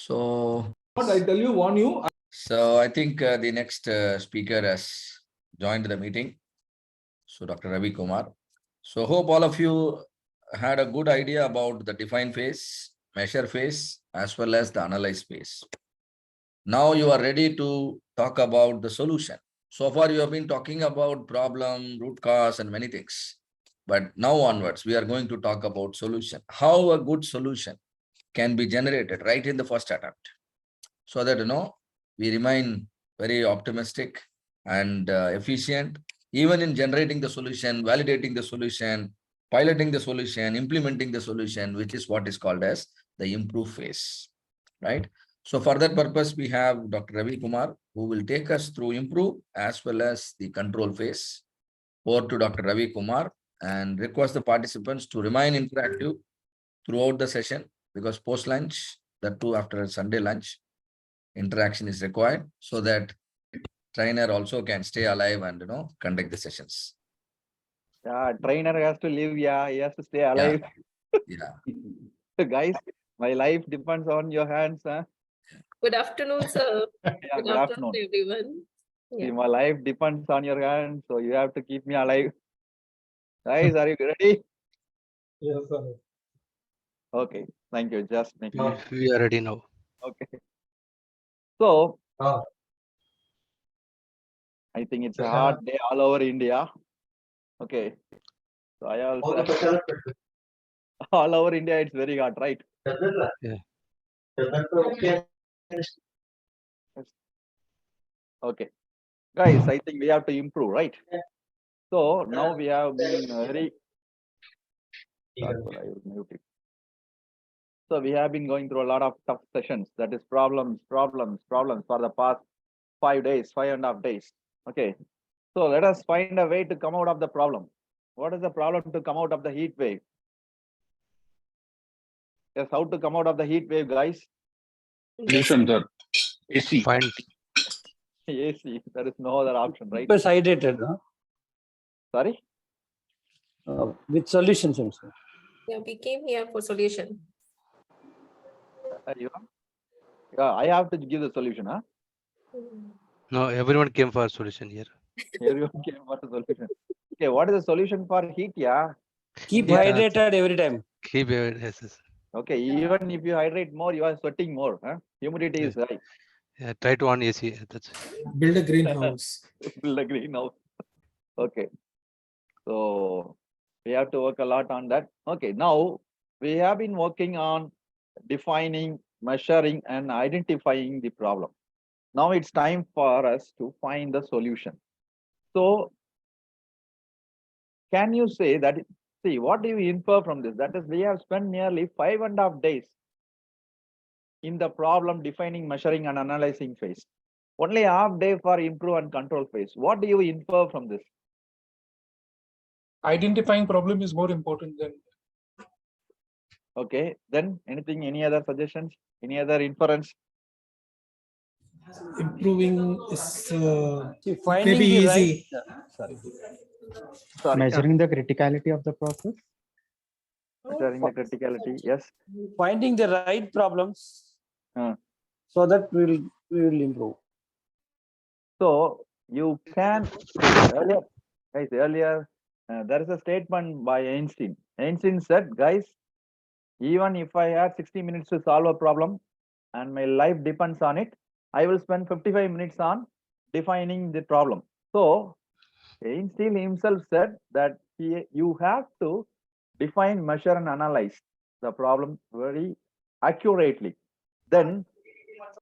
So, What I tell you, warn you. so I think the next speaker has joined the meeting. So Dr. Ravi Kumar. So hope all of you had a good idea about the define phase, measure phase, as well as the analyze phase. Now you are ready to talk about the solution. So far you have been talking about problem, root cause, and many things. But now onwards, we are going to talk about solution. How a good solution can be generated right in the first attempt. So that, we remain very optimistic and efficient, even in generating the solution, validating the solution, piloting the solution, implementing the solution, which is what is called as the improve phase, right? So for that purpose, we have Dr. Ravi Kumar, who will take us through improve as well as the control phase. Over to Dr. Ravi Kumar, and request the participants to remain interactive throughout the session, because post lunch, that too after a Sunday lunch, interaction is required so that trainer also can stay alive and conduct the sessions. Yeah, trainer has to live. Yeah, he has to stay alive. Yeah. Guys, my life depends on your hands. Huh? Good afternoon, sir. Yeah, Good good afternoon, afternoon. everyone. See, Yeah. my life depends on your hands, so you have to keep me alive. Guys, are you ready? Yes, sir. Okay, thank you. Just making it. We are ready now. Okay. So, Ah. I think it's a hard day all over India. Okay. So I also all over India, it's very hard, right? Yeah. Okay. Guys, I think we have to improve, right? So now we have been very. Sorry, I will mute it. So we have been going through a lot of tough sessions. That is problems for the past 5 days, 5.5 days. Okay. So let us find a way to come out of the problem. What is the problem to come out of the heat wave? Yes, how to come out of the heat wave, guys? Solution, sir. AC. Find AC. There is no other option, right? Keep us hydrated, huh? Sorry? With solutions also. Yeah, we came here for solution. Yeah, I have to give the solution, huh? no, everyone came for a solution here. Everyone came for a solution. Okay, what is the solution for heat? Yeah. Keep Yeah. hydrated every time. Keep yes. Okay, even if you hydrate more, you are sweating more. Huh? Humidity is high. Yeah, try to on AC. That's Build a greenhouse. Build a greenhouse. Okay. So we have to work a lot on that. Okay, now we have been working on defining, measuring, and identifying the problem. Now it's time for us to find the solution. So can you say that, see, what do you infer from this? That is, we have spent nearly 5.5 days in the problem defining, measuring, and analyzing phase. Only half day for improve and control phase. What do you infer from this? Identifying problem is more important than. Okay, then anything, any other suggestions, any other inference? Improving is See, finding maybe the easy. right. Sorry, Measuring the criticality of the process. measuring the criticality. Yes. Finding the right problems, so that we will improve. So you can earlier, guys. Earlier, there is a statement by Einstein. Einstein said, guys, even if I had 60 minutes to solve a problem and my life depends on it, I will spend 55 minutes on defining the problem. So Einstein himself said that you have to define, measure, and analyze the problem very accurately. Then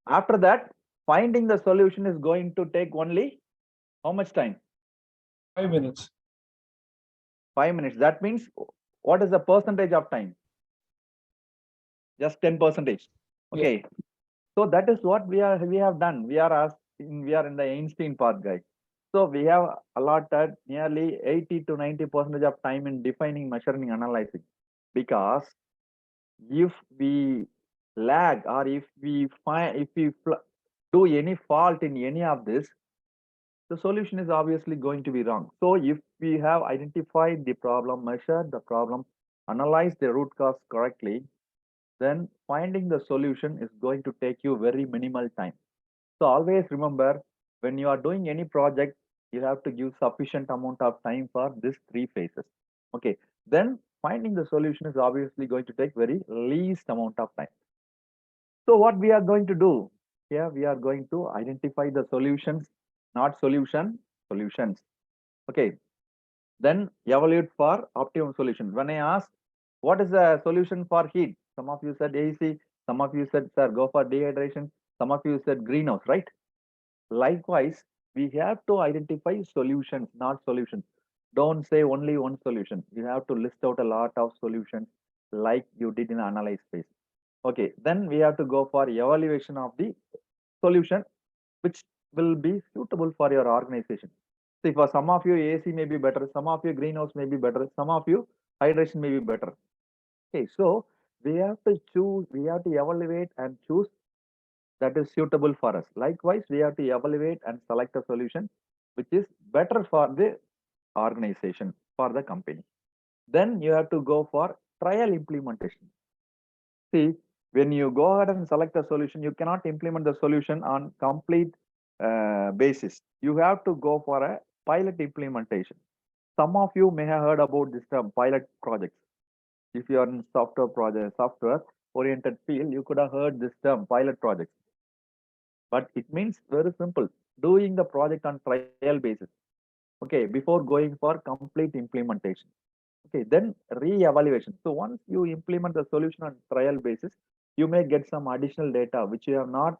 after that, finding the solution is going to take only how much time? 5 minutes. 5 minutes. That means what is the percentage of time? Just 10%. Okay. Yeah. So that is what we have done. We are in the Einstein part, guys. So we have allotted nearly 80 to 90% of time in defining, measuring, analyzing. Because if we lag or if we do any fault in any of this, the solution is obviously going to be wrong. So if we have identified the problem, measured the problem, analyzed the root cause correctly, then finding the solution is going to take you very minimal time. So always remember, when you are doing any project, you have to give sufficient amount of time for these three phases. Okay, then finding the solution is obviously going to take very least amount of time. So what we are going to do here, we are going to identify the solutions, not solutions. Okay, then evaluate for optimum solution. When I asked what is the solution for heat, some of you said AC, some of you said, sir, go for dehydration, some of you said greenhouse, right? Likewise, we have to identify solutions, not solutions. Don't say only one solution. You have to list out a lot of solutions like you did in analyze phase. Okay, then we have to go for evaluation of the solution which will be suitable for your organization. See, for some of you, AC may be better, some of you greenhouse may be better, some of you hydration may be better. Okay, so we have to choose, we have to evaluate and choose that is suitable for us. Likewise, we have to evaluate and select a solution which is better for the organization, for the company. Then you have to go for trial implementation. See, when you go ahead and select a solution, you cannot implement the solution on complete basis. You have to go for a pilot implementation. Some of you may have heard about this term, pilot projects. If you are in software project, software oriented field, you could have heard this term, pilot projects. But it means very simple, doing the project on trial basis. Okay, before going for complete implementation. Okay, then re-evaluation. So once you implement the solution on trial basis, you may get some additional data which you have not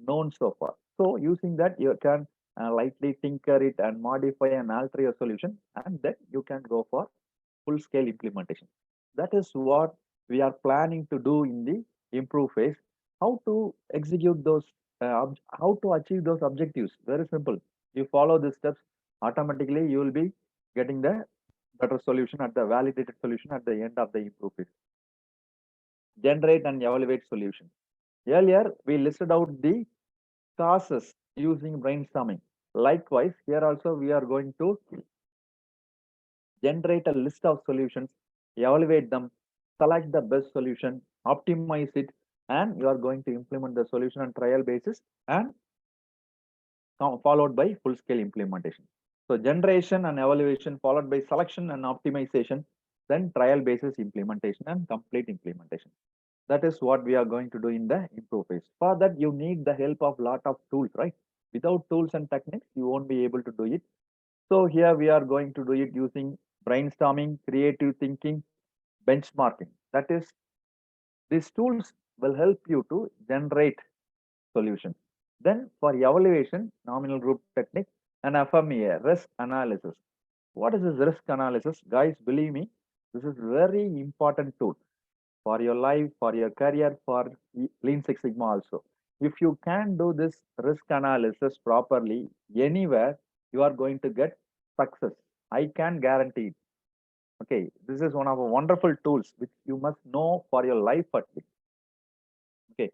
known so far. So using that, you can lightly tinker it and modify and alter your solution, and then you can go for full-scale implementation. That is what we are planning to do in the improve phase. How to execute those, how to achieve those objectives? Very simple. You follow these steps, automatically you will be getting the better solution at the validated solution at the end of the improve phase. Generate and evaluate solution. Earlier, we listed out the causes using brainstorming. Likewise, here also we are going to generate a list of solutions, evaluate them, select the best solution, optimize it, and you are going to implement the solution on trial basis and followed by full-scale implementation. So generation and evaluation followed by selection and optimization, then trial basis implementation and complete implementation. That is what we are going to do in the improve phase. For that, you need the help of lot of tools, right? Without tools and techniques, you won't be able to do it. So here we are going to do it using brainstorming, creative thinking, benchmarking. That is, these tools will help you to generate solutions. Then for evaluation, nominal group technique and FMEA, risk analysis. What is this risk analysis? Guys, believe me, this is very important tool for your life, for your career, for Lean Six Sigma also. If you can do this risk analysis properly anywhere, you are going to get success. I can guarantee it. Okay, this is one of the wonderful tools which you must know for your life at least. Okay,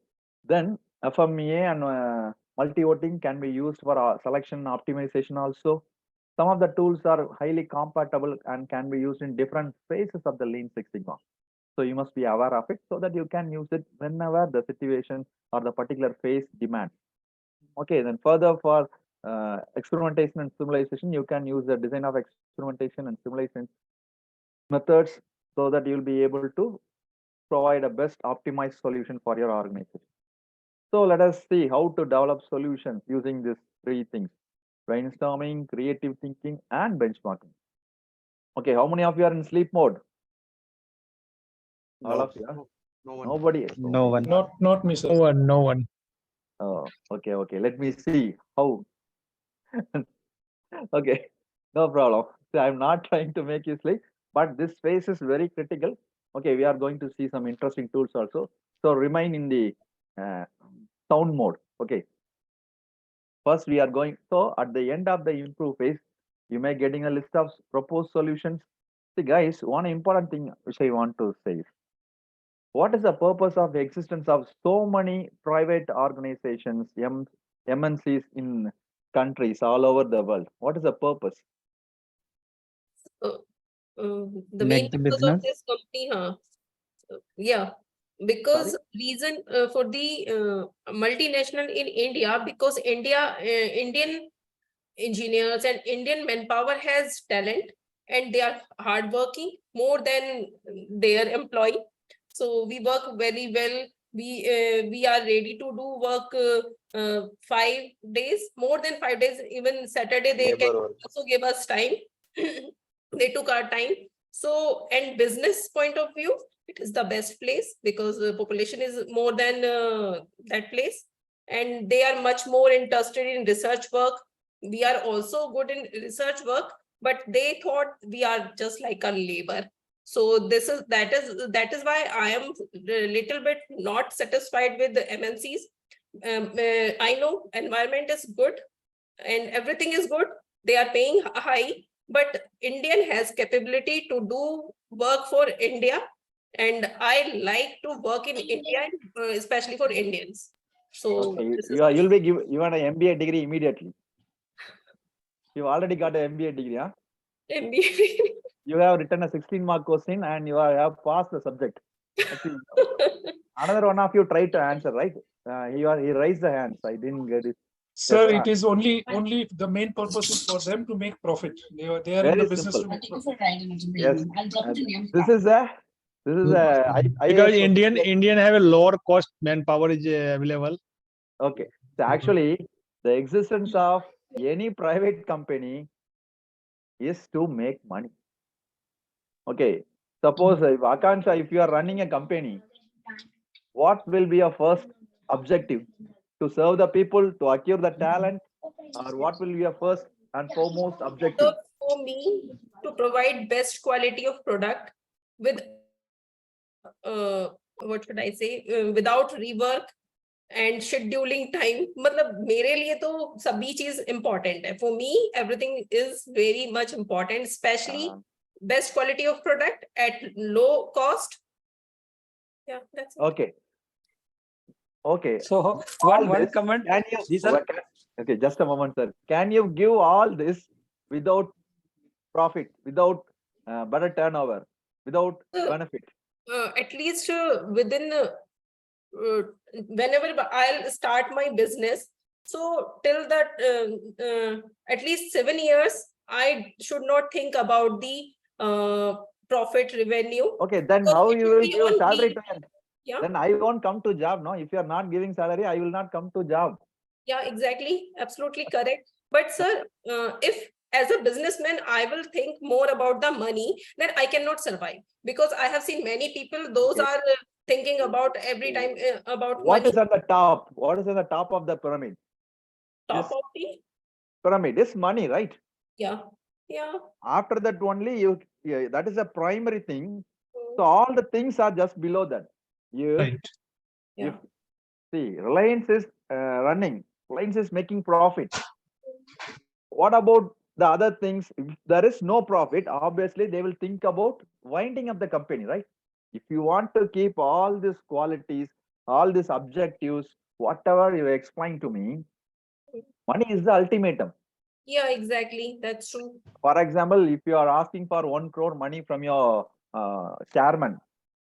then FMEA and multi-voting can be used for selection optimization also. Some of the tools are highly compatible and can be used in different phases of the Lean Six Sigma. So you must be aware of it so that you can use it whenever the situation or the particular phase demands. Okay, then further for experimentation and simulation, you can use the design of experimentation and simulation methods so that you'll be able to provide a best optimized solution for your organization. So let us see how to develop solutions using these three things: brainstorming, creative thinking, and benchmarking. Okay, how many of you are in sleep mode? All of you? No one. Nobody. No one. Not me, sir. No one. Oh, okay. Let me see how. Okay, no problem. So I'm not trying to make you sleep, but this phase is very critical. Okay, we are going to see some interesting tools also. So remain in the sound mode. Okay. First, we are going. So at the end of the improve phase, you may getting a list of proposed solutions. See, guys, one important thing which I want to say is, what is the purpose of the existence of so many private organizations, MNCs in countries all over the world? What is the purpose? The Make main the purpose of business. this company, yeah, Because reason for the multinational in India, because Indian engineers and Indian manpower has talent and they are hardworking more than their employee. So we work very well. We are ready to do work 5 days, more than 5 days, even Saturday they can also give us time. They took our time. So, and business point of view, it is the best place because the population is more than that place, and they are much more interested in research work. We are also good in research work, but they thought we are just like a labor. So that is why I am a little bit not satisfied with the MNCs. I know environment is good and everything is good. They are paying high, but Indian has capability to do work for India, and I like to work in India, especially for Indians. So Okay, this is you'll be given you want an MBA degree immediately. You already got an MBA degree, huh? MBA. You have written a 16-mark question and you have passed the subject. Actually, another one of you tried to answer, right? He raised the hands. I didn't get it. Sir, Yes, it is only the main purpose is for them to make profit. They are in Very the business to simple. make profit. Yes. This is a Because IAS Indian have a lower cost manpower is available. Okay. So actually, the existence of any private company is to make money. Okay. Suppose if Akansha, if you are running a company, what will be your first objective? To serve the people, to acquire the talent, or what will be your first and foremost objective? So for me, to provide best quality of product with what should I say, without rework and scheduling time. मतलब मेरे लिए तो सभी चीज important है. For me, everything is very much important, especially best quality of product at low cost. Yeah, that's it. Okay. Okay. So All one this, comment. Can you, These are- okay, just a moment, sir. Can you give all this without profit, without better turnover, without benefit? At least within whenever I'll start my business, so till that at least 7 years, I should not think about the profit revenue. Okay, then Because how it you will will be give on salary the- to your, Yeah. then I won't come to job, no? If you are not giving salary, I will not come to job. Yeah, exactly. Absolutely correct. But sir, if as a businessman, I will think more about the money, then I cannot survive. Because I have seen many people, those Okay. are thinking about every time about What money. is on the top? What is on the top of the pyramid? Top This of the, pyramid is money, right? yeah, yeah. After that only you, yeah, that is a primary thing. Mm, So all the things are just below that. You, Right. yeah. see, Reliance is running. Reliance is making profit. What about the other things? If there is no profit, obviously they will think about winding up the company, right? If you want to keep all these qualities, all these objectives, whatever you explain to me, money is the ultimatum. Yeah, exactly. That's true. For example, if you are asking for 1 crore money from your chairman,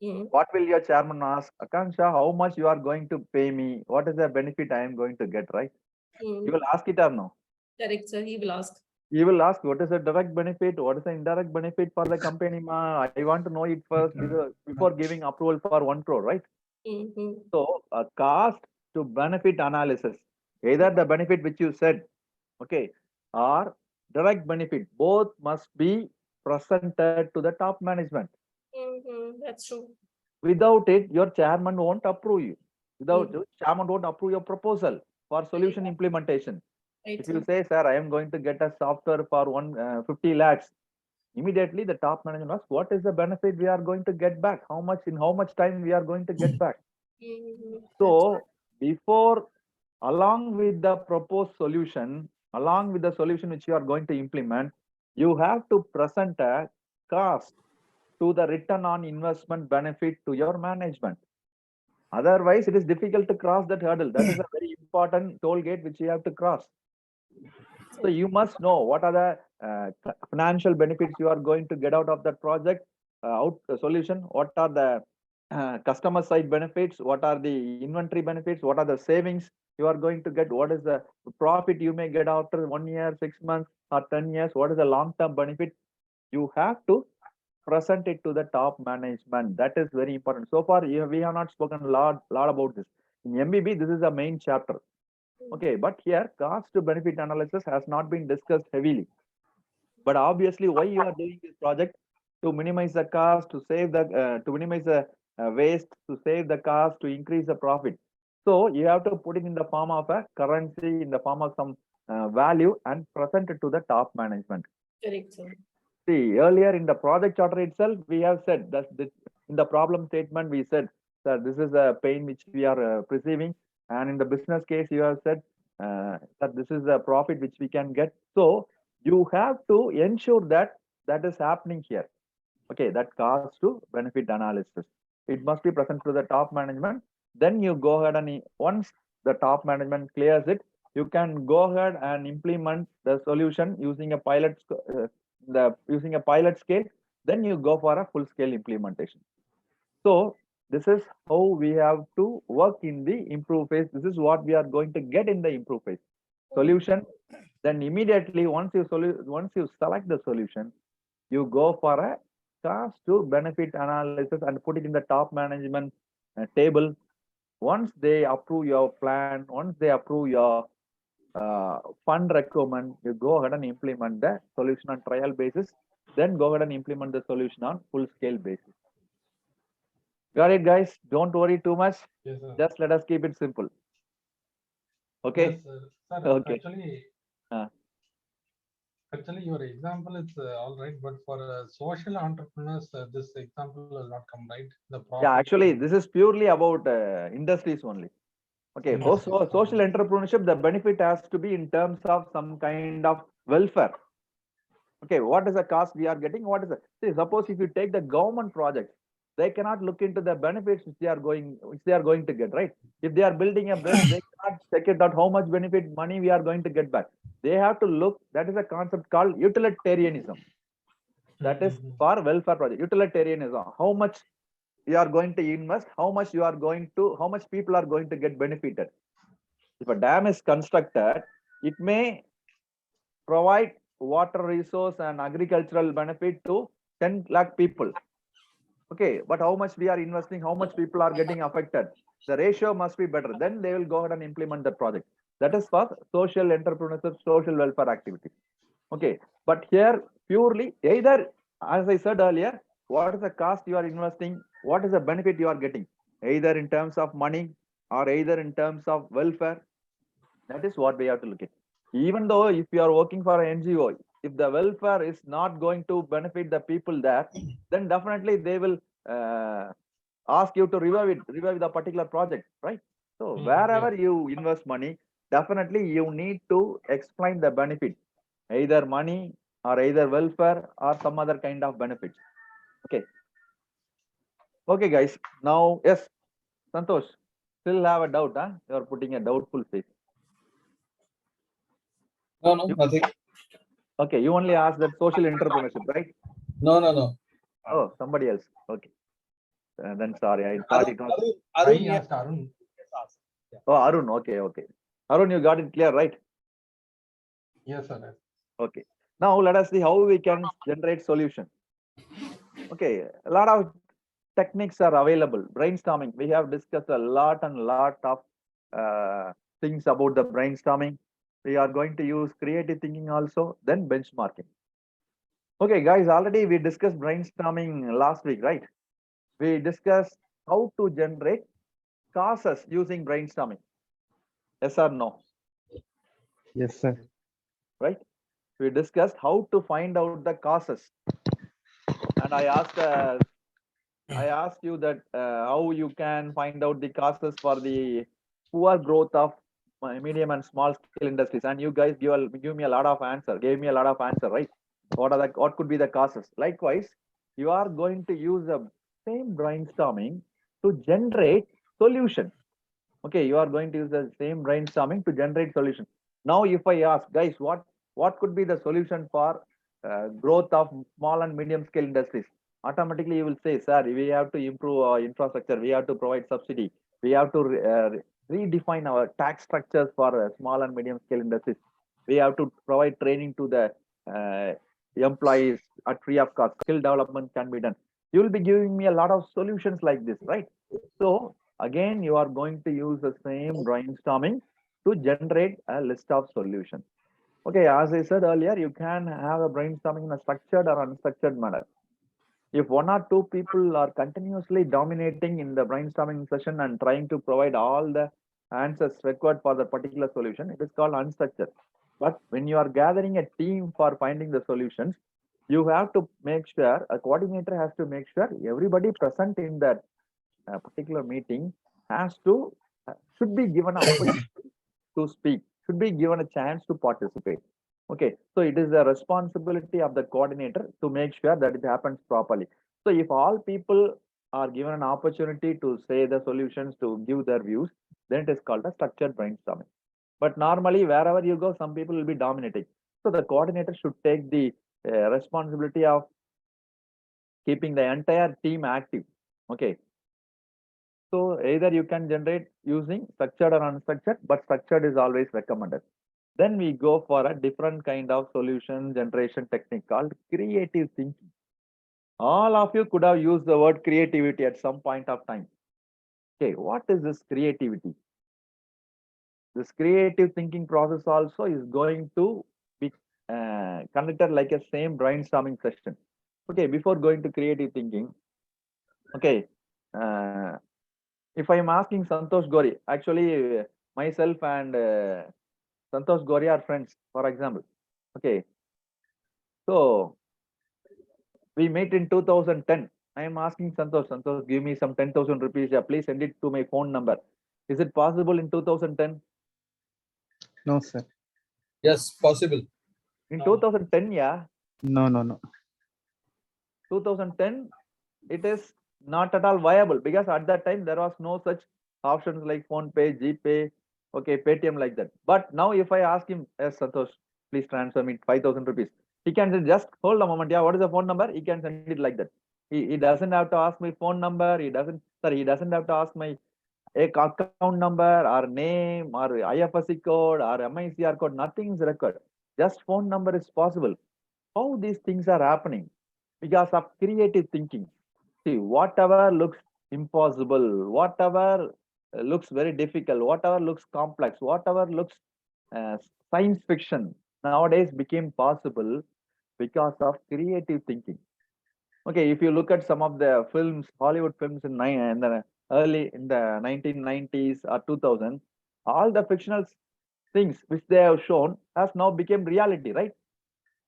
Mm, what will your chairman ask? Akansha, how much you are going to pay me? What is the benefit I am going to get, right? mm. You will ask it or no? Correct, sir. He will ask. You will ask what is the direct benefit, what is the indirect benefit for the company, ma? I want to know it first before giving approval for 1 crore, right? Mhm. So a cost to benefit analysis, either the benefit which you said, okay, or direct benefit, both must be presented to the top management. Mhm. That's true. Without it, your chairman won't approve you. Without it, chairman won't approve your proposal for solution implementation. Right, If you sir. say, sir, I am going to get a software for 150 lakhs, immediately the top management asks, what is the benefit we are going to get back? How much in how much time we are going to get back? Mhm. So before, along with the proposed solution, along with the solution which you are going to implement, you have to present a cost to the return on investment benefit to your management. Otherwise, it is difficult to cross that hurdle. That is a very important toll gate which you have to cross. So you must know what are the financial benefits you are going to get out of that project, solution. What are the customer side benefits, what are the inventory benefits, what are the savings you are going to get, what is the profit you may get after 1 year, 6 months or 10 years, what is the long term benefit. You have to present it to the top management. That is very important. So far we have not spoken a lot about this. In MBB this is the main chapter. Okay, but here cost to benefit analysis has not been discussed heavily. But obviously, why you are doing this project? To minimize the cost, to save the, to minimize the waste, to save the cost, to increase the profit. So you have to put it in the form of a currency, in the form of some value, and present it to the top management. Correct, sir. See, earlier in the project charter itself, we have said that in the problem statement, we said that this is a pain which we are perceiving. And in the business case, you have said that this is the profit which we can get. So you have to ensure that that is happening here. Okay, that cost to benefit analysis. It must be present to the top management. Then you go ahead and once the top management clears it, you can go ahead and implement the solution using a pilot using a pilot scale. Then you go for a full scale implementation. So this is how we have to work in the improve phase. This is what we are going to get in the improve phase. Solution. Then immediately once you select the solution, you go for a cost to benefit analysis and put it in the top management table. Once they approve your plan, once they approve your fund requirement, you go ahead and implement the solution on trial basis. Then go ahead and implement the solution on full scale basis. Got it, guys? Don't worry too much. Yes, sir. Just let us keep it simple. Okay. Yes, sir. Okay. Actually, your example is all right, but for social entrepreneurs, this example will not come right. Yeah, actually, this is purely about industries only. Okay, for social entrepreneurship, the benefit has to be in terms of some kind of welfare. Okay, what is the cost we are getting? What is the, see, suppose if you take the government project, they cannot look into the benefits which they are going to get, right? If they are building a bridge, they cannot check it out how much benefit money we are going to get back. They have to look, that is a concept called utilitarianism. That is for welfare project, utilitarianism. How much you are going to invest, how much people are going to get benefited. If a dam is constructed, it may provide water resource and agricultural benefit to 10 lakh people. Okay, but how much we are investing, how much people are getting affected, the ratio must be better. Then they will go ahead and implement the project. That is for social entrepreneurship, social welfare activities. Okay, but here purely either, as I said earlier, what is the cost you are investing, what is the benefit you are getting, either in terms of money or either in terms of welfare. That is what we have to look at. Even though if you are working for an NGO, if the welfare is not going to benefit the people there, then definitely they will ask you to revive the particular project, right? So wherever you invest money, definitely you need to explain the benefit, either money or either welfare or some other kind of benefits. Okay. Okay, guys. Now, yes, Santosh, still have a doubt, huh? You are putting a doubtful face. No, nothing. Okay, you only asked that social entrepreneurship, right? No. Oh, somebody else. Okay. Then sorry, I thought it was. Arun. Oh, Arun. Okay. Arun, you got it clear, right? Yes, sir. Okay. Now let us see how we can generate solution. Okay, a lot of techniques are available. Brainstorming. We have discussed a lot of things about the brainstorming. We are going to use creative thinking also, then benchmarking. Okay, guys, already we discussed brainstorming last week, right? We discussed how to generate causes using brainstorming. Yes or no? Yes, sir. Right? We discussed how to find out the causes. And I asked you that how you can find out the causes for the poor growth of medium and small scale industries, and you guys gave me a lot of answer, right? What could be the causes? Likewise, you are going to use the same brainstorming to generate solution. Okay, you are going to use the same brainstorming to generate solution. Now, if I ask, guys, what could be the solution for growth of small and medium scale industries? automatically you will say, sir, we have to improve our infrastructure, we have to provide subsidy, we have to redefine our tax structures for small and medium scale industries. We have to provide training to the employees at free of cost. Skill development can be done. You will be giving me a lot of solutions like this, right? So again, you are going to use the same brainstorming to generate a list of solutions. Okay, as I said earlier, you can have a brainstorming in a structured or unstructured manner. If one or two people are continuously dominating in the brainstorming session and trying to provide all the answers required for the particular solution, it is called unstructured. But when you are gathering a team for finding the solutions, you have to make sure, a coordinator has to make sure everybody present in that particular meeting should be given an opportunity to speak, should be given a chance to participate. Okay, so it is the responsibility of the coordinator to make sure that it happens properly. So if all people are given an opportunity to say the solutions, to give their views, then it is called a structured brainstorming. But normally, wherever you go, some people will be dominating. So the coordinator should take the responsibility of keeping the entire team active. Okay. So either you can generate using structured or unstructured, but structured is always recommended. Then we go for a different kind of solution generation technique called creative thinking. All of you could have used the word creativity at some point of time. Okay, what is this creativity? This creative thinking process also is going to be conducted like a same brainstorming session. Okay, before going to creative thinking, okay, if I am asking Santosh Gori, actually myself and Santosh Gori are friends, for example. Okay, so we met in 2010. I am asking Santosh, give me some 10,000 rupees. Yeah, please send it to my phone number. Is it possible in 2010? No, sir. Yes, possible. In 2010, yeah. No. 2010, it is not at all viable because at that time there was no such options like Phone Pay, GPay, okay, Paytm like that. But now if I ask him, yes, Santosh, please transfer me 5,000 rupees. He can say, just hold a moment. Yeah, what is the phone number? He can send it like that. He doesn't have to ask my phone number. He doesn't have to ask my account number or name or IFSC code or MICR code. Nothing is required. Just phone number is possible. How these things are happening? Because of creative thinking. See, whatever looks impossible, whatever looks very difficult, whatever looks complex, whatever looks science fiction nowadays became possible because of creative thinking. Okay, if you look at some of the films, Hollywood films in the 1990s or 2000, all the fictional things which they have shown has now become reality, right?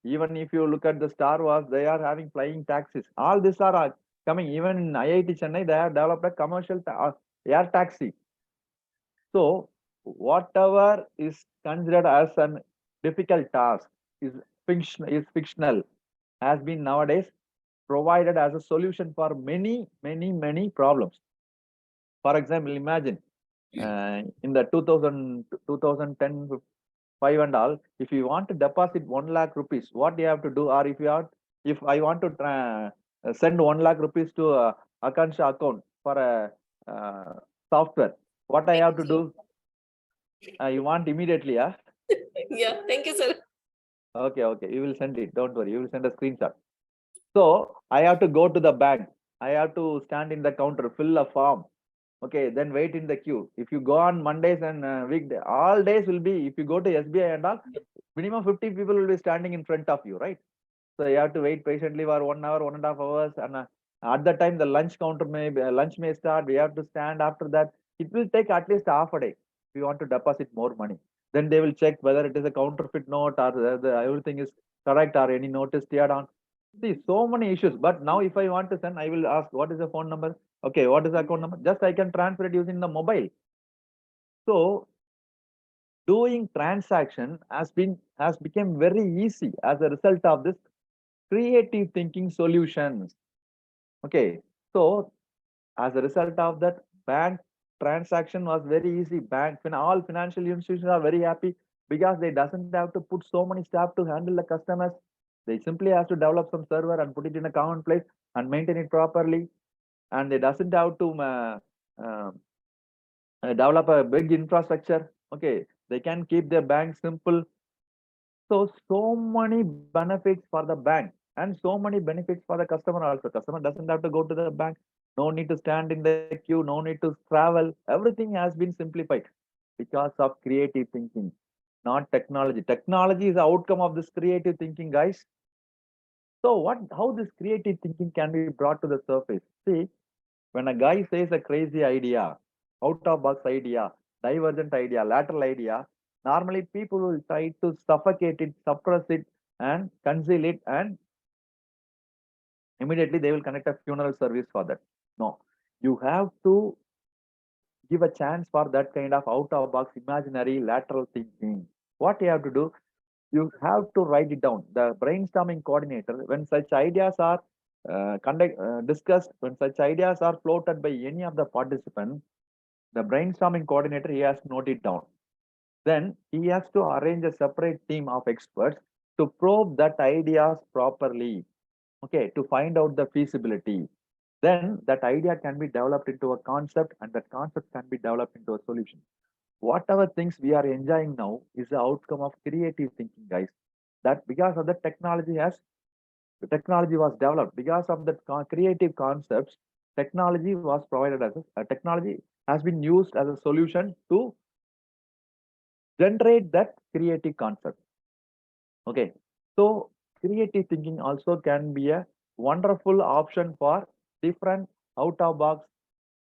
Even if you look at the Star Wars, they are having flying taxis. All these are coming. Even in IIT Chennai, they have developed a commercial air taxi. So whatever is considered as a difficult task is fictional, has been nowadays provided as a solution for many problems. For example, imagine in the 2010, 5 and all, if you want to deposit 1 lakh rupees, what do you have to do? Or if I want to send 1 lakh rupees to Akansha account for a software, what I have to do? You want immediately, yeah? Yeah, thank you, sir. Okay. You will send it. Don't worry. You will send a screenshot. So I have to go to the bank. I have to stand in the counter, fill a form. Okay, then wait in the queue. If you go on Mondays and weekday, all days will be, if you go to SBI and all, minimum 50 people will be standing in front of you, right? So you have to wait patiently for 1 hour, 1.5 hours. And at that time, the lunch may start. We have to stand after that. It will take at least half a day if you want to deposit more money. Then they will check whether it is a counterfeit note or everything is correct or any note is teared on. See, so many issues. But now if I want to send, I will ask, what is the phone number? Okay, what is the account number? Just I can transfer it using the mobile. So doing transaction has become very easy as a result of this creative thinking solutions. Okay, so as a result of that, bank transaction was very easy. All financial institutions are very happy because they doesn't have to put so many staff to handle the customers. They simply have to develop some server and put it in a common place and maintain it properly. And they doesn't have to develop a big infrastructure. Okay, they can keep their bank simple. So many benefits for the bank and so many benefits for the customer also. Customer doesn't have to go to the bank. No need to stand in the queue. No need to travel. Everything has been simplified because of creative thinking, not technology. Technology is the outcome of this creative thinking, guys. So how this creative thinking can be brought to the surface? See, when a guy says a crazy idea, out of box idea, divergent idea, lateral idea, normally people will try to suffocate it, suppress it, and conceal it, and immediately they will connect a funeral service for that. No, you have to give a chance for that kind of out of box imaginary lateral thinking. What you have to do, you have to write it down. The brainstorming coordinator, when such ideas are discussed, when such ideas are floated by any of the participants, the brainstorming coordinator, he has to note it down. Then he has to arrange a separate team of experts to probe that ideas properly, okay, to find out the feasibility. Then that idea can be developed into a concept, and that concept can be developed into a solution. Whatever things we are enjoying now is the outcome of creative thinking, guys. That because of the technology was developed, because of the creative concepts, technology was provided as a technology has been used as a solution to generate that creative concept. Okay, so creative thinking also can be a wonderful option for different out of box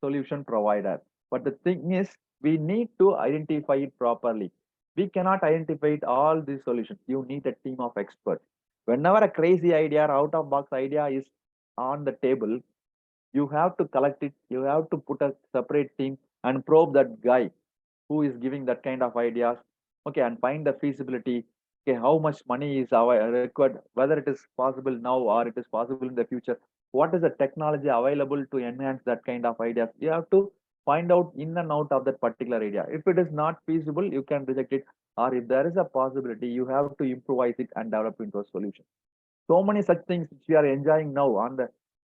solution provider. But the thing is, we need to identify it properly. We cannot identify all these solutions. You need a team of experts. Whenever a crazy idea or out of box idea is on the table, you have to collect it. You have to put a separate team and probe that guy who is giving that kind of ideas. Okay, and find the feasibility. Okay, how much money is required, whether it is possible now or it is possible in the future. What is the technology available to enhance that kind of ideas? You have to find out in and out of that particular idea. If it is not feasible, you can reject it. Or if there is a possibility, you have to improvise it and develop into a solution. So many such things which we are enjoying now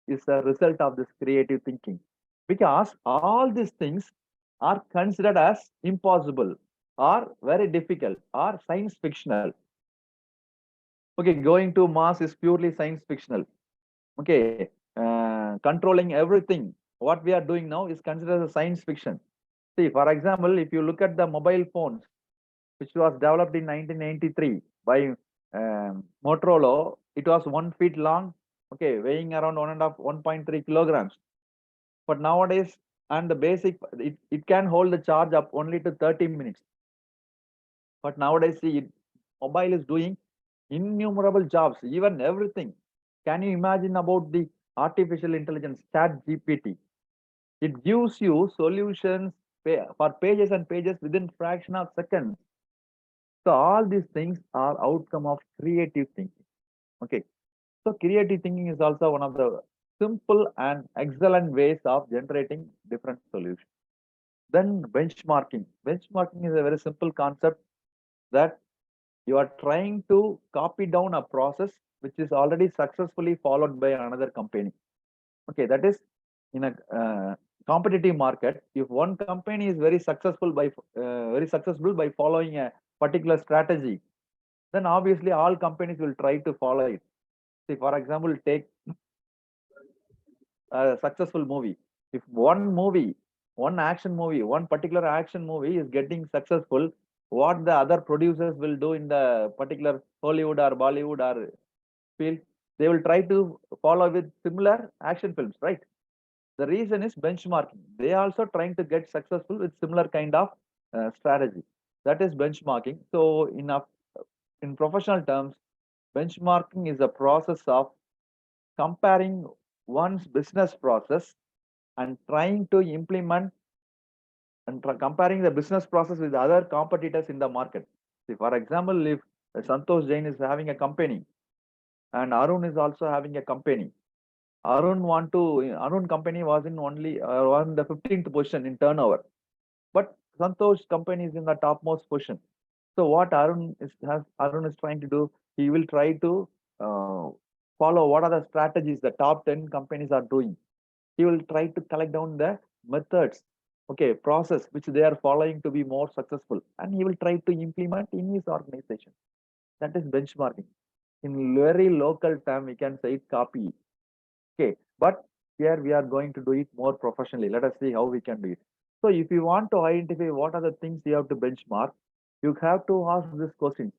is a result of this creative thinking. Because all these things are considered as impossible or very difficult or science fictional. Okay, going to Mars is purely science fictional. Okay, controlling everything. What we are doing now is considered as science fiction. See, for example, if you look at the mobile phones, which was developed in 1993 by Motorola, it was 1 feet long, okay, weighing around 1.3 kilograms. But nowadays, and the basic, it can hold the charge up only to 30 minutes. But nowadays, see, mobile is doing innumerable jobs, even everything. Can you imagine about the artificial intelligence, ChatGPT? It gives you solutions for pages and pages within fraction of seconds. So all these things are outcome of creative thinking. Okay. So creative thinking is also one of the simple and excellent ways of generating different solutions. Then benchmarking. Benchmarking is a very simple concept that you are trying to copy down a process which is already successfully followed by another company. Okay, that is in a competitive market. If one company is very successful by following a particular strategy, then obviously all companies will try to follow it. See, for example, take a successful movie. If one particular action movie is getting successful, what the other producers will do in the particular Hollywood or Bollywood or field, they will try to follow with similar action films, right? The reason is benchmarking. They are also trying to get successful with similar kind of strategy. That is benchmarking. So in professional terms, benchmarking is a process of comparing one's business process and trying to implement and comparing the business process with other competitors in the market. See, for example, if Santosh Jain is having a company and Arun is also having a company, Arun company was in the 15th position in turnover, but Santosh company is in the topmost position. So what Arun is trying to do, he will try to follow what are the strategies the top 10 companies are doing. He will try to collect down the methods, okay, process which they are following to be more successful, and he will try to implement in his organization. That is benchmarking. In very local term, we can say it copy. Okay, but here we are going to do it more professionally. Let us see how we can do it. So if you want to identify what are the things you have to benchmark, you have to ask this question.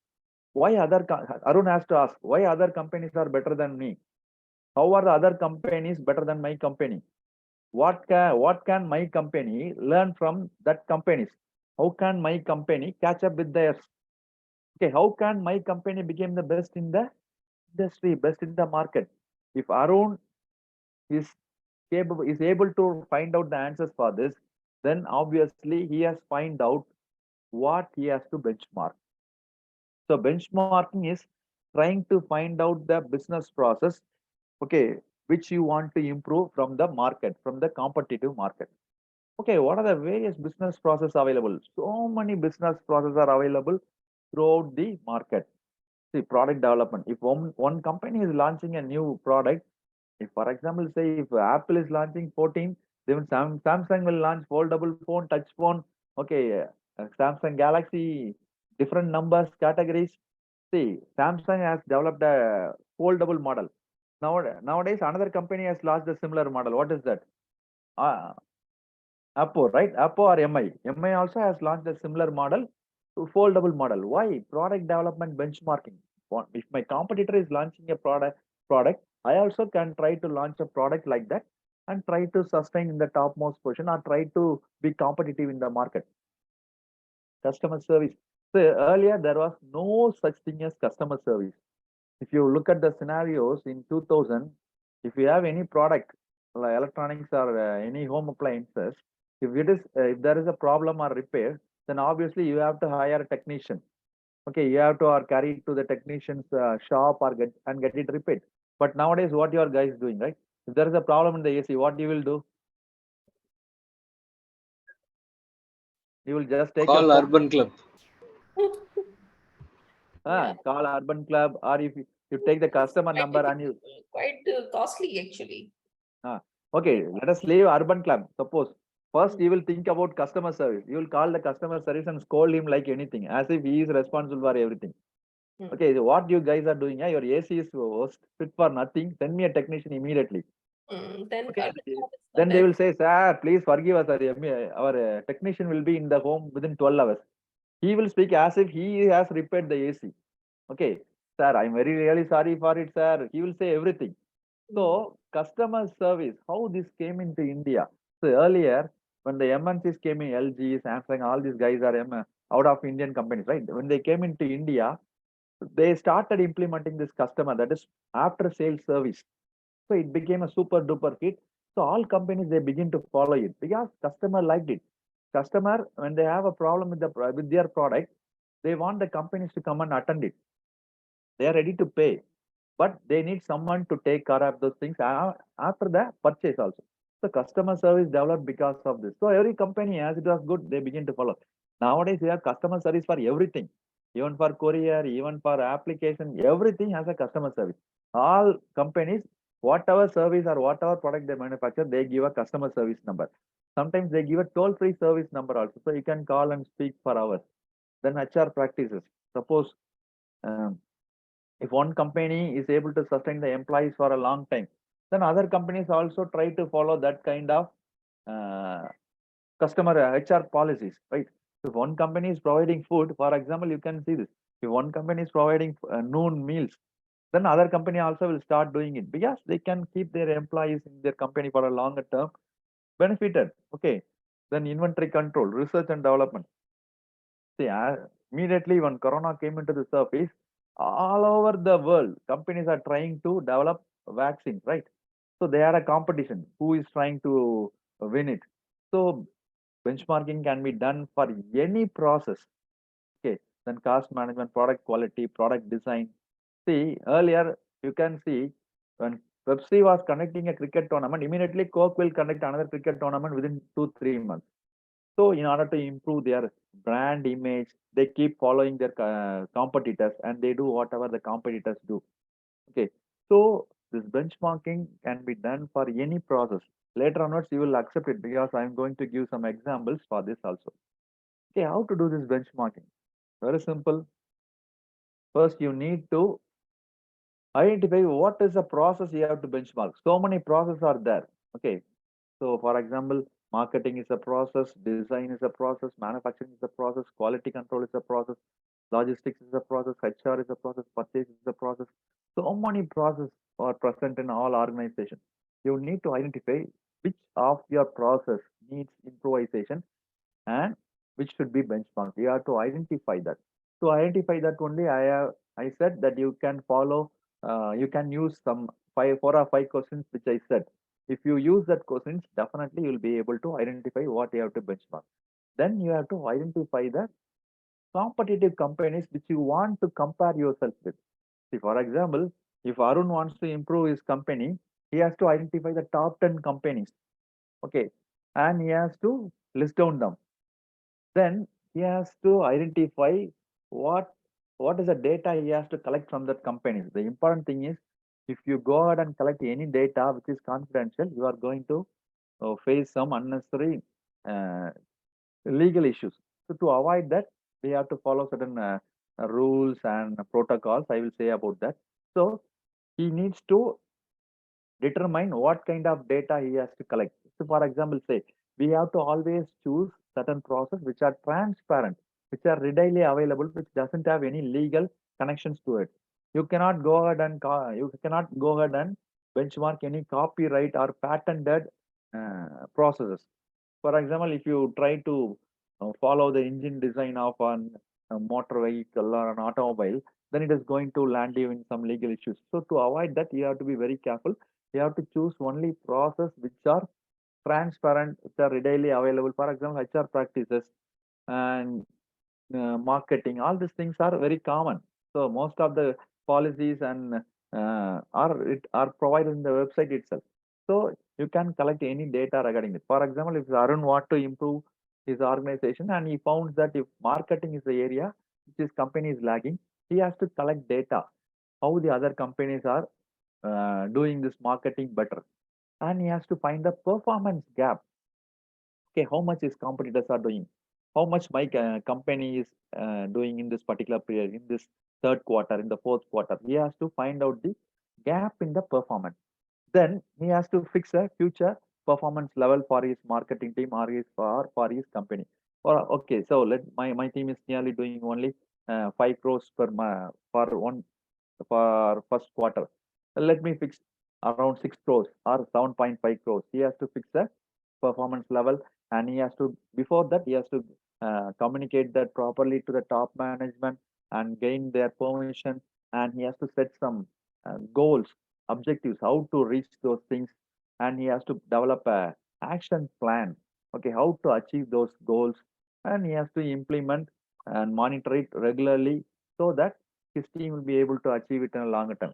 Why Arun has to ask, why other companies are better than me? How are the other companies better than my company? What can my company learn from that companies? How can my company catch up with theirs? Okay, how can my company become the best in the industry, best in the market? If Arun is able to find out the answers for this, then obviously he has find out what he has to benchmark. So benchmarking is trying to find out the business process, okay, which you want to improve from the market, from the competitive market. Okay, what are the various business process available? So many business processes are available throughout the market. See, product development. If one company is launching a new product, if for example, say if Apple is launching 14, then Samsung will launch foldable phone, touch phone. Okay, Samsung Galaxy, different numbers, categories. See, Samsung has developed a foldable model. Nowadays, another company has launched a similar model. What is that? Apple, right? Apple or MI. MI also has launched a similar model to foldable model. Why? Product development benchmarking. If my competitor is launching a product, I also can try to launch a product like that and try to sustain in the topmost position or try to be competitive in the market. Customer service. So earlier there was no such thing as customer service. If you look at the scenarios in 2000, if you have any product like electronics or any home appliances, if there is a problem or repair, then obviously you have to hire a technician. Okay, you have to carry it to the technician's shop or get it repaired. But nowadays, what you are guys doing, right? If there is a problem in the AC, what you will do? You will just take Call a phone. Urban Club. Call Urban Club, or if you take the customer number and you quite costly actually. Okay, let us leave Urban Club. Suppose first you will think about customer service. You will call the customer service and scold him like anything, as if he is responsible for everything. Okay, so what you guys are doing? Your AC is worst, fit for nothing. Send me a technician immediately. Then Okay. Then they will say, sir, please forgive us. Our technician will be in the home within 12 hours. He will speak as if he has repaired the AC. Okay, sir, I'm very really sorry for it, sir. He will say everything. So customer service, how this came into India. So earlier, when the MNCs came in, LG, Samsung, all these guys are out of Indian companies, right? When they came into India, they started implementing this customer, that is after sales service. So it became a super duper hit. So all companies, they begin to follow it because customer liked it. Customer, when they have a problem with their product, they want the companies to come and attend it. They are ready to pay, but they need someone to take care of those things after the purchase also. So customer service developed because of this. So every company, as it was good, they begin to follow. Nowadays, we have customer service for everything, even for courier, even for application, everything has a customer service. All companies, whatever service or whatever product they manufacture, they give a customer service number. Sometimes they give a toll-free service number also, so you can call and speak for hours. Then HR practices. Suppose if one company is able to sustain the employees for a long time, then other companies also try to follow that kind of customer HR policies, right? If one company is providing food, for example, you can see this. If one company is providing noon meals, then other company also will start doing it because they can keep their employees in their company for a longer term, benefited. Okay, then inventory control, research and development. See, immediately when Corona came into the surface, all over the world, companies are trying to develop vaccine, right? So they had a competition. Who is trying to win it? So benchmarking can be done for any process. Okay, then cost management, product quality, product design. See, earlier you can see when Pepsi was conducting a cricket tournament, immediately Coke will conduct another cricket tournament within 2-3 months. So in order to improve their brand image, they keep following their competitors and they do whatever the competitors do. Okay, so this benchmarking can be done for any process. Later onwards, you will accept it because I'm going to give some examples for this also. Okay, how to do this benchmarking? Very simple. First, you need to identify what is the process you have to benchmark. So many processes are there. Okay, so for example, marketing is a process, design is a process, manufacturing is a process, quality control is a process, logistics is a process, HR is a process, purchase is a process. So many processes are present in all organizations. You need to identify which of your process needs improvisation and which should be benchmarked. You have to identify that. To identify that only, I said that you can follow, you can use some 4 or 5 questions which I said. If you use that questions, definitely you'll be able to identify what you have to benchmark. Then you have to identify the competitive companies which you want to compare yourself with. See, for example, if Arun wants to improve his company, he has to identify the top 10 companies. Okay, and he has to list down them. Then he has to identify what is the data he has to collect from that company. The important thing is, if you go ahead and collect any data which is confidential, you are going to face some unnecessary legal issues. So to avoid that, we have to follow certain rules and protocols. I will say about that. So he needs to determine what kind of data he has to collect. So for example, say we have to always choose certain process which are transparent, which are readily available, which doesn't have any legal connections to it. You cannot go ahead and benchmark any copyright or patented processes. For example, if you try to follow the engine design of a motor vehicle or an automobile, then it is going to land you in some legal issues. So to avoid that, you have to be very careful. You have to choose only process which are transparent, which are readily available. For example, HR practices and marketing, all these things are very common. So most of the policies and are provided in the website itself. So you can collect any data regarding it. For example, if Arun want to improve his organization and he found that if marketing is the area which his company is lagging, he has to collect data, how the other companies are doing this marketing better. And he has to find the performance gap. Okay, how much his competitors are doing, how much my company is doing in this particular period, in this third quarter, in the fourth quarter. He has to find out the gap in the performance. Then he has to fix a future performance level for his marketing team or for his company. Or okay, so my team is nearly doing only 5 crores for first quarter. Let me fix around 6 crores or 7.5 crores. He has to fix a performance level, and he has to, before that, he has to communicate that properly to the top management and gain their permission, and he has to set some goals, objectives, how to reach those things, and he has to develop a action plan. Okay, how to achieve those goals, and he has to implement and monitor it regularly so that his team will be able to achieve it in a longer term.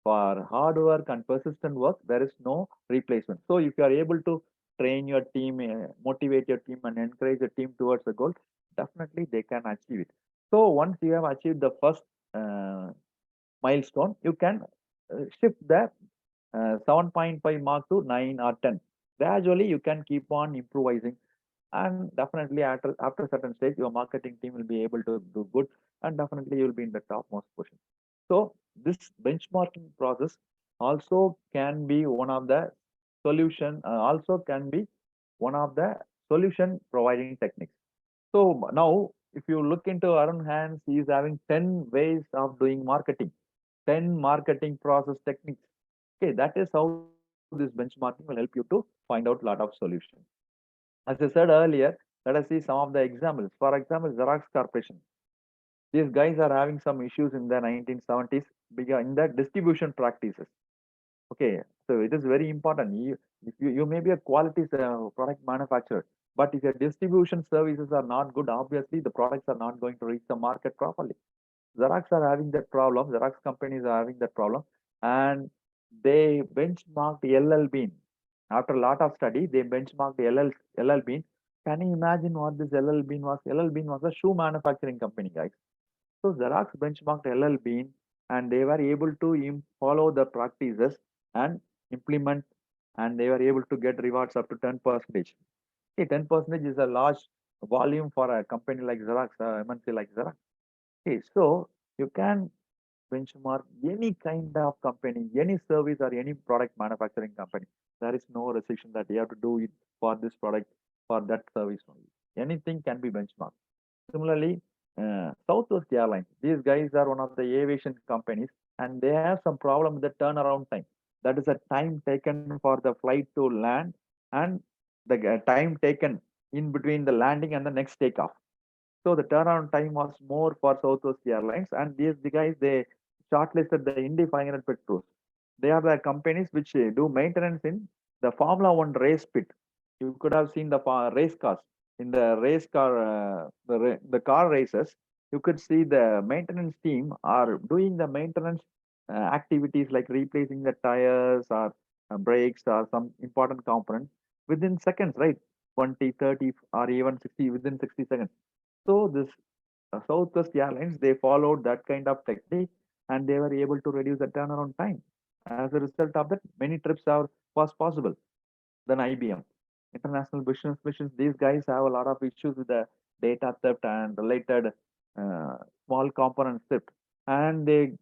For hard work and persistent work, there is no replacement. So if you are able to train your team, motivate your team, and encourage your team towards the goal, definitely they can achieve it. So once you have achieved the first milestone, you can shift the 7.5 mark to 9 or 10. Gradually, you can keep on improvising, and definitely after a certain stage, your marketing team will be able to do good, and definitely you will be in the topmost position. So this benchmarking process also can be one of the solution, solution providing techniques. So now, if you look into Arun Hans, he is having 10 ways of doing marketing, 10 marketing process techniques. Okay, that is how this benchmarking will help you to find out a lot of solutions. As I said earlier, let us see some of the examples. For example, Xerox Corporation. These guys are having some issues in the 1970s in the distribution practices. Okay, so it is very important. You may be a quality product manufacturer, but if your distribution services are not good, obviously the products are not going to reach the market properly. Xerox are having that problem. Xerox companies are having that problem, and they benchmarked LL Bean. After a lot of study, they benchmarked LL Bean. Can you imagine what this LL Bean was? LL Bean was a shoe manufacturing company, guys. So Xerox benchmarked LL Bean and they were able to follow the practices and implement, and they were able to get rewards up to 10%. See, 10% is a large volume for a company like Xerox, MNC like Xerox. Okay, so you can benchmark any kind of company, any service or any product manufacturing company. There is no restriction that you have to do it for this product, for that service only. Anything can be benchmarked. Similarly, Southwest Airlines, these guys are one of the aviation companies, and they have some problem with the turnaround time. That is a time taken for the flight to land and the time taken in between the landing and the next takeoff. So the turnaround time was more for Southwest Airlines, and these guys, they shortlisted the Indy 500 pit crews. They are the companies which do maintenance in the Formula One race pit. You could have seen the race cars in the race car, the car races. You could see the maintenance team are doing the maintenance activities like replacing the tires or brakes or some important components within seconds, right? 20, 30, or even 60 within 60 seconds. So this Southwest Airlines, they followed that kind of technique, and they were able to reduce the turnaround time. As a result of that, many trips was possible. Then IBM, International Business Missions, these guys have a lot of issues with the data theft and related small component theft. And they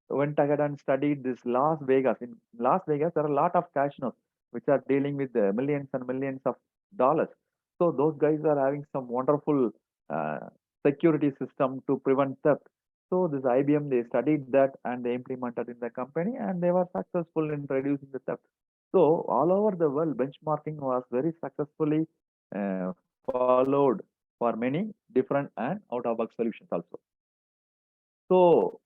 went ahead and studied this Las Vegas. In Las Vegas, there are a lot of casinos which are dealing with millions and millions of dollars. So those guys are having some wonderful security system to prevent theft. So this IBM, they studied that and they implemented in the company, and they were successful in reducing the theft. So all over the world, benchmarking was very successfully followed for many different and out-of-box solutions also. So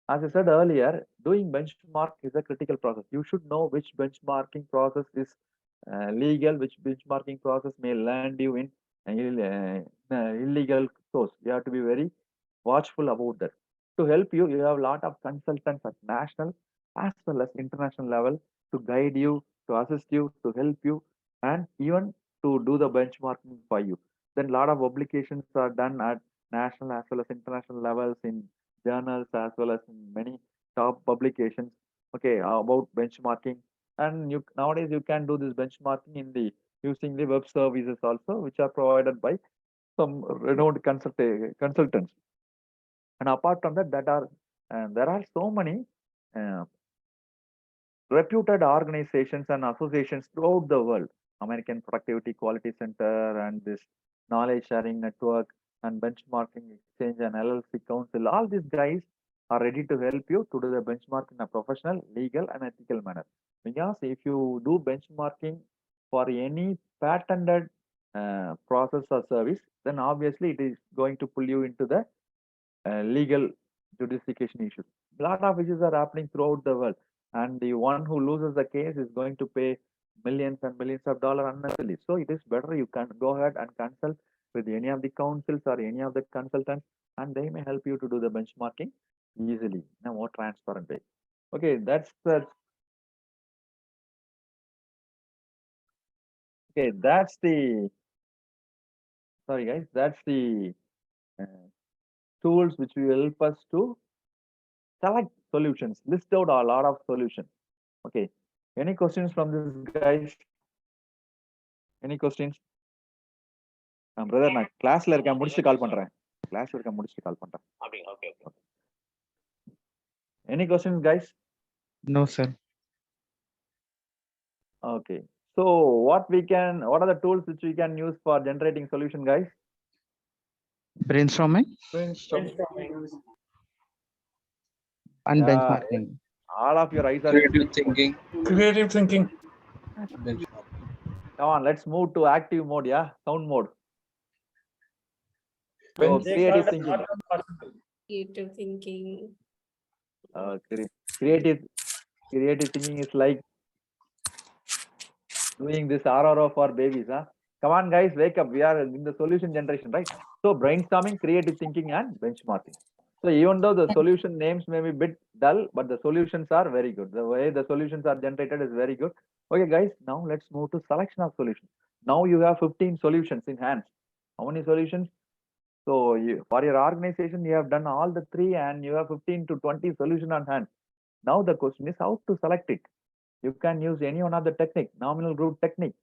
as I said earlier, doing benchmark is a critical process. You should know which benchmarking process is legal, which benchmarking process may land you in illegal source. You have to be very watchful about that. To help you, you have a lot of consultants at national as well as international level to guide you, to assist you, to help you, and even to do the benchmarking for you. Then a lot of publications are done at national as well as international levels in journals as well as in many top publications, okay, about benchmarking. And you nowadays you can do this benchmarking in the using the web services also, which are provided by some renowned consultants. And apart from that, there are so many reputed organizations and associations throughout the world. American Productivity Quality Center and this Knowledge Sharing Network and Benchmarking Exchange and LLC Council. All these guys are ready to help you to do the benchmark in a professional, legal, and ethical manner. Because if you do benchmarking for any patented process or service, then obviously it is going to pull you into the legal jurisdiction issues. A lot of issues are happening throughout the world, and the one who loses the case is going to pay millions and millions of dollars unnecessarily. So it is better you can go ahead and consult with any of the councils or any of the consultants, and they may help you to do the benchmarking easily in a more transparent way. Okay, that's the sorry guys, that's the tools which will help us to select solutions, list out a lot of solutions. Okay, any questions from this guys? Any questions? Brother, நான் கிளாஸ்ல இருக்கேன், முடிச்சிட்டு கால் பண்றேன். கிளாஸ்ல இருக்கேன், முடிச்சிட்டு கால் பண்றேன். Okay. Any questions guys? No, sir. Okay, so what are the tools which we can use for generating solution guys? Brainstorming and Yeah. benchmarking. All of your eyes are Creative thinking. Creative thinking. Come on, let's move to active mode. Yeah, sound mode. So creative thinking. Creative thinking. Creative thinking is like doing this RRO for babies, huh? Come on guys, wake up. We are in the solution generation, right? So brainstorming, creative thinking, and benchmarking. So even though the solution names may be a bit dull, but the solutions are very good. The way the solutions are generated is very good. Okay guys, now let's move to selection of solutions. Now you have 15 solutions in hands. How many solutions? So for your organization, you have done all the three and you have 15 to 20 solution on hand. Now the question is how to select it. You can use any one of the technique, nominal group technique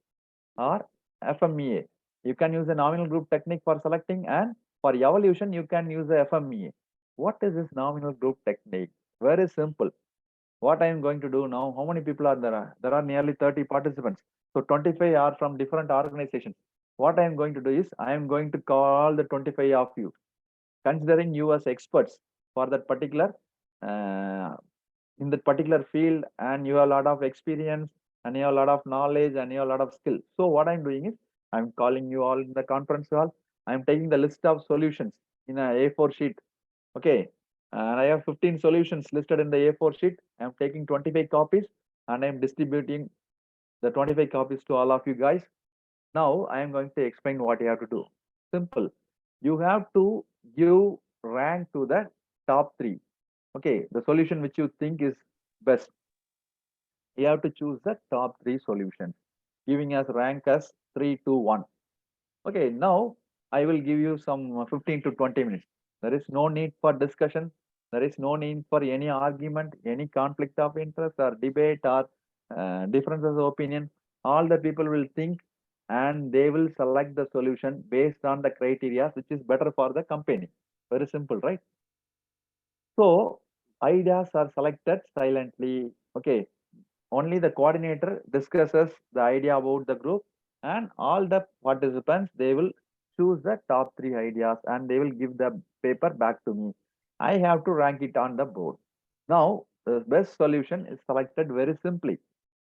or FMEA. You can use a nominal group technique for selecting, and for evaluation, you can use a FMEA. What is this nominal group technique? Very simple. What I am going to do now, how many people are there? There are nearly 30 participants. So 25 are from different organizations. What I am going to do is, I am going to call the 25 of you, considering you as experts for that particular, in that particular field, and you have a lot of experience, and you have a lot of knowledge, and you have a lot of skill. So what I'm doing is, I'm calling you all in the conference hall. I'm taking the list of solutions in a A4 sheet. Okay, and I have 15 solutions listed in the A4 sheet. I'm taking 25 copies and I'm distributing the 25 copies to all of you guys. Now I am going to explain what you have to do. Simple. You have to give rank to the top three. Okay, the solution which you think is best. You have to choose the top three solutions, giving us rank as 3, 2, 1. Okay, now I will give you some 15 to 20 minutes. There is no need for discussion. There is no need for any argument, any conflict of interest or debate or differences of opinion. All the people will think and they will select the solution based on the criteria which is better for the company. Very simple, right? So ideas are selected silently. Okay, only the coordinator discusses the idea about the group, and all the participants, they will choose the top three ideas and they will give the paper back to me. I have to rank it on the board. Now the best solution is selected very simply,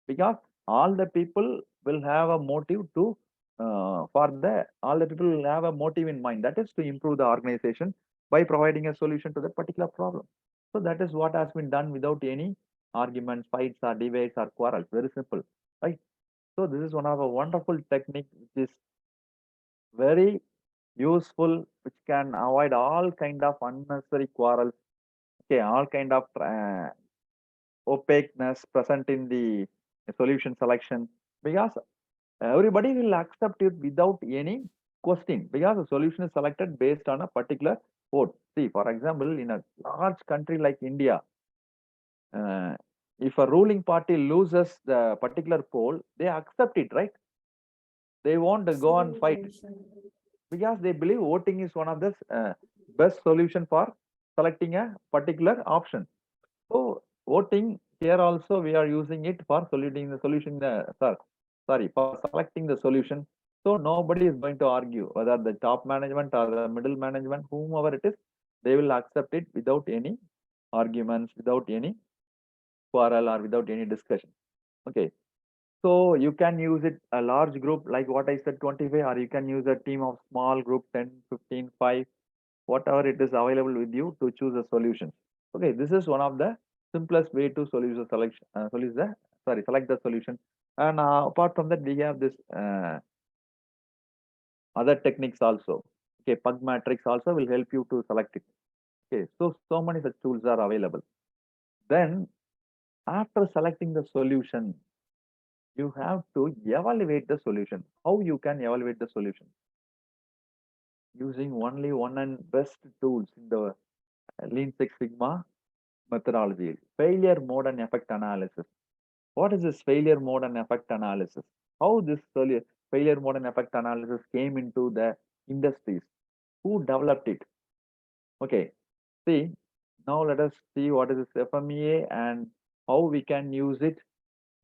because all the people will have a motive to all the people will have a motive in mind, that is to improve the organization by providing a solution to that particular problem. So that is what has been done without any arguments, fights or debates or quarrels. Very simple, right? So this is one of a wonderful technique which is very useful, which can avoid all kind of unnecessary quarrels. Okay, all kind of opaqueness present in the solution selection, because everybody will accept it without any question, because the solution is selected based on a particular vote. See, for example, in a large country like India, if a ruling party loses the particular poll, they accept it, right? They won't go and fight, because they believe voting is one of the best solution for selecting a particular option. So voting here also we are using it for selecting the solution. For selecting the solution. So nobody is going to argue whether the top management or the middle management, whomever it is, they will accept it without any arguments, without any quarrel or without any discussion. Okay, so you can use it a large group like what I said 25, or you can use a team of small group 10, 15, 5, whatever it is available with you to choose a solution. Okay, this is one of the simplest way to select the solution. And apart from that, we have this other techniques also. Okay, Pug matrix also will help you to select it. Okay, so many such tools are available. Then after selecting the solution, you have to evaluate the solution. How you can evaluate the solution? Using only one and best tools in the Lean Six Sigma methodology, failure mode and effect analysis. What is this failure mode and effect analysis? How this failure mode and effect analysis came into the industries? Who developed it? Okay, see, now let us see what is this FMEA and how we can use it.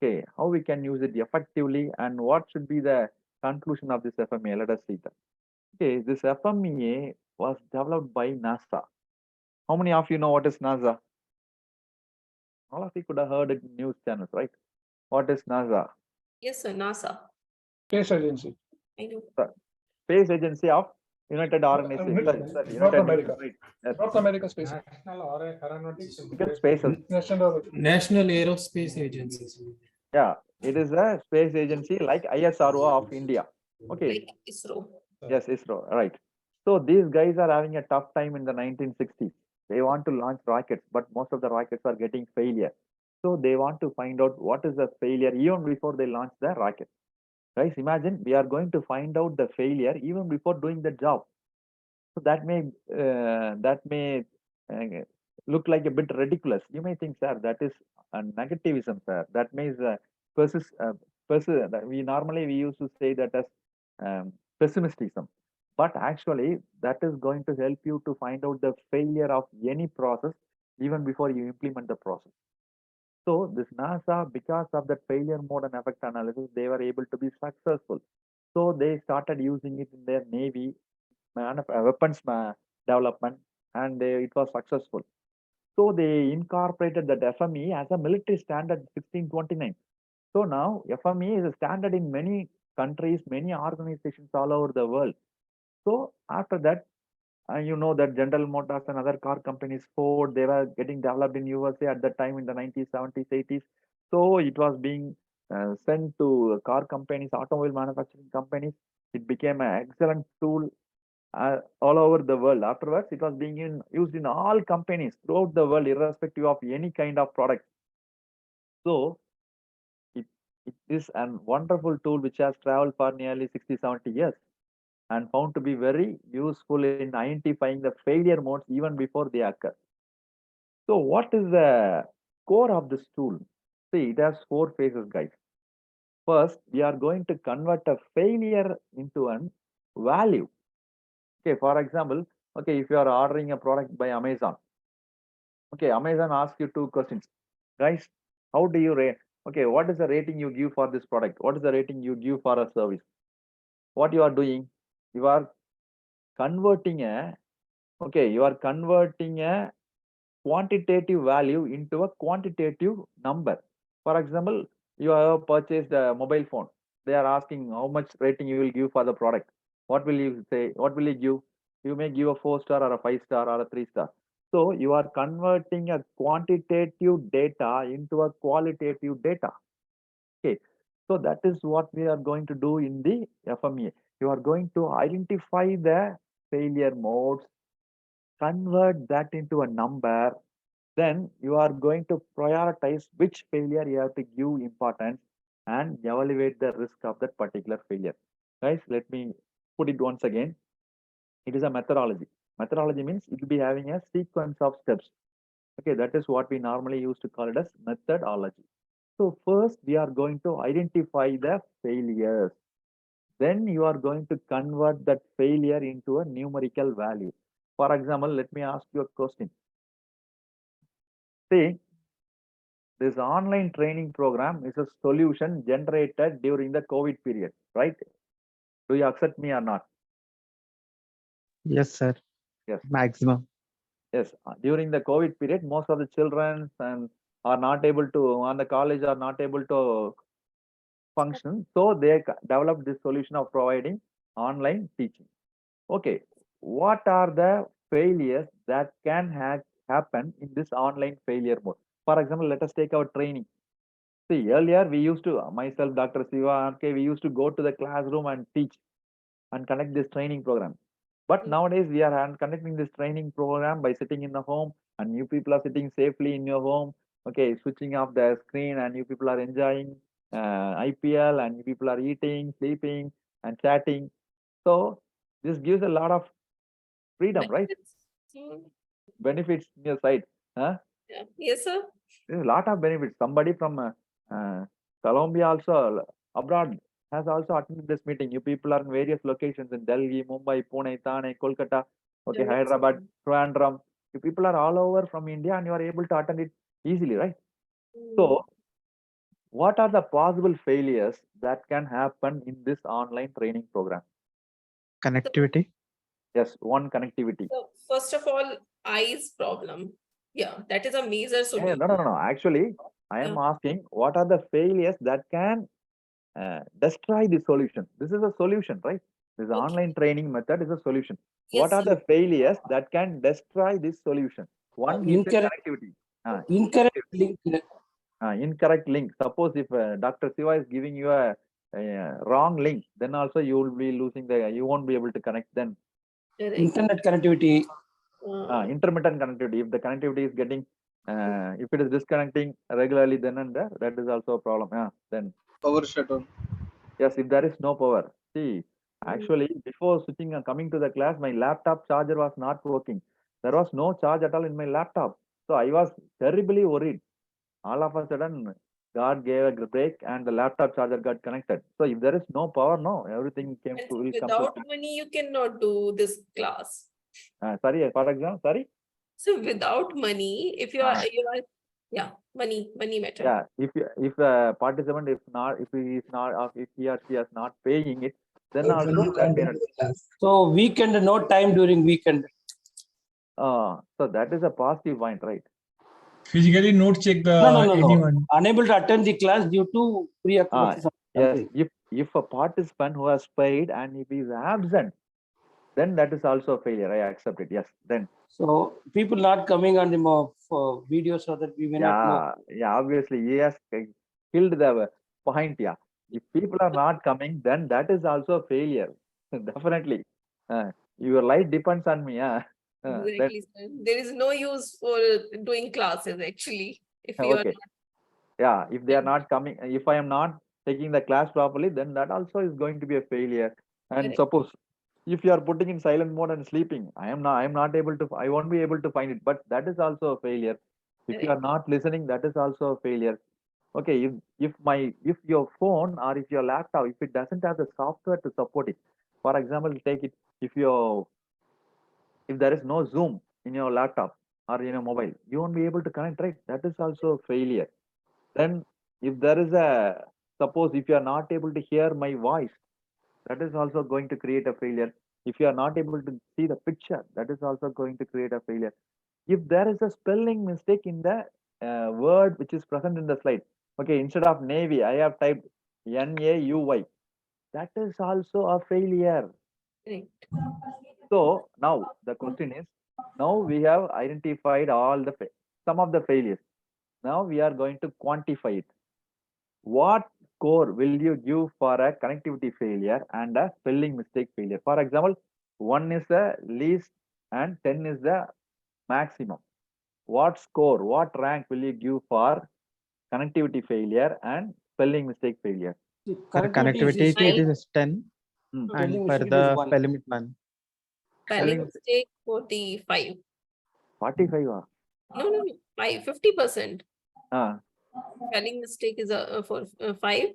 Okay, how we can use it effectively and what should be the conclusion of this FMEA. Let us see that. Okay, this FMEA was developed by NASA. How many of you know what is NASA? All of you could have heard it in news channels, right? What is NASA? Yes, sir, NASA. Space agency. I know. Space Agency of United Organization. North America. Right. Yes. North America Space. National Aeronautics and Because Space space. National Aerospace Agency. Yeah, it is a space agency like ISRO of India. Okay. Like ISRO. Yes, ISRO. Right. So these guys are having a tough time in the 1960s. They want to launch rockets, but most of the rockets are getting failure. So they want to find out what is the failure even before they launch the rocket. Guys, imagine we are going to find out the failure even before doing the job. So that may look like a bit ridiculous. You may think, sir, that is a negativism, sir. That means we used to say that as pessimism. But actually, that is going to help you to find out the failure of any process even before you implement the process. So this NASA, because of that failure mode and effect analysis, they were able to be successful. So they started using it in their Navy weapons development, and it was successful. So they incorporated that FME as a military standard 1629. So now FME is a standard in many countries, many organizations all over the world. So after that, you know that General Motors and other car companies, Ford, they were getting developed in USA at that time in the 90s, 70s, 80s. So it was being sent to car companies, automobile manufacturing companies. It became an excellent tool all over the world. Afterwards, it was being used in all companies throughout the world, irrespective of any kind of product. So it is a wonderful tool which has traveled for nearly 60, 70 years and found to be very useful in identifying the failure modes even before they occur. So what is the core of this tool? See, it has 4 phases, guys. First, we are going to convert a failure into a value. Okay, for example, okay, if you are ordering a product by Amazon, okay, Amazon asks you 2 questions. Guys, how do you rate? Okay, what is the rating you give for this product? What is the rating you give for a service? What you are doing? You are converting a quantitative value into a quantitative number. For example, you have purchased a mobile phone. They are asking how much rating you will give for the product. What will you say? What will you give? You may give a 4-star or a 5-star or a 3-star. So you are converting a quantitative data into a qualitative data. Okay. So that is what we are going to do in the FMEA. You are going to identify the failure modes, convert that into a number, then you are going to prioritize which failure you have to give importance and evaluate the risk of that particular failure. Guys, let me put it once again. It is a methodology. Methodology means it will be having a sequence of steps. Okay, that is what we normally used to call it as methodology. So first we are going to identify the failures. Then you are going to convert that failure into a numerical value. For example, let me ask you a question. See, this online training program is a solution generated during the COVID period, right? Do you accept me or not? Yes, sir. Yes. Maximum. Yes. During the COVID period, most of the children are not able to, on the college are not able to function. So they developed this solution of providing online teaching. Okay. What are the failures that can happen in this online failure mode? For example, let us take our training. See, earlier we used to, myself, Dr. Siva, okay, we used to go to the classroom and teach and conduct this training program. But nowadays we are conducting this training program by sitting in the home, and you people are sitting safely in your home, okay, switching off the screen, and you people are enjoying IPL, and you people are eating, sleeping, and chatting. So this gives a lot of freedom, right? Benefits in your side. Huh? Yeah. Yes, sir. There's a lot of benefits. Somebody from Colombia also abroad has also attended this meeting. You people are in various locations in Delhi, Mumbai, Pune, Thane, Kolkata, okay, Yeah, Hyderabad, Trivandrum. You people are all over from India and you are able to attend it easily, right? So, what are the possible failures that can happen in this online training program? Connectivity. Yes, one, connectivity. So first of all, eyes problem. Yeah, that is a major Yeah, solution. no. Actually, I am asking what are the failures that can destroy the solution. This is a solution, right? This online training method is a solution. What Yes, are the failures that can destroy this solution? One is the Incorrect, connectivity. incorrect link. Incorrect link. Suppose if Dr. Siva is giving you a wrong link, then also you will be losing you won't be able to connect then. correct. Internet connectivity. Intermittent connectivity. If the connectivity is getting, if it is disconnecting regularly, then and there, that is also a problem. Then Power shutdown. yes, if there is no power. See, Actually, before switching and coming to the class, my laptop charger was not working. There was no charge at all in my laptop. So I was terribly worried. All of a sudden, God gave a break and the laptop charger got connected. So if there is no power, no, everything And will come without to. money, you cannot do this class. Sorry, for example, sorry. So without money, if you are, yeah, money matter. Yeah, if a participant if he is not if he or she is not paying it, then also You that can't may do not. the class. So weekend, no time during weekend. So that is a positive point, right? Physically note check the No. anyone. Unable to attend the class due to preoccupations. Yes, if a participant who has paid and if he is absent, then that is also a failure. I accept it. Yes, then So people not coming on the for video so that we may not know. yeah, obviously he has killed the point. Yeah, if people are not coming, then that is also a failure. Definitely, your life depends on me. Yeah, that Exactly, sir. There is no use for doing classes actually. If you are okay. Yeah, if they are not coming, if I am not taking the class properly, then that also is going to be a failure. And Correct. suppose if you are putting in silent mode and sleeping, I am not able to, I won't be able to find it, but that is also a failure. If you are not listening, that is also a failure. Okay, if your phone or if your laptop, if it doesn't have the software to support it, for example, take it if there is no Zoom in your laptop or in your mobile, you won't be able to connect, right? That is also a failure. Then if there is a, suppose if you are not able to hear my voice, that is also going to create a failure. If you are not able to see the picture, that is also going to create a failure. If there is a spelling mistake in the word which is present in the slide, okay, instead of navy, I have typed NAUY. That is also a failure. correct. So now the question is, now we have identified all the some of the failures. Now we are going to quantify it. What score will you give for a connectivity failure and a spelling mistake failure? For example, 1 is the least and 10 is the maximum. What score, what rank will you give for connectivity failure and spelling mistake failure? For connectivity, it is 10, Hmm. and Spelling for mistake the is 1. spelling it 1. Spelling Spelling mistake 45. 45. No, 50%. Ah, Spelling mistake is for 5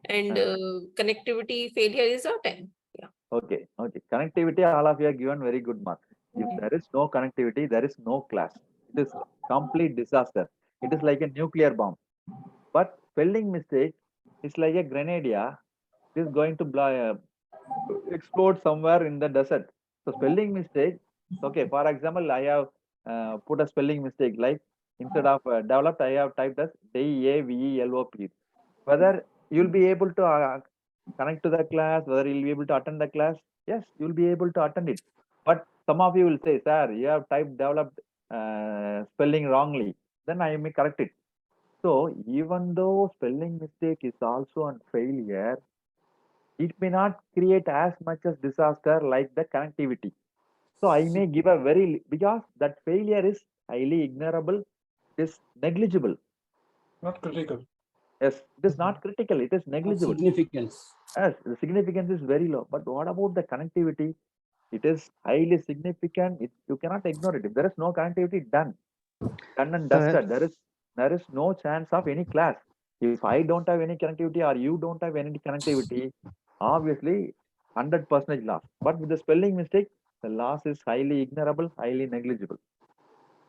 and ah. connectivity failure is a 10. Yeah. Okay. Connectivity, all of you are given very good mark. If there is no connectivity, there is no class. It is complete disaster. It is like a nuclear bomb. But spelling mistake is like a grenade. Yeah, it is going to explode somewhere in the desert. So spelling mistake. Okay, for example, I have put a spelling mistake like instead of developed, I have typed as DAVELOP. Whether you'll be able to connect to the class, whether you'll be able to attend the class, yes, you'll be able to attend it. But some of you will say, sir, you have typed developed spelling wrongly. Then I may correct it. So even though spelling mistake is also a failure, it may not create as much as disaster like the connectivity. So I may give a because that failure is highly ignorable, it is negligible. Not critical. Yes, it is not critical, it is negligible. Significance. Yes, the significance is very low. But what about the connectivity? It is highly significant. You cannot ignore it. If there is no connectivity, done and So, dusted. There is no chance of any class. If I don't have any connectivity or you don't have any connectivity, obviously 100% loss. But with the spelling mistake, the loss is highly ignorable, highly negligible.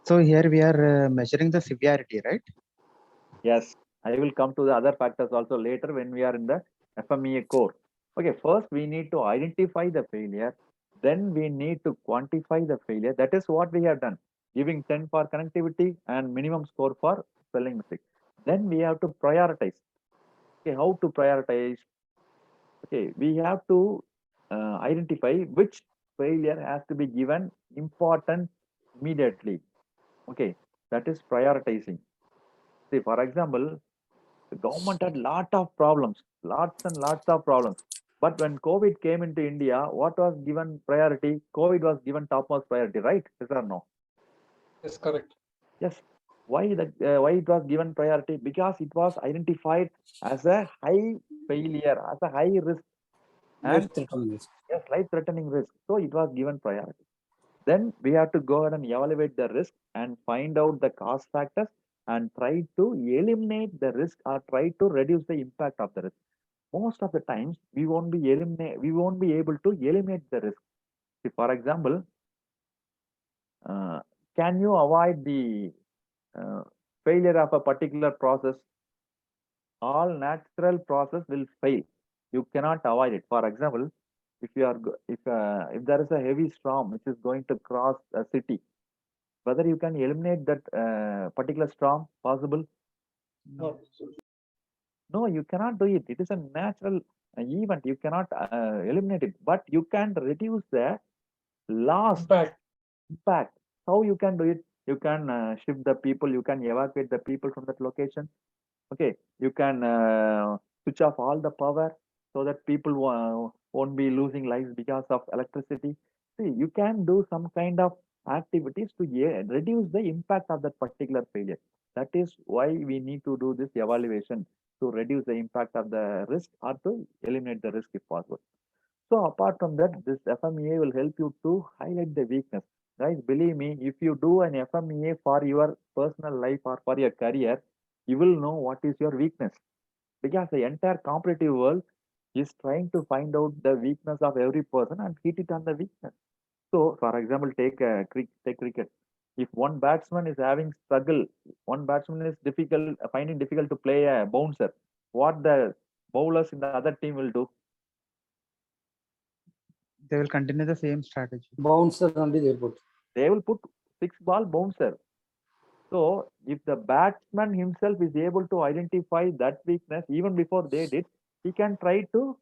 so here we are measuring the severity, right? Yes, I will come to the other factors also later when we are in the FMEA core. Okay, first we need to identify the failure. Then we need to quantify the failure. That is what we have done, giving 10 for connectivity and minimum score for spelling mistake. Then we have to prioritize. Okay, how to prioritize? Okay, we have to identify which failure has to be given important immediately. Okay, that is prioritizing. See, for example, the government had lots and lots of problems. But when COVID came into India, what was given priority? COVID was given topmost priority, right? Yes or no? Yes, correct. Yes. Why it was given priority? Because it was identified as a high failure, as a high risk. And Life-threatening risk. yes, life-threatening risk. So it was given priority. Then we have to go ahead and evaluate the risk and find out the cost factors and try to eliminate the risk or try to reduce the impact of the risk. Most of the times we won't be able to eliminate the risk. See, for example, can you avoid the failure of a particular process? All natural process will fail. You cannot avoid it. For example, if you are if there is a heavy storm which is going to cross a city, whether you can eliminate that particular storm possible? No. No, you cannot do it. It is a natural event. You cannot eliminate it, but you can reduce the loss impact. How you can do it? You can shift the people. You can evacuate the people from that location. Okay, you can switch off all the power so that people won't be losing lives because of electricity. See, you can do some kind of activities to reduce the impact of that particular failure. That is why we need to do this evaluation to reduce the impact of the risk or to eliminate the risk if possible. So apart from that, this FMEA will help you to highlight the weakness. Guys, believe me, if you do an FMEA for your personal life or for your career, you will know what is your weakness. Because the entire competitive world is trying to find out the weakness of every person and hit it on the weakness. So, for example, take cricket. If one batsman is having struggle, one batsman is finding difficult to play a bouncer, what the bowlers in the other team will do? They will continue the same strategy. Bouncer only they put. They will put 6-ball bouncer. So if the batsman himself is able to identify that weakness even before they did, he can try to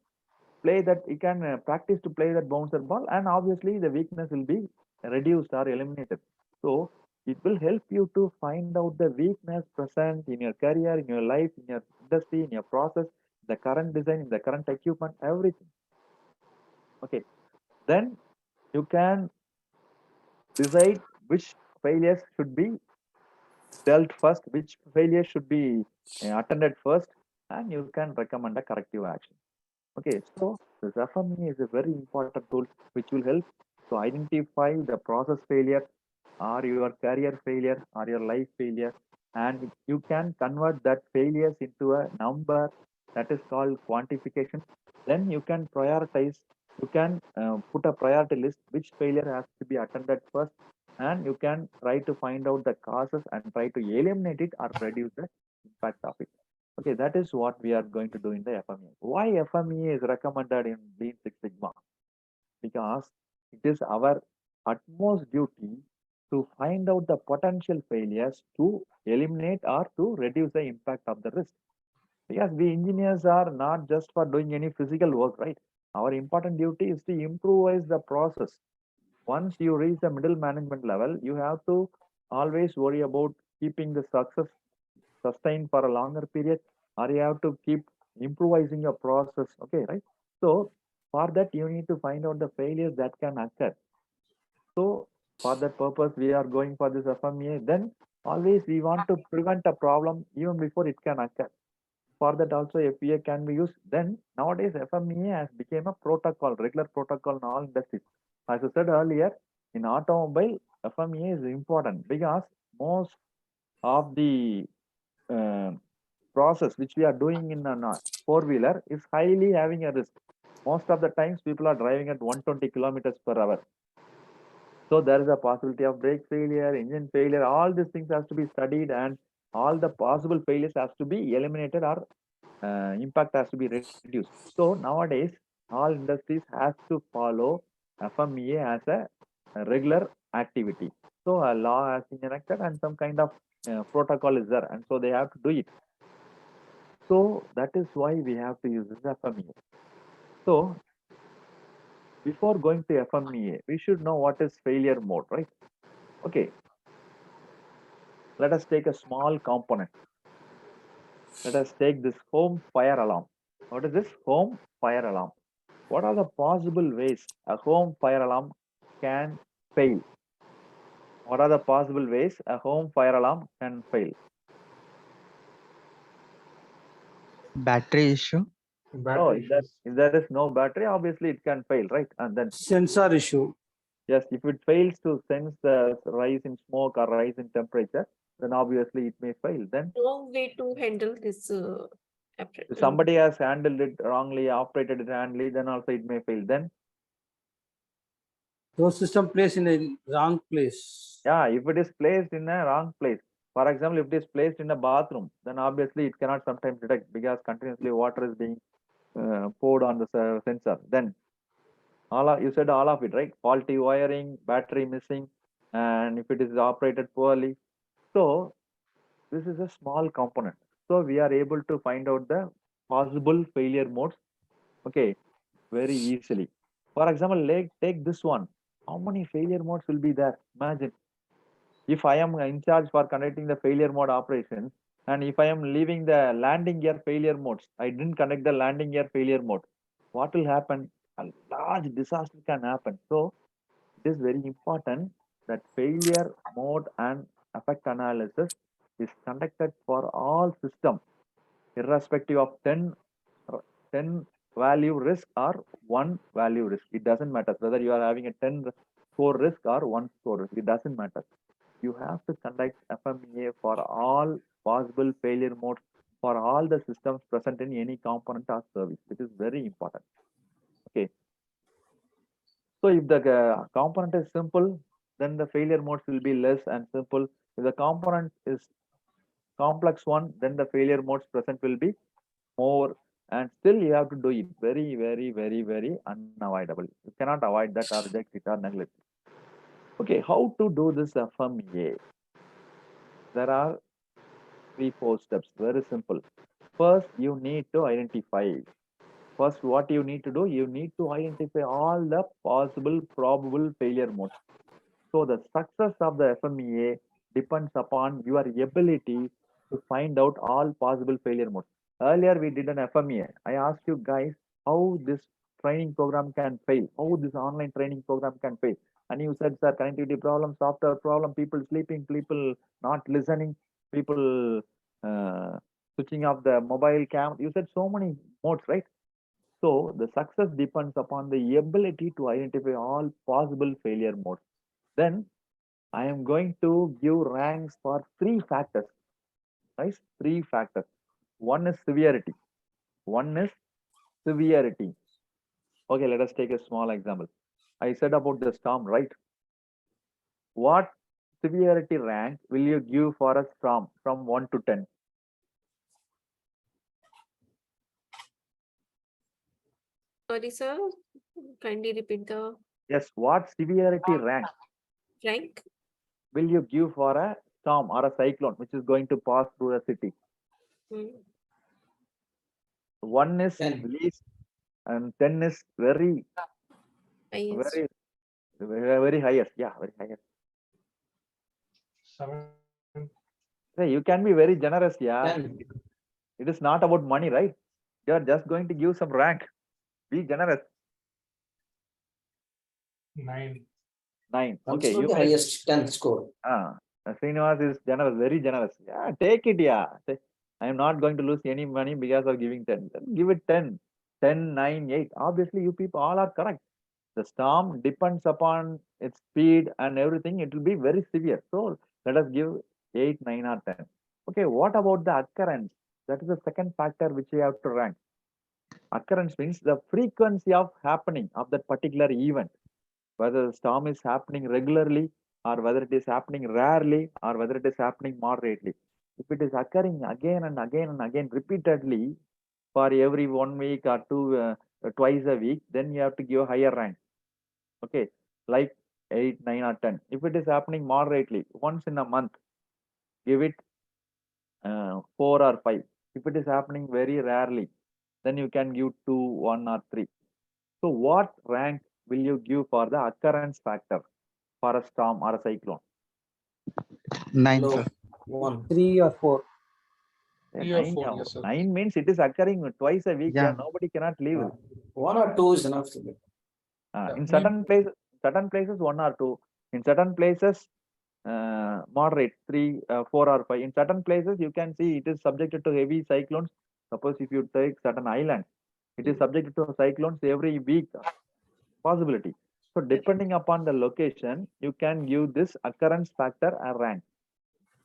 play that, he can practice to play that bouncer ball, and obviously the weakness will be reduced or eliminated. So it will help you to find out the weakness present in your career, in your life, in your industry, in your process, the current design, in the current equipment, everything. Okay, then you can decide which failures should be dealt first, which failure should be attended first, and you can recommend a corrective action. Okay, so this FMEA is a very important tool which will help to identify the process failure or your career failure or your life failure, and you can convert that failures into a number, that is called quantification. Then you can prioritize, you can put a priority list which failure has to be attended first, and you can try to find out the causes and try to eliminate it or reduce the impact of it. Okay, that is what we are going to do in the FMEA. Why FMEA is recommended in Lean Six Sigma? Because it is our utmost duty to find out the potential failures to eliminate or to reduce the impact of the risk. Because we engineers are not just for doing any physical work, right? Our important duty is to improvise the process. Once you reach the middle management level, you have to always worry about keeping the success sustained for a longer period, or you have to keep improvising your process. Okay, right? So for that, you need to find out the failures that can occur. So for that purpose, we are going for this FMEA. Then always we want to prevent a problem even before it can occur. For that also FEA can be used. Then nowadays FMEA has become a protocol, regular protocol in all industries. As I said earlier, in automobile, FMEA is important because most of the process which we are doing in a four-wheeler is highly having a risk. Most of the times people are driving at 120 kilometers per hour. So there is a possibility of brake failure, engine failure, all these things has to be studied, and all the possible failures has to be eliminated or impact has to be reduced. So nowadays, all industries has to follow FMEA as a regular activity. So a law has been enacted and some kind of protocol is there, and so they have to do it. So that is why we have to use this FMEA. So before going to FMEA, we should know what is failure mode, right? Okay. Let us take a small component. Let us take this home fire alarm. What is this home fire alarm? What are the possible ways a home fire alarm can fail? What are the possible ways a home fire alarm can fail? Battery issue. Oh, Battery issues. if there is no battery, obviously it can fail, right? And then Sensor issue. yes, if it fails to sense the rise in smoke or rise in temperature, then obviously it may fail. Then No way to handle this. if somebody has handled it wrongly, operated it wrongly, then also it may fail. Then Those system placed in a wrong place. yeah, if it is placed in a wrong place, for example, if it is placed in a bathroom, then obviously it cannot sometimes detect because continuously water is being poured on the sensor. Then you said all of it, right? Faulty wiring, battery missing, and if it is operated poorly. So this is a small component. So we are able to find out the possible failure modes, okay, very easily. For example, take this one. How many failure modes will be there? Imagine if I am in charge for conducting the failure mode operations, and if I am leaving the landing gear failure modes, I didn't connect the landing gear failure mode. What will happen? A large disaster can happen. So it is very important that failure mode and effect analysis is conducted for all systems, irrespective of 10 value risk or 1 value risk. It doesn't matter whether you are having a 10 score risk or 1 score risk. It doesn't matter. You have to conduct FMEA for all possible failure modes for all the systems present in any component or service, which is very important. Okay. So if the component is simple, then the failure modes will be less and simple. If the component is complex one, then the failure modes present will be more, and still you have to do it very, very, very, very unavoidable. You cannot avoid that or reject it or neglect it. Okay, how to do this FMEA? There are 3-4 steps, very simple. First, you need to identify. First, what you need to do, you need to identify all the possible probable failure modes. So the success of the FMEA depends upon your ability to find out all possible failure modes. Earlier we did an FMEA. I asked you guys how this training program can fail, how this online training program can fail. And you said, sir, connectivity problem, software problem, people sleeping, people not listening, people switching off the mobile cam. You said so many modes, right? So the success depends upon the ability to identify all possible failure modes. Then I am going to give ranks for 3 factors. Right? 3 factors. One is severity. Okay, let us take a small example. I said about the storm, right? What severity rank will you give for a storm from 1 to 10? Sorry, sir. Kindly repeat the Yes, what severity rank rank. will you give for a storm or a cyclone which is going to pass through a city? 1 is 10. least and 10 is very, Highest. very highest. Yeah, very highest. 7. Hey, you can be very generous, yeah. 10. It is not about money, right? You are just going to give some rank. Be generous. 9. 9. Comes Okay, to you the may. highest 10 score. Srinivas is generous, very generous. Yeah, take it, yeah. I am not going to lose any money because of giving 10. Give it 10. 10, 9, 8. Obviously, you people all are correct. The storm depends upon its speed and everything. It will be very severe. So let us give 8, 9 or 10. Okay, what about the occurrence? That is the second factor which we have to rank. Occurrence means the frequency of happening of that particular event. Whether the storm is happening regularly or whether it is happening rarely or whether it is happening moderately. If it is occurring again and again and again repeatedly for every 1 week or twice a week, then you have to give a higher rank. Okay, like 8, 9 or 10. If it is happening moderately, once in a month, give it 4 or 5. If it is happening very rarely, then you can give 2, 1 or 3. So what rank will you give for the occurrence factor for a storm or a cyclone? 9, Low. sir. 1. 3 or 4. 3 or 4, yes, sir. 9 means it is occurring twice a week. Yeah. Nobody cannot leave. 1 or 2 is enough to get. In certain places 1 or 2. In certain places moderate 3, 4 or 5. In certain places you can see it is subjected to heavy cyclones. Suppose if you take certain islands, It is subject to cyclones every week. Possibility. So depending upon the location, you can give this occurrence factor a rank.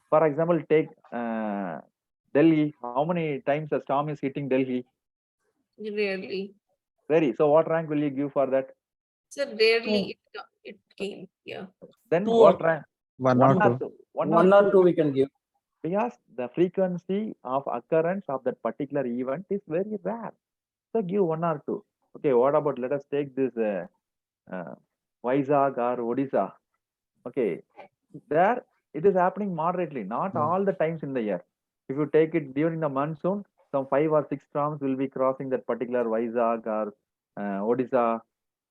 For example, take Delhi. How many times a storm is hitting Delhi? Rarely. Very. So what rank will you give for that? So rarely it came. Yeah. Then Two what or- rank? One One or or two. two. One or two we can give. Because the frequency of occurrence of that particular event is very rare. So give one or two. Okay, what about, let us take this Vizag or Odisha. Okay, there it is happening moderately, not all the times in the year. If you take it during the monsoon, some 5 or 6 storms will be crossing that particular Vizag or Odisha,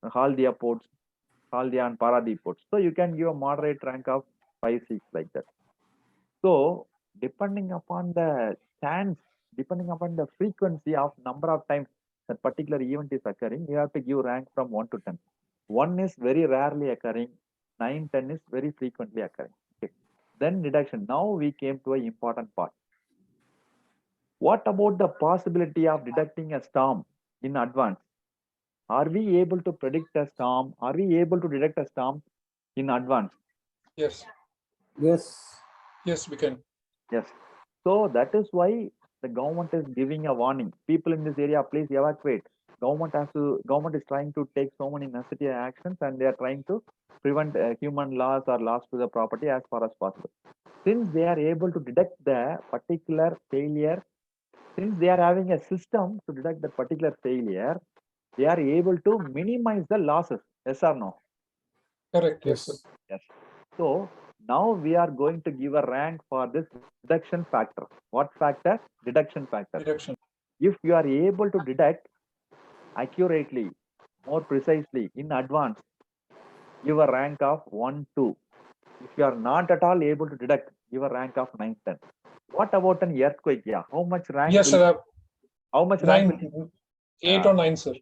Haldia ports, Haldia and Paradip ports. So you can give a moderate rank of 5, 6 like that. So depending upon the chance, depending upon the frequency of number of times that particular event is occurring, you have to give rank from 1 to 10. 1 is very rarely occurring, 9, 10 is very frequently occurring. Okay. Then deduction. Now we came to an important part. What about the possibility of detecting a storm in advance? Are we able to predict a storm? Are we able to detect a storm in advance? Yes, Yes. yes, we can. Yes. So that is why the government is giving a warning. People in this area, please evacuate. Government is trying to take so many necessary actions, and they are trying to prevent human loss or loss to the property as far as possible. Since they are able to detect the particular failure, since they are having a system to detect the particular failure, they are able to minimize the losses. Yes or no? Correct. Yes, sir. Yes. So now we are going to give a rank for this deduction factor. What factor? Deduction factor. Deduction. If you are able to detect accurately, more precisely in advance, give a rank of 1, 2. If you are not at all able to detect, give a rank of 9, 10. What about an earthquake? Yeah, how much rank? Yes, will- sir. How much rank? 9, 8 or 9, sir.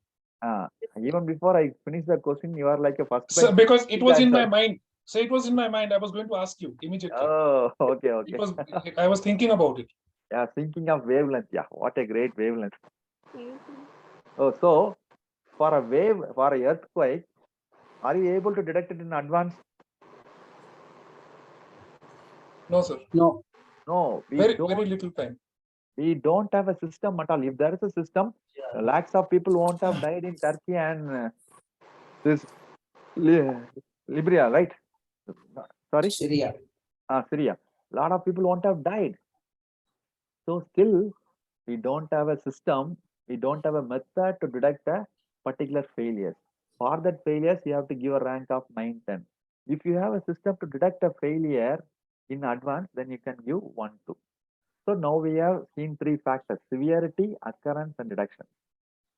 Even before I finish the question, you are like a first Sir, bench. because it was in my answer. mind. So it was in my mind. I was going to ask you immediately. Oh, okay, okay. It was. I was thinking about it. Yeah, thinking of wavelength. Yeah, what a great wavelength. Mhm. Oh, so for a wave, for a earthquake, are you able to detect it in advance? No, sir. No. No, Very little time. we don't have a system at all. If there is a system, lakhs of people won't have died in Turkey and this Libya, right? Sorry, Syria. Syria. A lot of people won't have died. So still, we don't have a system. We don't have a method to detect a particular failure. For that failures, you have to give a rank of 9, 10. If you have a system to detect a failure in advance, then you can give 1, 2. So now we have seen 3 factors: severity, occurrence, and deduction.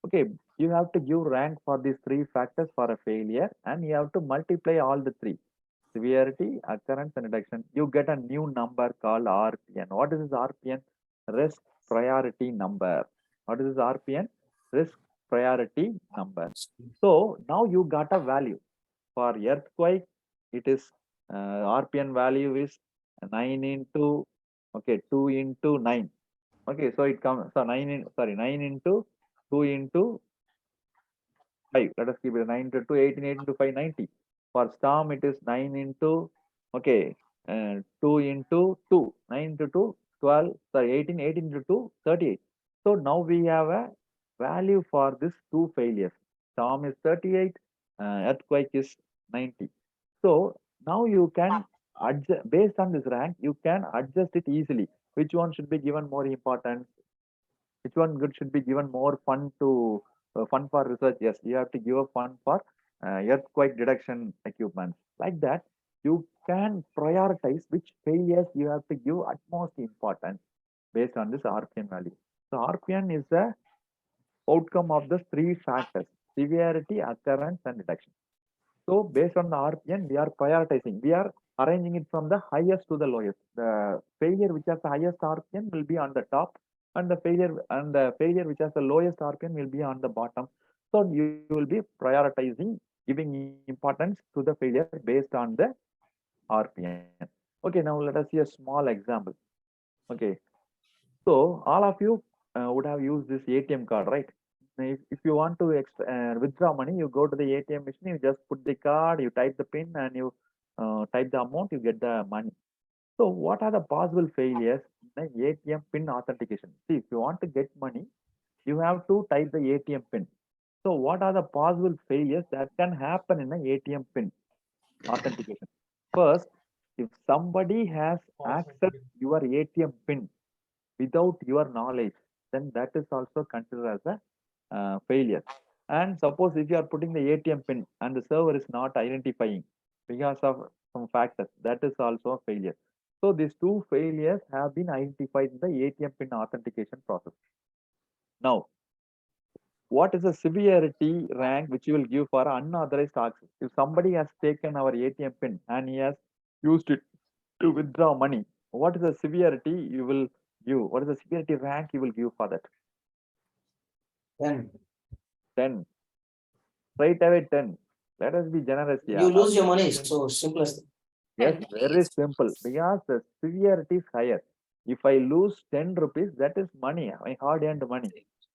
Okay, you have to give rank for these 3 factors for a failure, and you have to multiply all the 3: severity, occurrence, and deduction. You get a new number called RPN. What is this RPN? Risk priority number. What is this RPN? Risk priority number. So now you got a value. For earthquake, it is RPN value is 9 into, okay, 2 into 9. Okay, so it comes, so 9 into 2 into 5. Let us keep it 9 into 2, 18, 8 into 5, 90. For storm, it is 9 into, okay, 2 into 2, 9 into 2, 12, sorry, 18, 18 into 2, 38. So now we have a value for this 2 failures. Storm is 38, earthquake is 90. So now you can adjust, based on this rank, you can adjust it easily. Which one should be given more importance? Which one good should be given more fun to fun for research? Yes, you have to give a fun for earthquake detection equipment. Like that, you can prioritize which failures you have to give utmost importance based on this RPN value. So RPN is the outcome of the 3 factors: severity, occurrence, and detection. So based on the RPN, we are prioritizing. We are arranging it from the highest to the lowest. The failure which has the highest RPN will be on the top, and the failure which has the lowest RPN will be on the bottom. So you will be prioritizing, giving importance to the failure based on the RPN. Okay, now let us see a small example. Okay, so all of you would have used this ATM card, right? if you want to withdraw money, you go to the ATM machine, you just put the card, you type the PIN, and you type the amount, you get the money. So what are the possible failures in the ATM PIN authentication? See, if you want to get money, you have to type the ATM PIN. So what are the possible failures that can happen in the ATM PIN authentication? First, if somebody has accessed your ATM PIN without your knowledge, then that is also considered as a failure. And suppose if you are putting the ATM PIN and the server is not identifying because of some factors, that is also a failure. So these two failures have been identified in the ATM PIN authentication process. Now, what is the severity rank which you will give for unauthorized access? If somebody has taken our ATM PIN and he has used it to withdraw money, what is the severity you will give? What is the severity rank you will give for that? 10. 10. Straight away 10. Let us be generous here. You lose your money. So simple as Yes, very simple. Because the severity is higher. If I lose 10 rupees, that is money, my hard-earned money.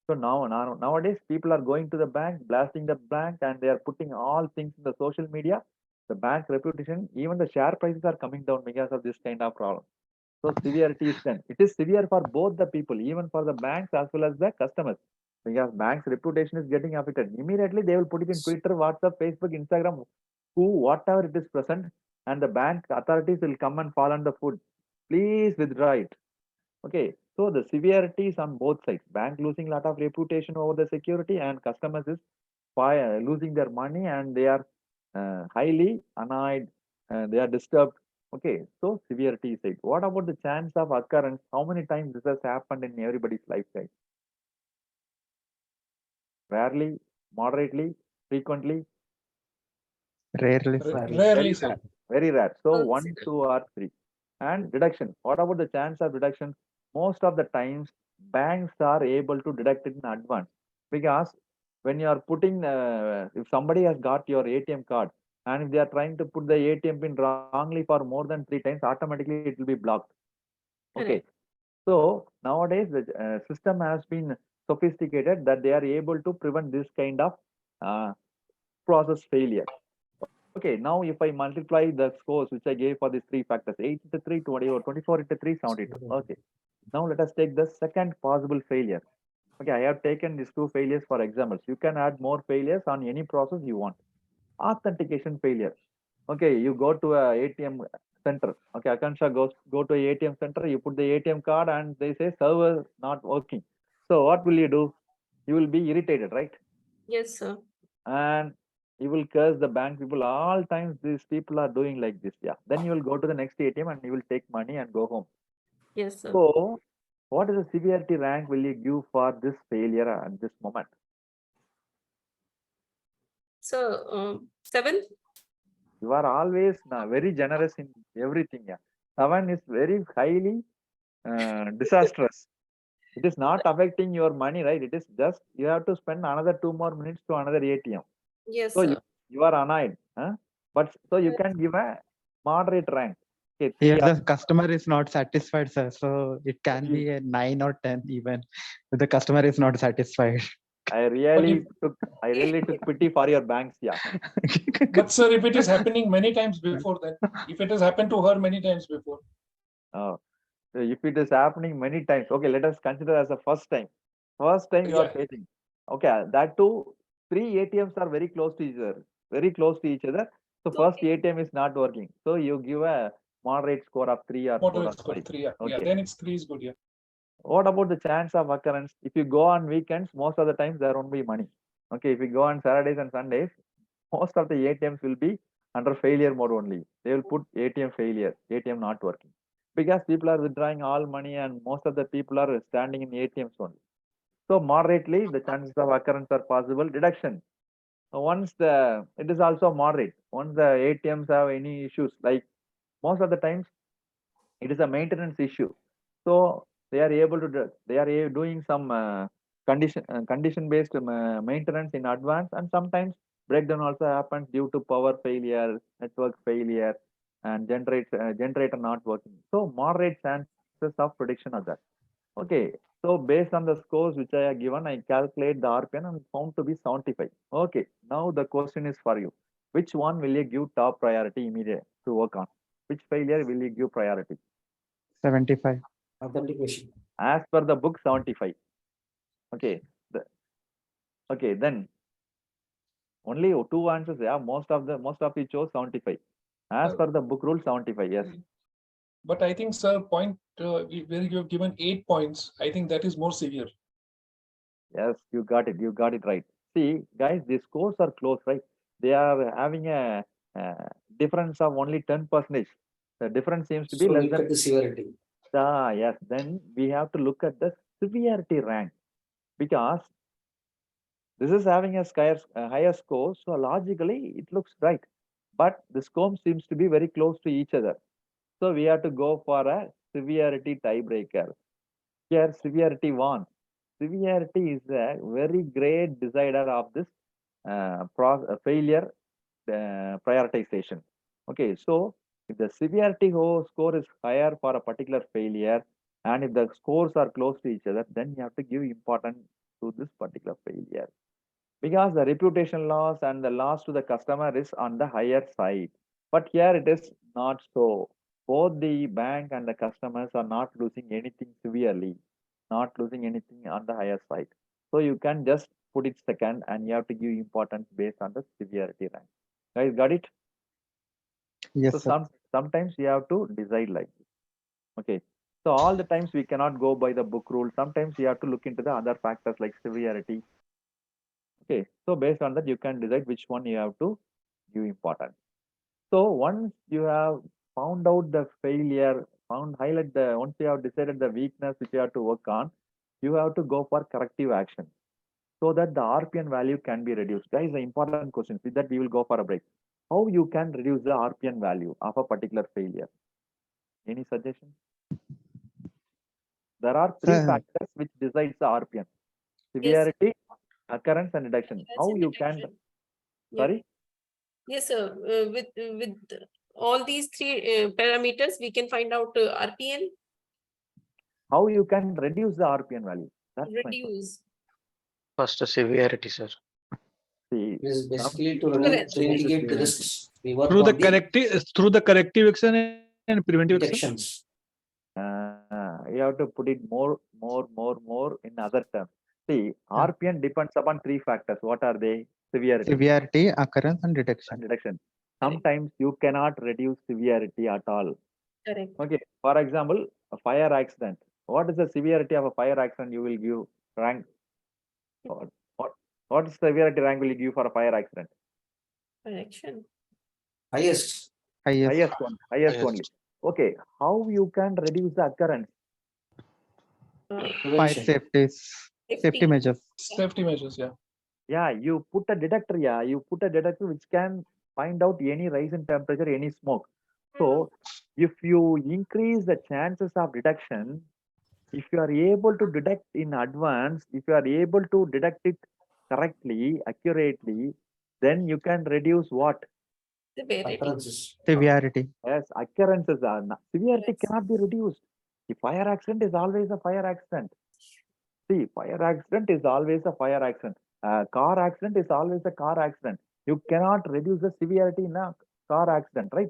So nowadays, people are going to the bank, blasting the bank, and they are putting all things in the social media. The bank reputation, even the share prices are coming down because of this kind of problem. So severity is 10. It is severe for both the people, even for the banks as well as the customers. Because bank's reputation is getting affected. Immediately they will put it in Twitter, WhatsApp, Facebook, Instagram, whatever it is present, and the bank authorities will come and fall on the foot. Please withdraw it. Okay, so the severity is on both sides. Bank losing a lot of reputation over the security, and customers is losing their money, and they are highly annoyed, they are disturbed. Okay, so severity is it. What about the chance of occurrence? How many times this has happened in everybody's lifetime? Rarely, moderately, frequently? Rarely. Rarely, sir. Very rare. So Well 1, said. 2, or 3. And deduction. What about the chance of deduction? Most of the times, banks are able to deduct it in advance, because when you are putting, if somebody has got your ATM card and if they are trying to put the ATM pin wrongly for more than 3 times, automatically it will be blocked. Okay. Correct. So nowadays the system has been sophisticated that they are able to prevent this kind of process failure. Okay, now if I multiply the scores which I gave for these 3 factors, 8 into 3, 20, or 24 into 3, 72. Okay. Now let us take the second possible failure. Okay, I have taken these 2 failures for examples. You can add more failures on any process you want. Authentication failure. Okay, you go to a ATM center. Okay, Akansha go to a ATM center, you put the ATM card and they say server not working. So what will you do? You will be irritated, right? Yes, sir. And you will curse the bank people. All times these people are doing like this. Yeah. Then you will go to the next ATM and you will take money and go home. Yes, sir. So what is the severity rank will you give for this failure at this moment? So 7. You are always very generous in everything. Yeah. 7 is very highly disastrous. It is not affecting your money, right? It is just you have to spend another 2 more minutes to another ATM. Yes, So sir. you are annoyed. Huh? But so you can give a moderate rank. Okay, Here 3 the customer is not satisfied, sir. So it can be a 9 or 10 even if the customer is not satisfied. I really took pity for your banks. Yeah. But sir, if it is happening many times before, then if it has happened to her many times before. So if it is happening many times, okay, let us consider as a first time. First time you are Yeah. facing. Okay, that too, 3 ATMs are very close to each other. Very close to each other. So first Okay. ATM is not working. So you give a moderate score of 3 or 4 or Moderate score 5. 3. Yeah. Yeah. Okay. Then it's 3 is good. Yeah. What about the chance of occurrence? If you go on weekends, most of the times there won't be money. Okay, if you go on Saturdays and Sundays, most of the ATMs will be under failure mode only. They will put ATM failure, ATM not working. Because people are withdrawing all money and most of the people are standing in ATMs only. So moderately, the chances of occurrence are possible. Deduction. It is also moderate. Once the ATMs have any issues, like most of the times, it is a maintenance issue. So they are able to they are doing some condition based maintenance in advance, and sometimes breakdown also happens due to power failure, network failure, and generator not working. So moderate chances of prediction of that. Okay, So based on the scores which I have given, I calculate the RPN and found to be 75. Okay, now the question is for you. Which one will you give top priority immediate to work on? Which failure will you give priority? 75. Authentication. As per the book, 75. Okay. Okay, then only two answers. Yeah, most of you chose 75. As per the book rule, 75. Yes. But I think, sir, point where you have given 8 points, I think that is more severe. Yes, you got it. You got it right. See, guys, the scores are close, right? They are having a difference of only 10%. The difference seems to be So less look than. at the severity. Yes, then we have to look at the severity rank, because this is having a higher score, so logically it looks right. But the score seems to be very close to each other. So we have to go for a severity tiebreaker. Here, severity 1. Severity is a very great decider of this failure prioritization. Okay, so if the severity score is higher for a particular failure, and if the scores are close to each other, then you have to give importance to this particular failure, because the reputation loss and the loss to the customer is on the higher side. But here it is not so. Both the bank and the customers are not losing anything severely, not losing anything on the higher side. So you can just put it second, and you have to give importance based on the severity rank. Guys, got it? Yes, So sir. sometimes you have to decide like this. Okay. So all the times we cannot go by the book rule. Sometimes you have to look into the other factors like severity. Okay. So based on that, you can decide which one you have to give importance. So once you have found out the failure, once you have decided the weakness which you have to work on, you have to go for corrective action so that the RPN value can be reduced. Guys, the important question. With that, we will go for a break. How you can reduce the RPN value of a particular failure? Any suggestions? There are three Sir. factors which decides the RPN: severity, occurrence, and reduction. How you can? Sorry. Yes, sir. With all these three parameters, we can find out RPN. How you can reduce the RPN value? That's my question. Reduce. First, the severity, sir. See, It is basically to Correct. mitigate the risks. We work Through the on corrective action and preventive action. detections. you have to put it more in other terms. See, RPN depends upon three factors. What are they? Severity, Severity, occurrence, and detection. and reduction. Sometimes you cannot reduce severity at all. Correct. Okay. For example, a fire accident. What is the severity of a fire accident? You will give rank. What severity rank will you give for a fire accident? Correction. Highest. Highest one. Highest Highest. only. Okay. How you can reduce the occurrence? Fire Prevention. safety measures. Safety measures, yeah. Yeah, you put a detector. Yeah, you put a detector which can find out any rise in temperature, any smoke. So if you increase the chances of detection, if you are able to detect in advance, if you are able to detect it correctly, accurately, then you can reduce what? Severity. Occurrences. Severity. Yes, occurrences are severity Yes. cannot be reduced. The fire accident is always a fire accident. See, fire accident is always a fire accident. Car accident is always a car accident. You cannot reduce the severity in a car accident, right?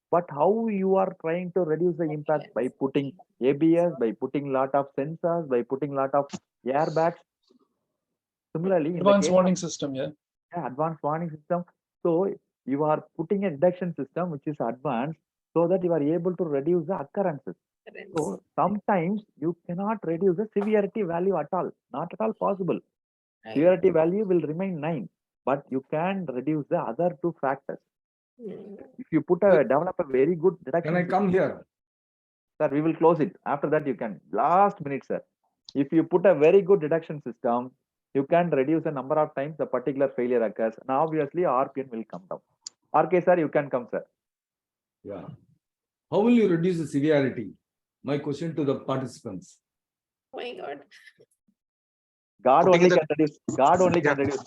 But how you are trying to reduce the impact? By putting ABS, by putting lot of sensors, by putting lot of airbags. Similarly, in the Advanced case warning of, system, yeah. advanced warning system. So you are putting a detection system which is advanced so that you are able to reduce the occurrences. So sometimes you cannot reduce the severity value at all. Not at all possible. Right. Severity value will remain 9, but you can reduce the other two factors. If you develop a very good detection. Can I come here? Sir, we will close it. After that, you can. Last minute, sir. If you put a very good detection system, you can reduce the number of times the particular failure occurs. Now, obviously, RPN will come down. RK, sir, you can come, sir. Yeah. How will you reduce the severity? My question to the participants. Oh my God. God Putting only the- can reduce. God only can reduce.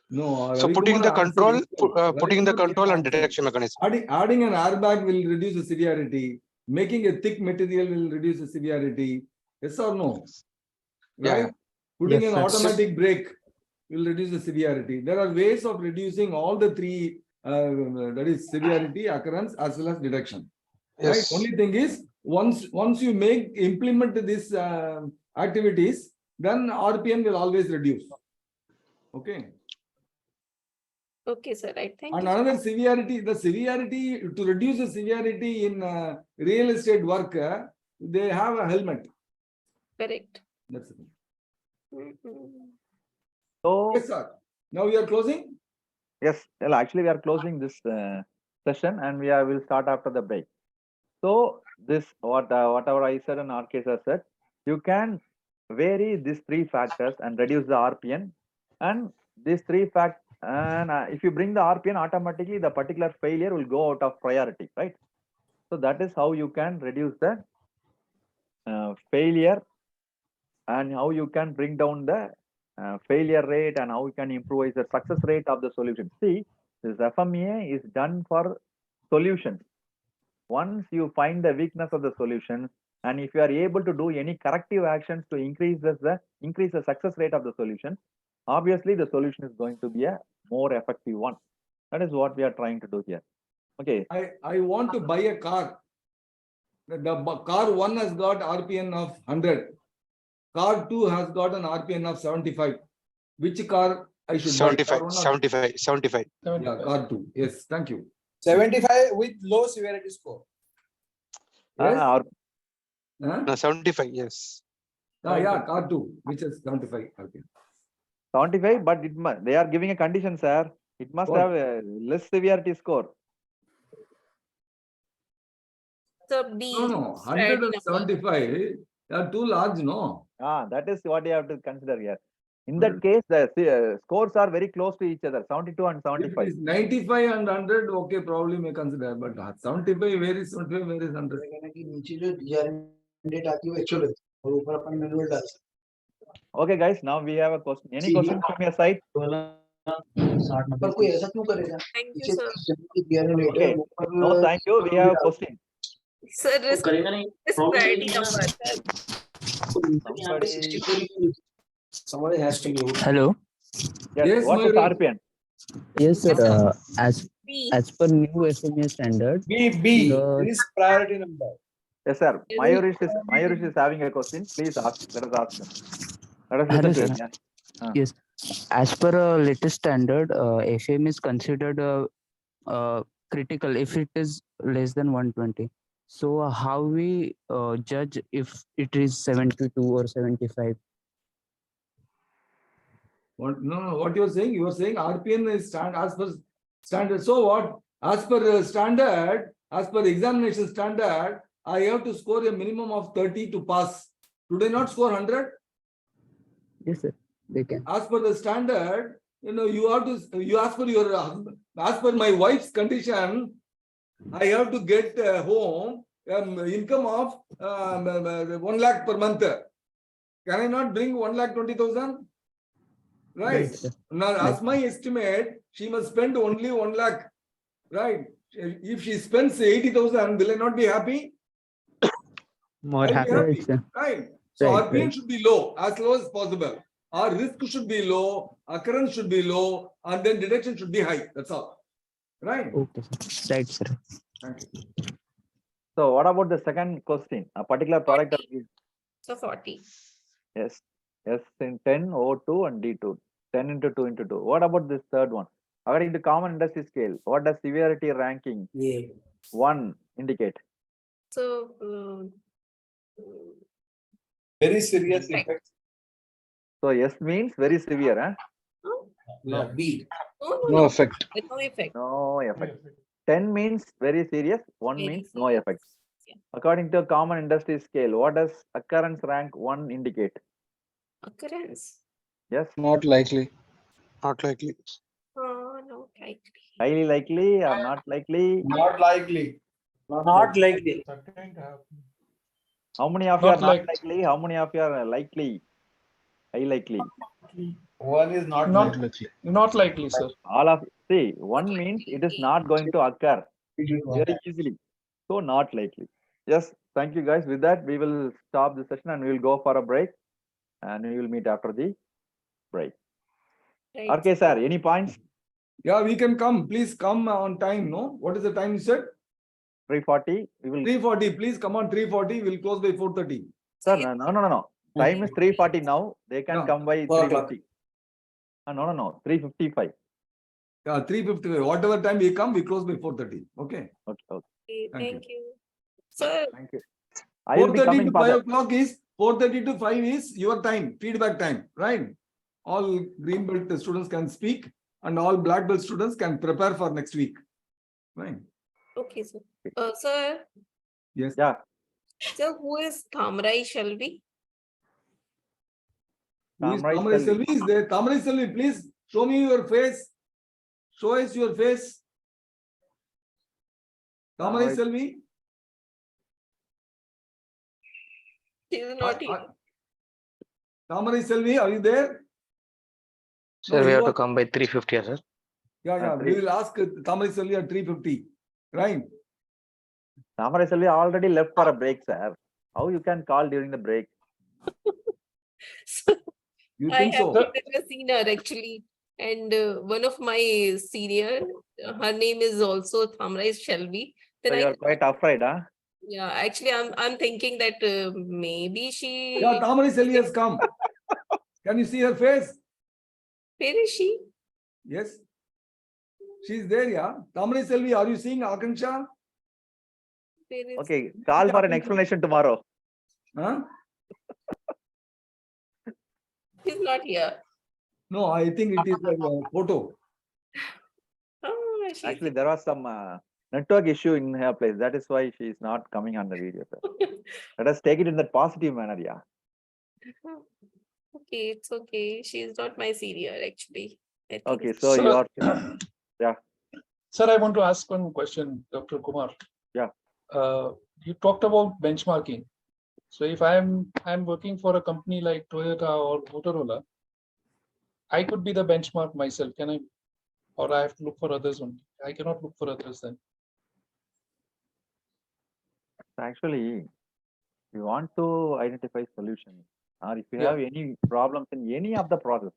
No. So Ravi putting the Kumar answered control, himself. putting the Ravi Kumar control and answered. detection mechanism. Adding an airbag will reduce the severity. Making a thick material will reduce the severity. Yes or no? Yeah, right? Putting Yes, an sir. automatic brake will reduce the severity. There are ways of reducing all the three, that is severity, occurrence, as well as detection. Right? Yes. Only thing is, once you implement these activities, then RPN will always reduce. Okay. Okay, sir, right, thank And you. another severity, to reduce the severity in real estate work, they have a helmet. Correct. That's it. Mhm. So, Yes, sir. Now we are closing. yes, well, actually, we are closing this session and will start after the break. So, whatever I said and RK sir said, you can vary these three factors and reduce the RPN. And these three factors, and if you bring the RPN, automatically the particular failure will go out of priority, right? So that is how you can reduce the failure, and how you can bring down the failure rate, and how you can improve the success rate of the solution. See, this FMEA is done for solutions. Once you find the weakness of the solution, and if you are able to do any corrective actions to increase the success rate of the solution, obviously the solution is going to be a more effective one. That is what we are trying to do here. Okay. I want to buy a car. The car 1 has got RPN of 100. Car 2 has got an RPN of 75. Which car I should buy? 75, Car 1 or- 75, 75. Yeah, car 2. Yes, thank you. 75 with low severity score. Yes? Or Huh? No, 75, yes. Yeah, car 2, which is 75 RPN. 75, but they are giving a condition, sir. It must What? have a less severity score. So B. No, 100 and 75, they are too large, no? That is what you have to consider here. In that case, the scores are very close to each other, 72 and If 75. it is 95 and 100, okay, probably may consider, but 75, where is 75, where is 100? Okay, guys, now we have a question. Any questions from your side? Thank you, sir. Okay. No, thank you. We have a question. Sir, risk priority number. Somebody has to be. Hello. Yes, what is Mayuri. RPN? Yes, sir. Yes, B. As per new FMEA standard, B. the Risk priority number. Yes, sir. Mayurish is having a question. Please ask. Let us ask him. Let us Hello, listen to sir. him. Yeah. Yes, as per latest standard, FM is considered critical if it is less than 120. So how we judge if it is 72 or 75? What? No, what you are saying? You are saying RPN is as per standard. So what? As per standard, as per examination standard, I have to score a minimum of 30 to pass. Do they not score 100? Yes, sir. They can. As per the standard, you have to, as per my wife's condition, I have to get home income of 1 lakh per month. Can I not bring 1,20,000? Right. Sir. Now, as my estimate, she must spend only 1 lakh. Right. If she spends 80,000, will I not be happy? More I'll be happy. happy. Right, sir. Right. So Right, RPN right. should be low as possible. Our risk should be low, occurrence should be low, and then detection should be high. That's all. Right. Okay, sir. Right, sir. Thank you. So what about the second question? A particular product of So 40. yes, S in 10, O2 and D2. 10 into 2 into 2. What about this third one? According to common industry scale, what does severity ranking Yeah. 1 indicate? So Very serious effects. So S means very severe, huh? No, B. No effect. No effect. No effect. 10 means very serious, 1 Very means no serious. effect. Yeah. According to common industry scale, what does occurrence rank 1 indicate? Occurrence. Yes, Not likely. Not likely. No, likely. highly likely or not likely? Not likely. Not likely. Certain to happen. How many of you are Not not like- likely? How many of you are likely? High likely. One is not Not, likely. not likely, sir. All of see, 1 means it is not going to occur very easily. So not likely. Yes, thank you guys. With that, we will stop the session and we will go for a break. and we will meet after the break. Right. Okay, sir. Any points? Yeah, we can come. Please come on time. No, what is the time you said? 3:40. We will. 3:40. Please come on 3:40. We'll close by 4:30. Sir, no. Time is 3:40 now. They can Yeah. come by 4 o'clock. 3:50. No. 3:55. Yeah, 3:50. Whatever time we come, we close by 4:30. Okay. Okay. Okay, Thank thank you. Sir, Thank you. I will be 4:30 coming to 5 further. o'clock is 4:30 to 5 is your time, feedback time, right? All green belt students can speak and all black belt students can prepare for next week. Right? okay, sir. Sir, Yes. Yeah. sir, who is Thamrai Shelby? Who is Thamrai Thamrai Selvi. Selvi is there. Thamrai Selvi, please show me your face. Show us your face. Thamrai Thamrai- Selvi. She is not here. Thamrai Selvi, are you there? Sir, No, we you have to are- come by 3:50, sir. Yeah. We will ask Thamrai Selvi at 3:50. Right? Thamrai Selvi already left for a break, sir. How you can call during the break? You I think have so? never seen her actually. And one of my senior, her name is also Thamrai Shelby. So Then you are quite afraid, huh? yeah, actually, I'm thinking that maybe she. Yeah, Thamrai Selvi has come. Can you see her face? Where is she? Yes. She's there, yeah. Thamrai Selvi, are you seeing Akansha? Where is Okay, call for an explanation tomorrow. Huh? She's not here. No, I think it is a photo. Oh, she's Actually, there was some network issue in her place. That is why she is not coming on the video, sir. Let us take it in that positive manner, yeah. okay, it's okay. She's not my senior actually. I think Okay, it's- so Sir, you are Sir, I want to ask one question, Dr. Kumar. Yeah. You talked about benchmarking. So if I'm working for a company like Toyota or Motorola, I could be the benchmark myself. Can I? Or I have to look for others only. I cannot look for others then. actually, if you want to identify solutions, or if you Yeah. have any problems in any of the process,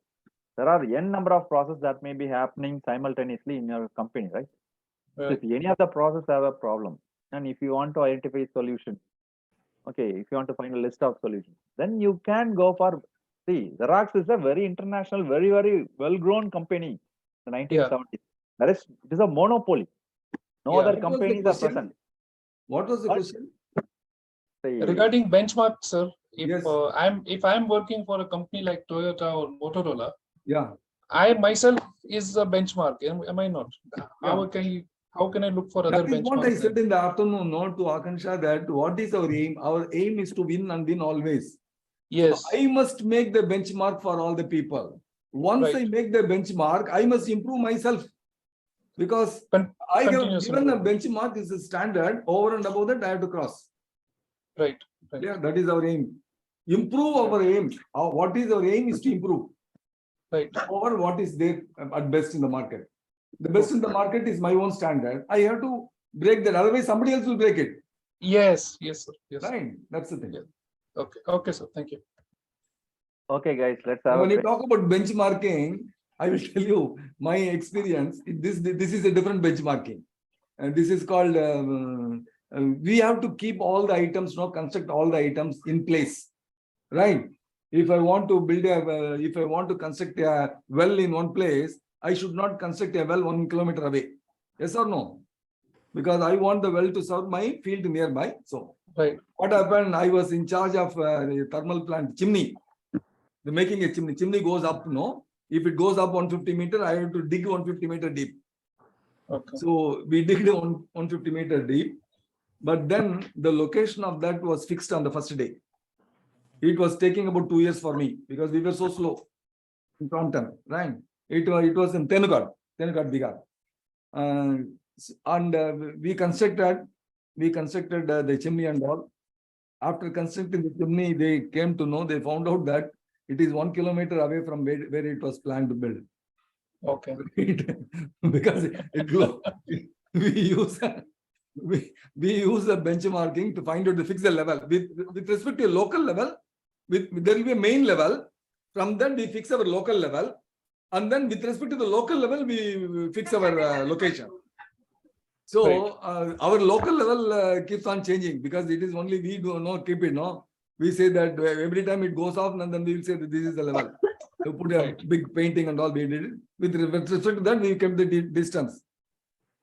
there are n number of processes that may be happening simultaneously in your company, right? So Right. if any of the process have a problem, and if you want to identify solution, okay, if you want to find a list of solutions, then you can go for, see, Xerox is a very international, very well-grown company in the 1970s. It is a monopoly. No Yeah. other What was the companies are question? present. What was the What? question? See, Regarding benchmark, sir, if Yes. if I'm working for a company like Toyota or Motorola, Yeah. I myself is a benchmark. Am I not? How can I look for other That is what I benchmarks? said in the afternoon note to Akansha, that what is our aim? Our aim is to win and win always. Yes. I must make the benchmark for all the people. Once I Right. make the benchmark, I must improve myself. Because I have Continuous given a improvement. benchmark is a standard, over and above that I have to cross. Right. Right. Yeah, that is our aim. Improve our aim. What is our aim is to improve Right. over what is there at best in the market. The best in the market is my own standard. I have to break that. Otherwise, somebody else will break it. Yes. Yes, sir. Yes. Sir. Right? That's the thing. Yeah. Okay. Okay, sir. Thank you. okay, guys, let's have When a you talk about benchmarking, I will tell you my experience. This is a different benchmarking, and this is called. We have to keep all the items, construct all the items in place, right? If I want to build if I want to construct a well in one place, I should not construct a well 1 kilometer away. Yes or no? Because I want the well to serve my field nearby. So, Right. what happened? I was in charge of the thermal plant chimney. The making a chimney. Chimney goes up, no? If it goes up 150 meter, I have to dig 150 meter deep. Okay. So we digged 150 meter deep, but then the location of that was fixed on the first day. It was taking about 2 years for me because we were so slow in Crompton, right? It was in Tenugad, Bihar. We constructed the chimney and all. After constructing the chimney, they came to know, they found out that it is 1 kilometer away from where it was planned to build. Okay. Because we use we use the benchmarking to find out the fix the level with respect to a local level. there will be a main level. From then we fix our local level. And then with respect to the local level, we fix our location. So our local level keeps on changing because it is only we do not keep it. No, we say that every time it goes off, and then we will say that this is the level. We put a big painting and all. We did it. With respect to that, we kept the distance.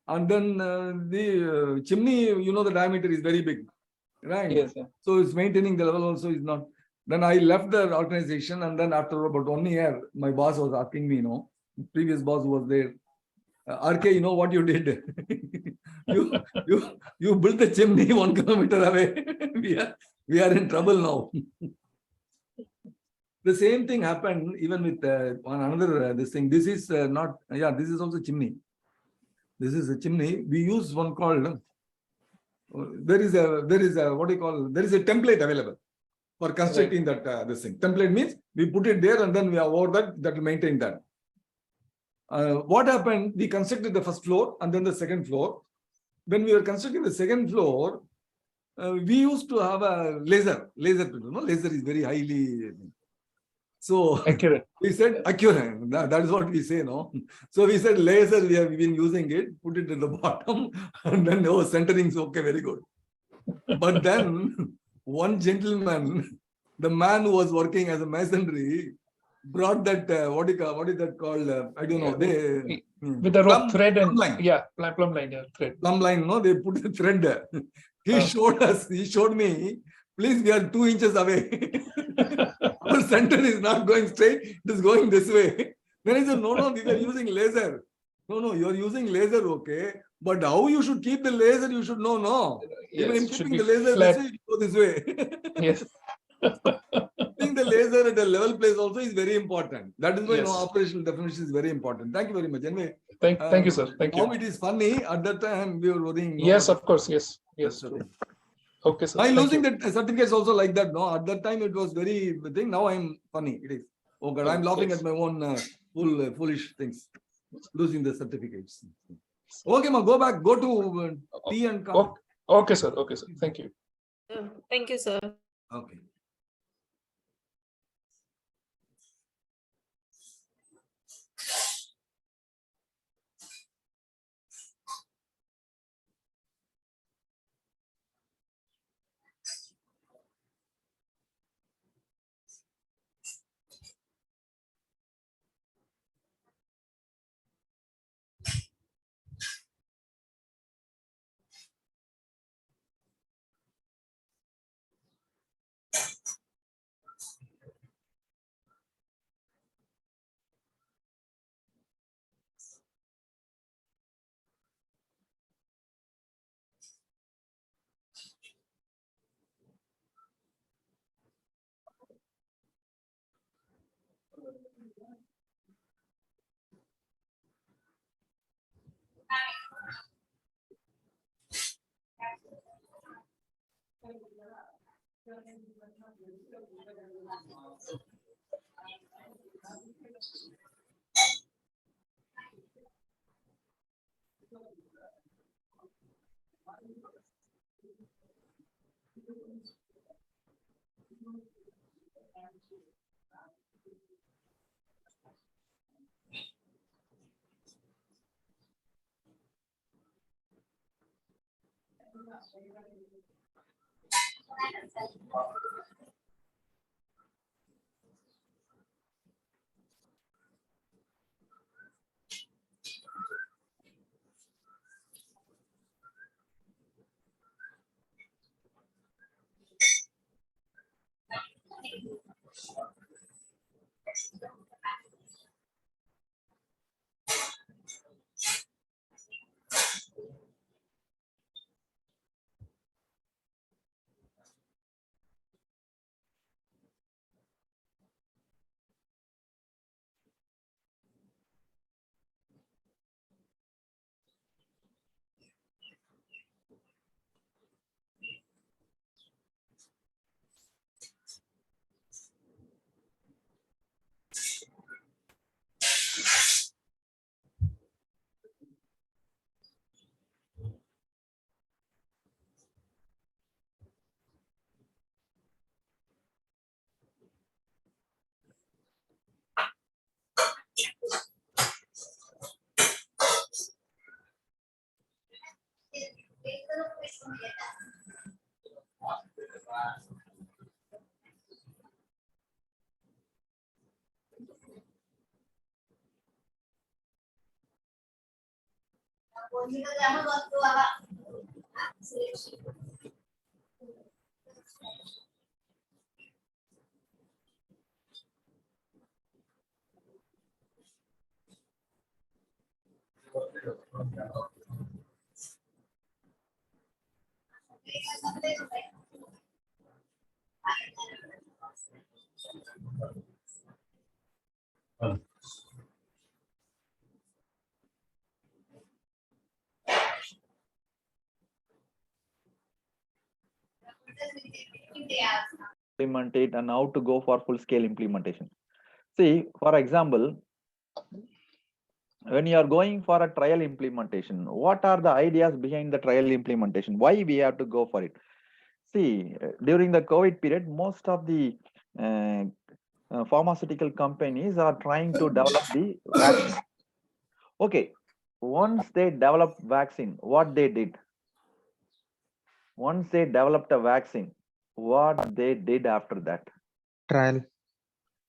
And then the chimney, you know, the diameter is very big, right? Yes, sir. So it's maintaining the level also is not. Then I left the organization, and then after about 1 year, my boss was asking me, previous boss who was there, RK, you know what you did? you built the chimney 1 kilometer away. we are in trouble now. The same thing happened even with another this thing. This is not, this is also chimney. This is a chimney. We use one called, there is a, what do you call, there is a template available for constructing that this thing. Template means we put it there and then we are over that will maintain that. What happened? We constructed the first floor and then the second floor. When we were constructing the second floor, we used to have a laser. Laser is very highly. So Accurate. we said accurate. That is what we say, no? So we said laser, we have been using it, put it at the bottom, and then centering is okay, very good. But then one gentleman, the man who was working as a masonry, brought that what is that called? I don't know. They with the rope thread and line. plumb line, thread. Plumb line, no, they put the thread there. He showed me, please, we are 2 inches away. Our center is not going straight, it is going this way. Then he said, no, we are using laser. No, you are using laser, okay. But how you should keep the laser, you should know, no. Yes, Even should keeping be the laser flat. this way, you go this way. Yes. Keeping the laser at a level place also is very important. That is why Yes. operational definition is very important. Thank you very much. Anyway, Thank you, sir. Thank now you. it is funny. At that time, we were worrying. Yes, of course. Yes. That's the thing. Okay, sir. I'm Thank losing you. that certificates also like that. No, at that time it was very thing. Now I'm funny. It is. Oh God, I'm laughing Yes. at my own foolish things. Losing the certificates. Okay, ma, go back. Go to tea and coffee. Okay, sir. Okay, sir. Thank you. Thank you, sir. Okay. Implement it and how to go for full scale implementation. See, for example, when you are going for a trial implementation, what are the ideas behind the trial implementation? Why we have to go for it? See, during the COVID period, most of the pharmaceutical companies are trying to develop the vaccine. Okay, once they developed vaccine, what they did? Once they developed a vaccine, what they did after that? Trial.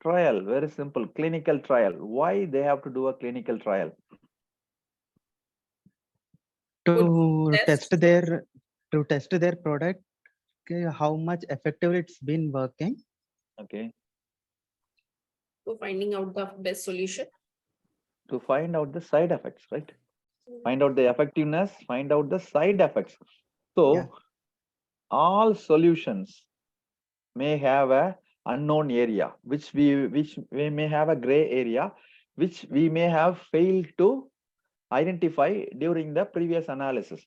Trial, very simple, clinical trial. Why they have to do a clinical trial? To test. test their product, okay, how much effective it's been working. Okay, To finding out the best solution. to find out the side effects, right? Find out the effectiveness, find out the side effects. So Yeah. all solutions may have a unknown area, which we may have a gray area, which we may have failed to identify during the previous analysis.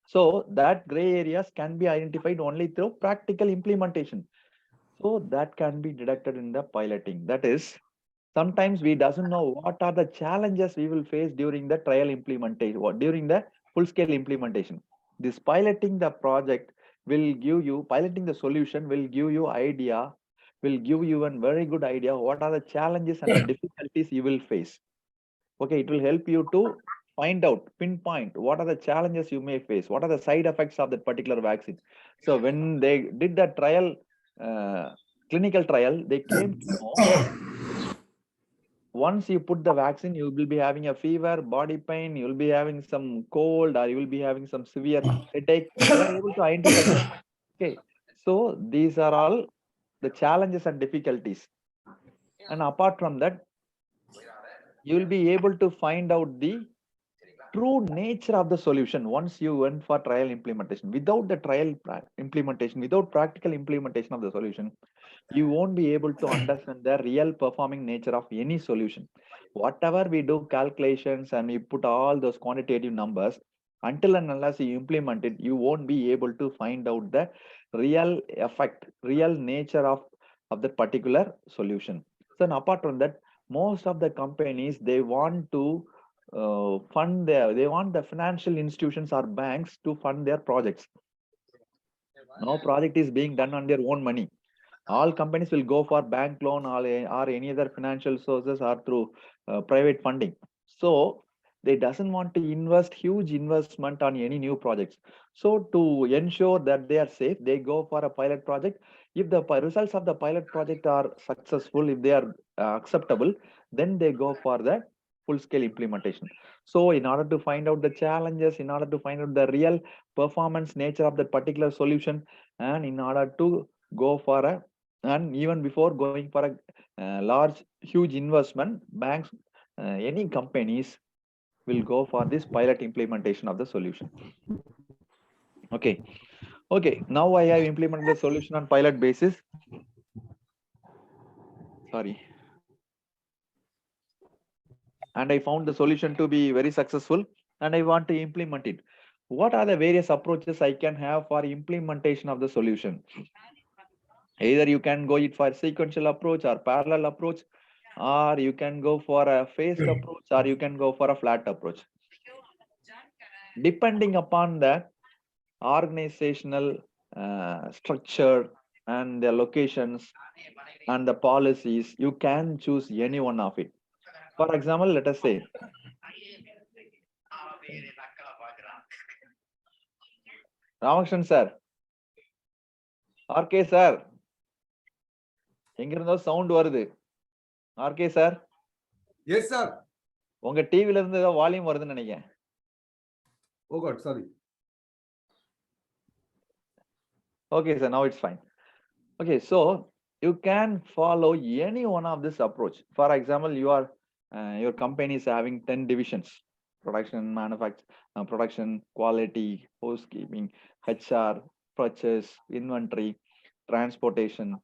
So that gray areas can be identified only through practical implementation. So that can be detected in the piloting. That is, sometimes we doesn't know what are the challenges we will face during the trial implementation or during the full scale implementation. This piloting the project will give you, piloting the solution will give you idea, will give you a very good idea what are the challenges and the difficulties you will face. Okay, it will help you to find out, pinpoint what are the challenges you may face, what are the side effects of that particular vaccine. So when they did the trial, clinical trial, they came to know once you put the vaccine, you will be having a fever, body pain, you will be having some cold, or you will be having some severe headache. They are able to identify that. Okay, so these are all the challenges and difficulties. And apart from that, you will be able to find out the true nature of the solution once you went for trial implementation. Without the trial implementation, without practical implementation of the solution, you won't be able to understand the real performing nature of any solution. Whatever we do calculations and we put all those quantitative numbers, until and unless you implement it, you won't be able to find out the real effect, real nature of that particular solution. So apart from that, most of the companies, they want to they want the financial institutions or banks to fund their projects. No project is being done on their own money. All companies will go for bank loan or any other financial sources or through private funding. So they doesn't want to invest huge investment on any new projects. So to ensure that they are safe, they go for a pilot project. If the results of the pilot project are successful, if they are acceptable, then they go for the full scale implementation. So in order to find out the challenges, in order to find out the real performance nature of that particular solution, and in order to go for a, and even before going for a large huge investment, banks, any companies will go for this pilot implementation of the solution. Okay, now I have implemented the solution on pilot basis. Sorry. And I found the solution to be very successful and I want to implement it. What are the various approaches I can have for implementation of the solution? Either you can go it for sequential approach or parallel approach, or you can go for a phased approach, or you can go for a flat approach. Depending upon the organizational structure and the locations and the policies, you can choose any one of it. For example, let us say, Ramakrishnan sir, RK sir, எங்கிருந்தோ sound வருது. RK sir. Yes, sir. உங்க டிவில இருந்து ஏதோ volume வருதுன்னு நினைக்கிறேன். Oh God, sorry. Okay, so now it's fine. Okay, so you can follow any one of this approach. For example, your company is having 10 divisions: production, production, quality, housekeeping, HR, purchase, inventory, transportation,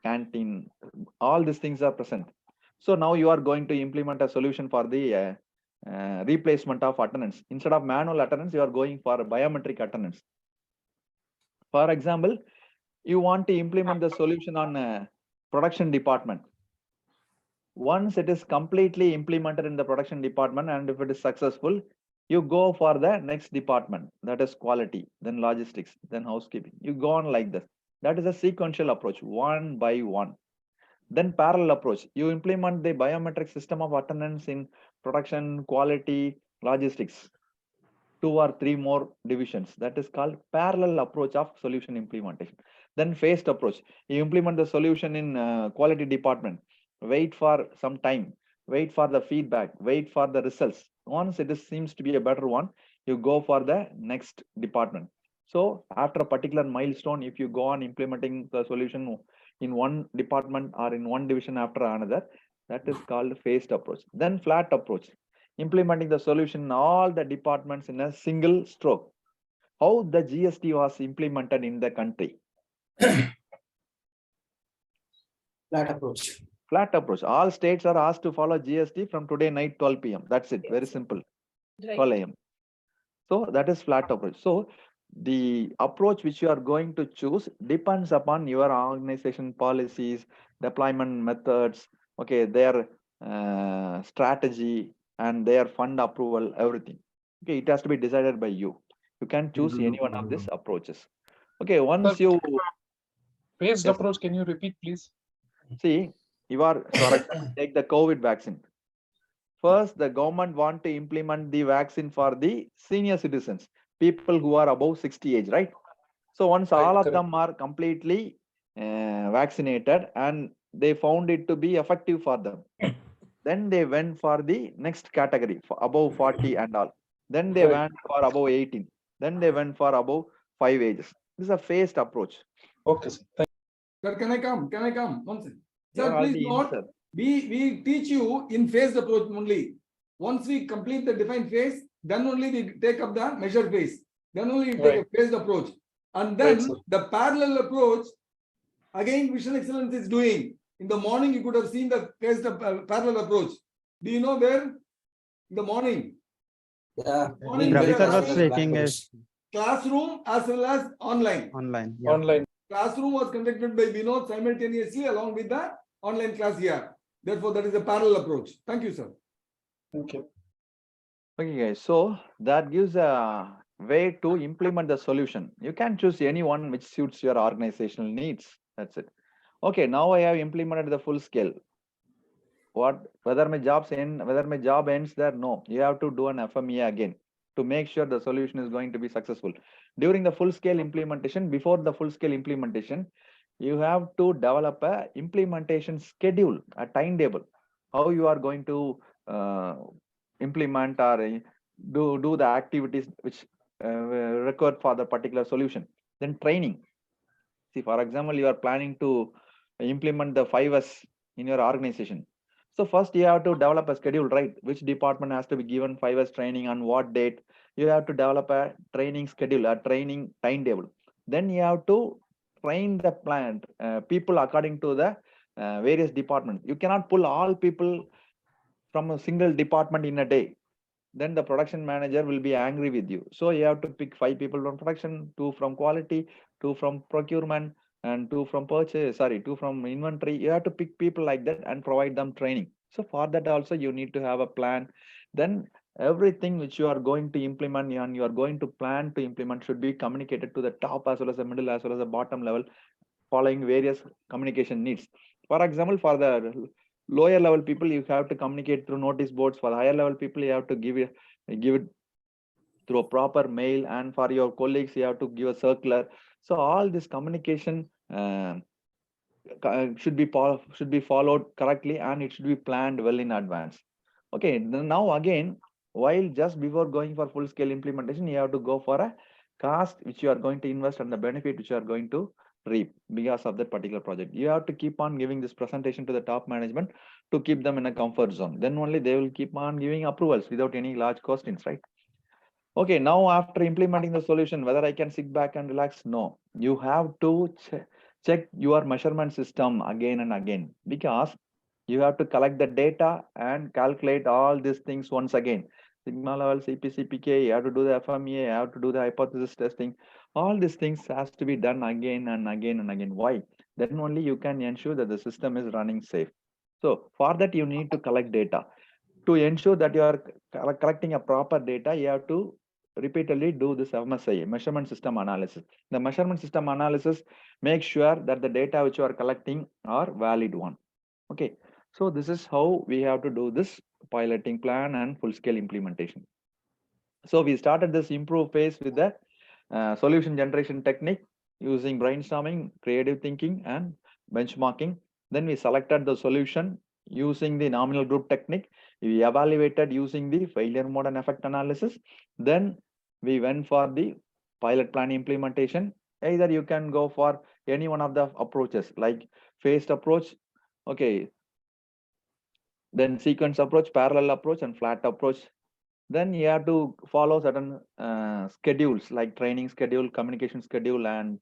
canteen. All these things are present. So now you are going to implement a solution for the replacement of attendance. Instead of manual attendance, you are going for biometric attendance. For example, you want to implement the solution on production department. Once it is completely implemented in the production department, and if it is successful, you go for the next department, that is quality, then logistics, then housekeeping. You go on like this. That is a sequential approach, one by one. Then parallel approach, you implement the biometric system of attendance in production, quality, logistics, 2 or 3 more divisions. That is called parallel approach of solution implementation. Then phased approach, you implement the solution in quality department, wait for some time, wait for the feedback, wait for the results. Once it seems to be a better one, you go for the next department. So after a particular milestone, if you go on implementing the solution in one department or in one division after another, that is called phased approach. Then flat approach, implementing the solution in all the departments in a single stroke. How the GST was implemented in the country. Flat approach. Flat approach. All states are asked to follow GST from today night 12 p.m. That's it. Very simple. Right. 12 a.m. So that is flat approach. So the approach which you are going to choose depends upon your organization policies, deployment methods, okay, their strategy and their fund approval, everything. Okay, it has to be decided by you. You can choose any one of these approaches. Okay, once you Phased Yes. approach, can you repeat, please? see, you are, for example, take the COVID vaccine. First, the government want to implement the vaccine for the senior citizens, people who are above 60 age, right? So once Right, all of correct. them are completely vaccinated and they found it to be effective for them, then they went for the next category, for above 40 and all. Then they Right. went for above 18. Then they went for above 5 ages. This is a phased approach. Okay, sir. Thank Sir, can I come? Can I come? One second. You Sir, are please already in, note, sir. we teach you in phased approach only. Once we complete the defined phase, then only we take up the measured phase. Then only we take a phased approach. And then Right, sir. the parallel approach, again, Vision Excellence is doing. In the morning, you could have seen the phased parallel approach. Do you know where? In the morning. Yeah. Morning, Ravi there sir are was taking a classroom as well as online. online. Online. Classroom was conducted by Vinod simultaneously along with the online class here. Therefore, that is a parallel approach. Thank you, sir. Thank you. Okay, guys. So that gives a way to implement the solution. You can choose any one which suits your organizational needs. That's it. Okay, now I have implemented the full scale. Whether my job ends there? No, you have to do an FMEA again to make sure the solution is going to be successful. During the full scale implementation, before the full scale implementation, you have to develop a implementation schedule, a timetable, how you are going to implement or do the activities which required for the particular solution. Then training. See, for example, you are planning to implement the 5S in your organization. So first you have to develop a schedule, right? Which department has to be given 5S training on what date? You have to develop a training schedule, a training timetable. Then you have to train the plant people according to the various departments. You cannot pull all people from a single department in a day. Then the production manager will be angry with you. So you have to pick 5 people from production, 2 from quality, 2 from procurement, and 2 from purchase, 2 from inventory. You have to pick people like that and provide them training. So for that also you need to have a plan. Then everything which you are going to implement and you are going to plan to implement should be communicated to the top as well as the middle as well as the bottom level, following various communication needs. For example, for the lower level people, you have to communicate through notice boards. For the higher level people, you have to give it through a proper mail, and for your colleagues, you have to give a circular. So all this communication should be followed correctly, and it should be planned well in advance. Okay, now again, while just before going for full scale implementation, you have to go for a cost which you are going to invest and the benefit which you are going to reap because of that particular project. You have to keep on giving this presentation to the top management to keep them in a comfort zone. Then only they will keep on giving approvals without any large questions, right? Okay, now after implementing the solution, whether I can sit back and relax? No, you have to check your measurement system again and again, because you have to collect the data and calculate all these things once again. Sigma level, CPC, PK, you have to do the FMEA, you have to do the hypothesis testing. All these things has to be done again and again and again. Why? Then only you can ensure that the system is running safe. So for that, you need to collect data. To ensure that you are collecting a proper data, you have to repeatedly do this MSI, measurement system analysis. The measurement system analysis makes sure that the data which you are collecting are valid one. Okay, so this is how we have to do this piloting plan and full scale implementation. So we started this improve phase with the solution generation technique using brainstorming, creative thinking, and benchmarking. Then we selected the solution using the nominal group technique. We evaluated using the failure mode and effect analysis. Then we went for the pilot plan implementation. Either you can go for any one of the approaches like phased approach, okay, then sequence approach, parallel approach, and flat approach. Then you have to follow certain schedules like training schedule, communication schedule, and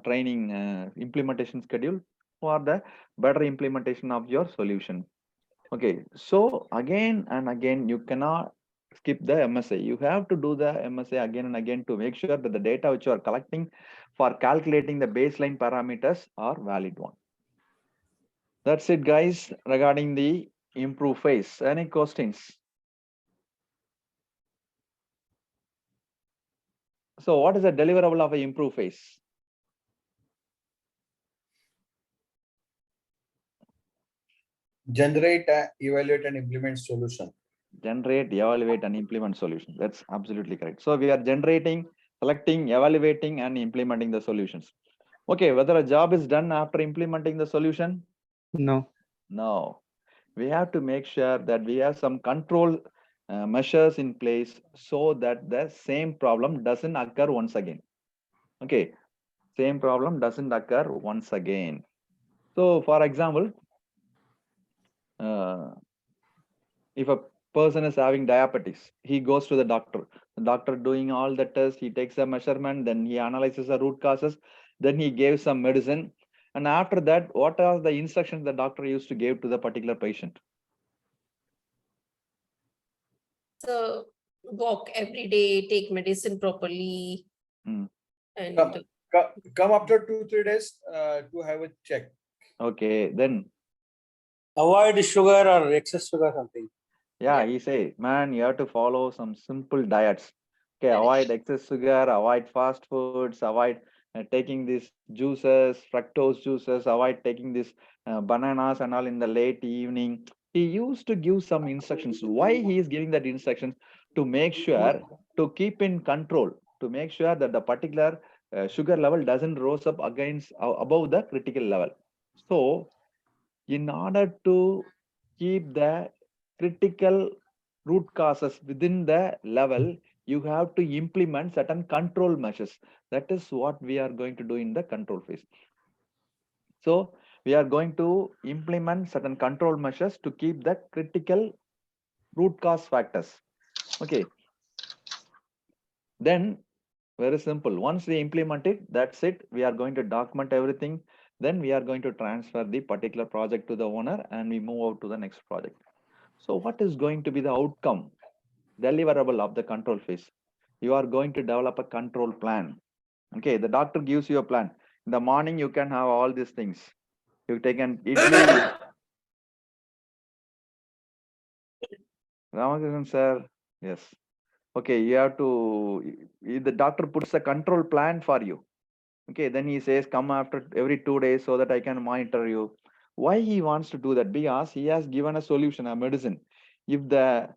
training implementation schedule for the better implementation of your solution. Okay, so again and again, you cannot skip the MSA. You have to do the MSA again and again to make sure that the data which you are collecting for calculating the baseline parameters are valid one. That's it, guys, regarding the improve phase. Any questions? So what is the deliverable of a improve phase? Generate, evaluate, and implement solution. Generate, evaluate, and implement solution. That's absolutely correct. So we are generating, selecting, evaluating, and implementing the solutions. Okay, whether a job is done after implementing the solution? No. No. We have to make sure that we have some control measures in place so that the same problem doesn't occur once again. Okay, same problem doesn't occur once again. So for example, if a person is having diabetes, he goes to the doctor doing all the tests, he takes a measurement, then he analyzes the root causes, then he gave some medicine. And after that, what are the instructions the doctor used to give to the particular patient? So walk every day, take medicine properly, and Come after 2-3 days to have a check. Okay, then Avoid sugar or excess sugar something. yeah, he say, man, you have to follow some simple diets. Okay, avoid excess sugar, avoid fast foods, avoid taking these juices, fructose juices, avoid taking these bananas and all in the late evening. He used to give some instructions. Why he is giving that instructions? To make sure, to keep in control, to make sure that the particular sugar level doesn't rise up above the critical level. So in order to keep the critical root causes within the level, you have to implement certain control measures. That is what we are going to do in the control phase. So we are going to implement certain control measures to keep the critical root cause factors. Okay. Then very simple. Once we implement it, that's it. We are going to document everything. Then we are going to transfer the particular project to the owner and we move out to the next project. So what is going to be the outcome, deliverable of the control phase? You are going to develop a control plan. Okay, the doctor gives you a plan. In the morning, you can have all these things. You take an idli. Ramakrishnan sir, yes. Okay, you have to, the doctor puts a control plan for you. Okay, then he says, come after every 2 days so that I can monitor you. Why he wants to do that? Because he has given a solution, a medicine. If the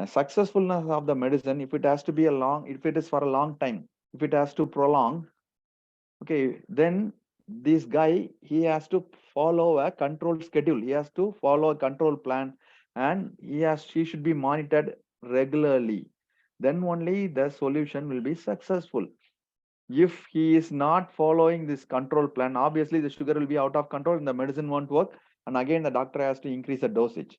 successfulness of the medicine, if it has to be if it is for a long time, if it has to prolong, okay, then this guy, he has to follow a control schedule. He has to follow a control plan and he should be monitored regularly, then only the solution will be successful. If he is not following this control plan, obviously the sugar will be out of control and the medicine won't work. And again, the doctor has to increase the dosage.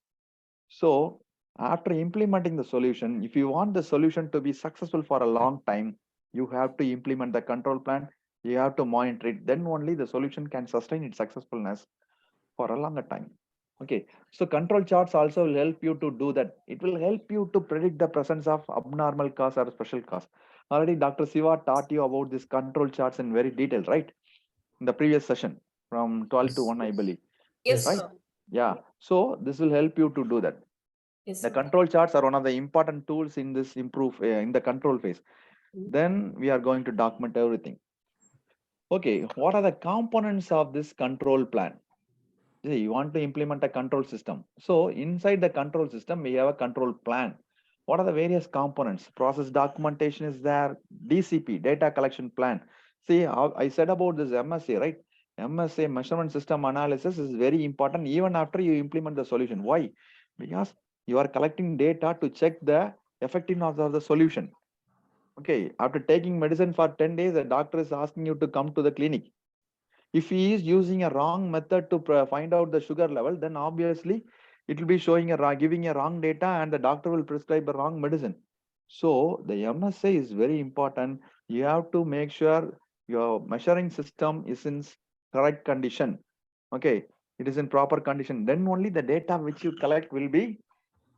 So after implementing the solution, if you want the solution to be successful for a long time, you have to implement the control plan. You have to monitor it. Then only the solution can sustain its successfulness for a longer time. Okay, so control charts also will help you to do that. It will help you to predict the presence of abnormal cause or special cause. Already Dr. Siva taught you about this control charts in very detail, right? In the previous session from 12 to 1, I believe. Yes, Right? sir. Yeah, so this will help you to do that. Yes, The sir. control charts are one of the important tools in this in the control phase. Then we are going to document everything. Okay, what are the components of this control plan? See, you want to implement a control system. So inside the control system, we have a control plan. What are the various components? Process documentation is there, DCP, data collection plan. See, how I said about this MSA, right? MSA, measurement system analysis, is very important even after you implement the solution. Why? Because you are collecting data to check the effectiveness of the solution. Okay, after taking medicine for 10 days, the doctor is asking you to come to the clinic. If he is using a wrong method to find out the sugar level, then obviously it will be showing giving a wrong data, and the doctor will prescribe a wrong medicine. So the MSA is very important. You have to make sure your measuring system is in correct condition. Okay, it is in proper condition. Then only the data which you collect will be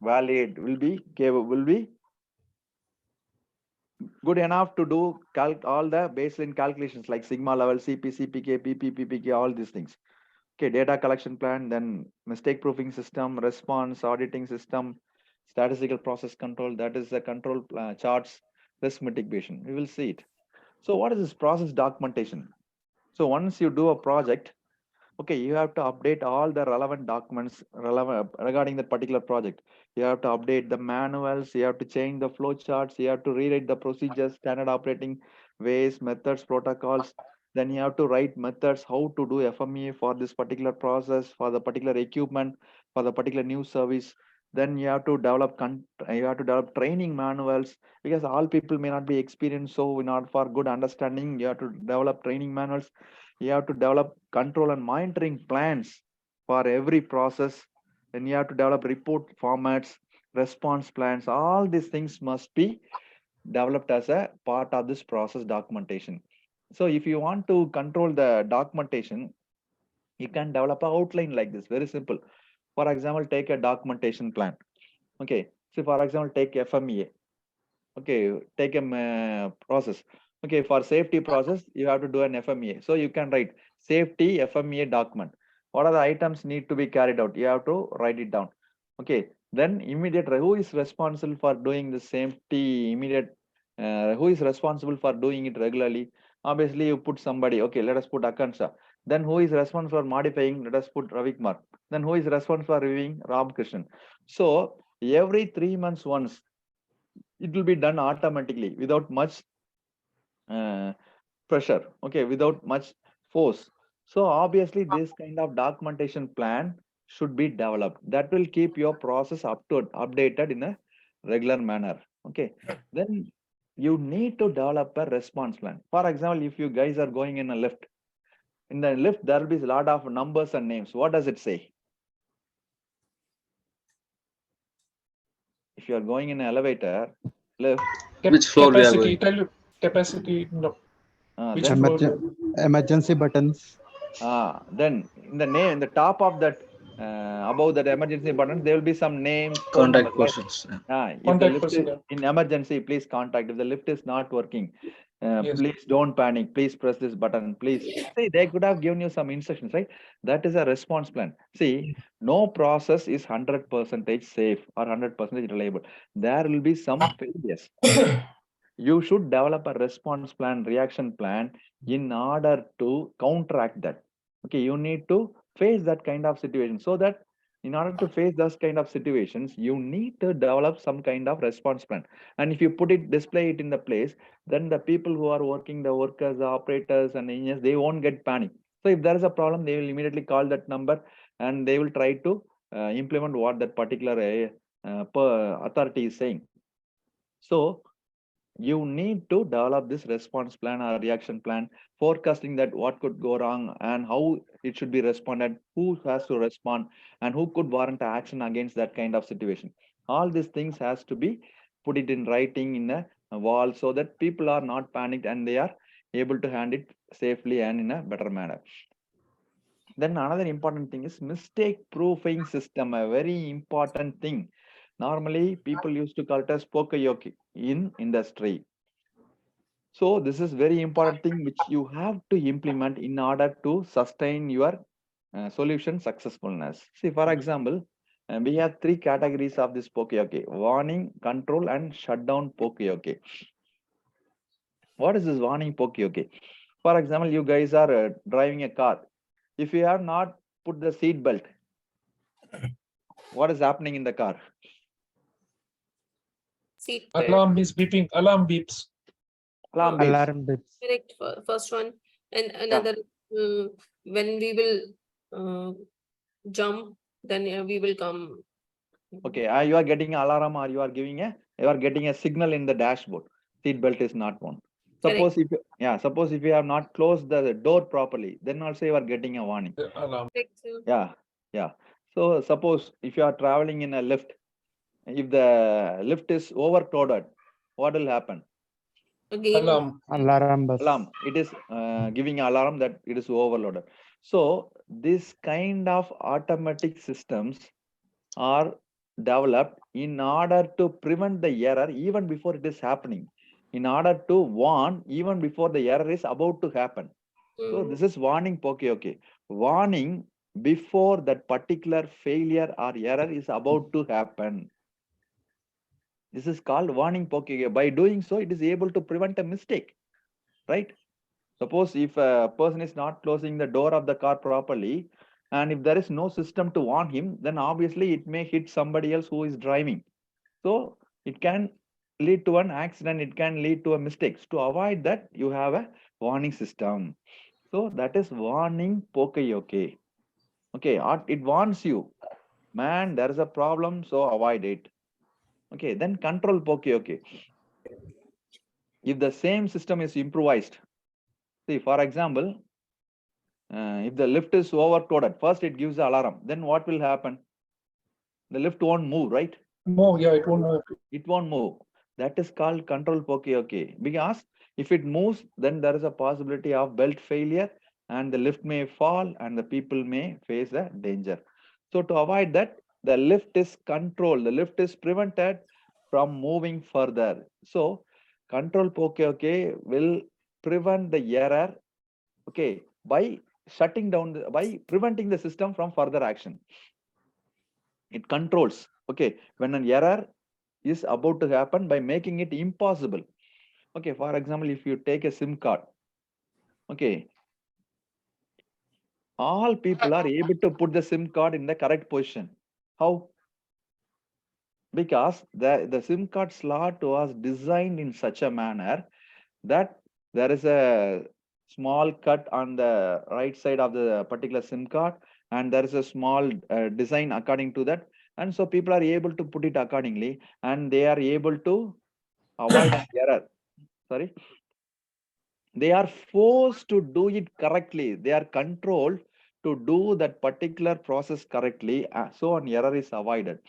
valid, will be good enough to do all the baseline calculations like sigma level, CP, CPK, PP, PPK, all these things. Okay, data collection plan, then mistake proofing system, response auditing system, statistical process control, that is the control charts, risk mitigation. We will see it. So what is this process documentation? So once you do a project, okay, you have to update all the relevant documents regarding that particular project. You have to update the manuals, you have to change the flow charts, you have to rewrite the procedures, standard operating ways, methods, protocols. Then you have to write methods, how to do FMEA for this particular process, for the particular equipment, for the particular new service. Then you have to develop training manuals, because all people may not be experienced. So in order for good understanding, you have to develop training manuals. You have to develop control and monitoring plans for every process. Then you have to develop report formats, response plans. All these things must be developed as a part of this process documentation. So if you want to control the documentation, you can develop an outline like this, very simple. For example, take a documentation plan. Okay, so for example, take FMEA. Okay, take a process. Okay, for safety process, you have to do an FMEA. So you can write safety FMEA document. What are the items need to be carried out? You have to write it down. Okay, then immediate, who is responsible for doing the safety immediate, who is responsible for doing it regularly? Obviously, you put somebody. Okay, let us put Akansha. Then who is responsible for modifying? Let us put Ravikmar. Then who is responsible for reviewing? Ramkrishnan. So every 3 months once, it will be done automatically without much pressure, okay, without much force. So obviously this kind of documentation plan should be developed. That will keep your process updated in a regular manner. Okay, then you need to develop a response plan. For example, if you guys are going in a lift, in the lift there will be a lot of numbers and names. What does it say? If you are going in an elevator, lift, Which floor we are capacity, going? tell you capacity, no. Which then floor? Emergency buttons. Then in the name, in the top of that, above that emergency button, there will be some names, phone Contact numbers, right? persons. If the Contact lift person, is yeah. in emergency, please contact. If the lift is not working, Yes. please don't panic. Please press this button. Please. See, they could have given you some instructions, right? That is a response plan. See, no process is 100% safe or 100% reliable. There will be some failures. You should develop a response plan, reaction plan in order to counteract that. Okay, you need to face that kind of situation, so that in order to face those kind of situations, you need to develop some kind of response plan. And if you display it in the place, then the people who are working, the workers, the operators and engineers, they won't get panic. So if there is a problem, they will immediately call that number and they will try to implement what that particular authority is saying. So you need to develop this response plan or reaction plan, forecasting that what could go wrong and how it should be responded, who has to respond, and who could warrant action against that kind of situation. All these things has to be put it in writing in a wall so that people are not panicked and they are able to handle it safely and in a better manner. Then another important thing is mistake proofing system, a very important thing. Normally people used to call it as poka-yoke in industry. So this is very important thing which you have to implement in order to sustain your solution successfulness. See, for example, we have 3 categories of this poka-yoke: warning, control, and shutdown poka-yoke. What is this warning poka-yoke? For example, you guys are driving a car. If you have not put the seat belt, what is happening in the car? Seat belt. Alarm is beeping, alarm beeps. Alarm beeps. Alarm bits. Correct, first one. And another, when we will jump, then we will come. Okay, you are getting an alarm or you are getting a signal in the dashboard. Seat belt is not on. Suppose if suppose if you have not closed the door properly, then also you are getting a warning. Alarm. Correct, sir. Yeah. So suppose if you are traveling in a lift, if the lift is overcrowded, what will happen? Again, Alarm bus. Alarm. It is giving alarm that it is overloaded. So this kind of automatic systems are developed in order to prevent the error even before it is happening, in order to warn even before the error is about to happen. So this is warning poka-yoke. Warning before that particular failure or error is about to happen. This is called warning poka-yoke. By doing so, it is able to prevent a mistake, right? Suppose if a person is not closing the door of the car properly, and if there is no system to warn him, then obviously it may hit somebody else who is driving. So it can lead to an accident, it can lead to a mistakes. To avoid that, you have a warning system. So that is warning poka-yoke. Okay, it warns you, man, there is a problem, so avoid it. Okay, then control poka-yoke. If the same system is improvised, see, for example, if the lift is overcrowded, first it gives the alarm. Then what will happen? The lift won't move, right? No, yeah, it won't move. It won't move. That is called control poka-yoke. Because if it moves, then there is a possibility of belt failure and the lift may fall and the people may face a danger. So to avoid that, the lift is controlled, the lift is prevented from moving further. So control poka-yoke will prevent the error, okay, by shutting down, by preventing the system from further action. It controls, okay, when an error is about to happen by making it impossible. Okay, for example, if you take a SIM card, okay, all people are able to put the SIM card in the correct position. How? Because the SIM card slot was designed in such a manner that there is a small cut on the right side of the particular SIM card, and there is a small design according to that. And so people are able to put it accordingly, and they are able to avoid an error. Sorry. They are forced to do it correctly. They are controlled to do that particular process correctly, so an error is avoided.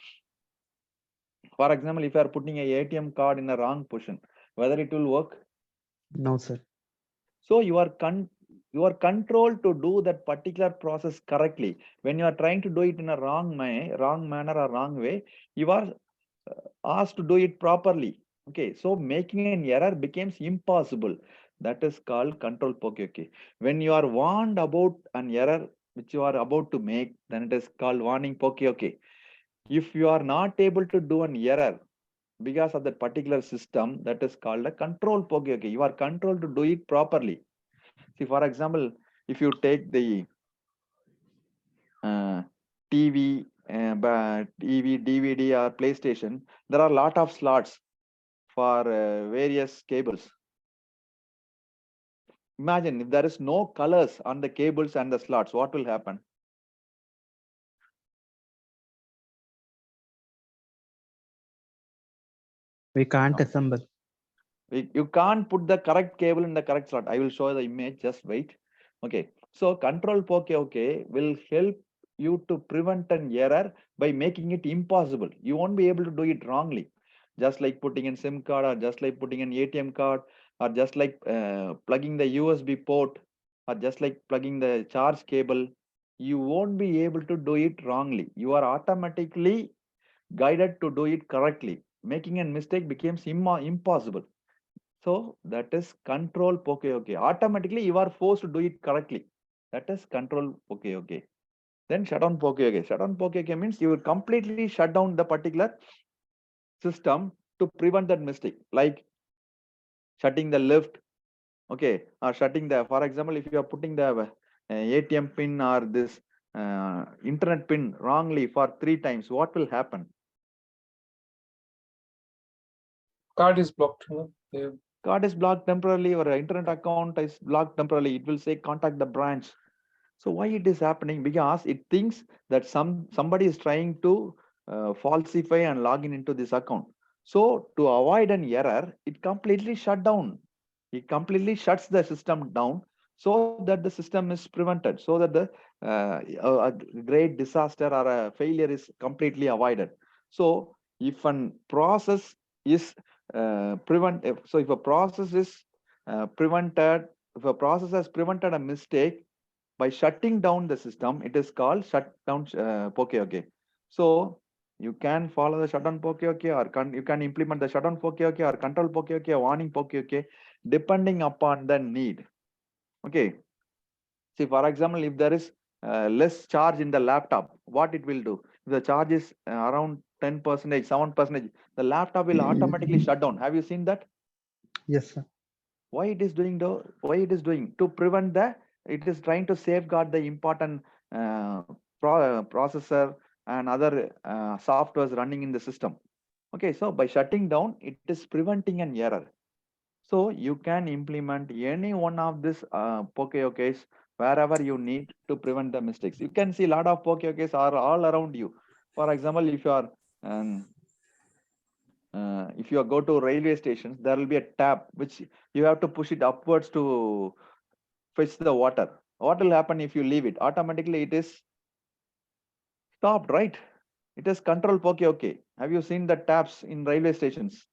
For example, if you are putting a ATM card in a wrong position, whether it will work? No, sir. So you are controlled to do that particular process correctly. When you are trying to do it in a wrong manner or wrong way, you are asked to do it properly. Okay, so making an error becomes impossible. That is called control poka-yoke. When you are warned about an error which you are about to make, then it is called warning poka-yoke. If you are not able to do an error because of that particular system, that is called a control poka-yoke. You are controlled to do it properly. See, for example, if you take the TV, DVD or PlayStation, there are a lot of slots for various cables. Imagine if there is no colors on the cables and the slots, what will happen? We can't No. assemble. You can't put the correct cable in the correct slot. I will show the image, just wait. Okay, so control POK will help you to prevent an error by making it impossible. You won't be able to do it wrongly. Just like putting in SIM card, or just like putting an ATM card, or just like plugging the USB port, or just like plugging the charge cable. You won't be able to do it wrongly. You are automatically guided to do it correctly. Making a mistake becomes impossible. So that is control POK. Automatically you are forced to do it correctly. That is control POK. Then shutdown POK. Shutdown POK means you will completely shut down the particular system to prevent that mistake. Like shutting the lift, okay, or shutting the, for example, if you are putting the ATM pin or this internet pin wrongly for 3 times, what will happen? Card is blocked. You know? Yeah. Card is blocked temporarily, or internet account is blocked temporarily. It will say contact the branch. So why it is happening? Because it thinks that somebody is trying to falsify and log into this account. So to avoid an error, it completely shut down. It completely shuts the system down so that the system is prevented, so that the a great disaster or a failure is completely avoided. So if a process is if a process is prevented, if a process has prevented a mistake by shutting down the system, it is called shutdown POK. So you can follow the shutdown POK, or you can implement the shutdown POK or control POK, warning POK, depending upon the need. Okay. See, for example, if there is less charge in the laptop, what it will do? If the charge is around 10%, 7%, the laptop will automatically shut down. Have you seen that? Yes, sir. Why it is doing though? Why it is doing? To prevent the, it is trying to safeguard the important processor and other softwares running in the system. Okay, so by shutting down, it is preventing an error. So you can implement any one of these POKs wherever you need to prevent the mistakes. You can see a lot of POKs are all around you. For example, if you go to railway stations, there will be a tap which you have to push it upwards to fetch the water. What will happen if you leave it? Automatically it is stopped, right? It is control POK. Have you seen the taps in railway stations?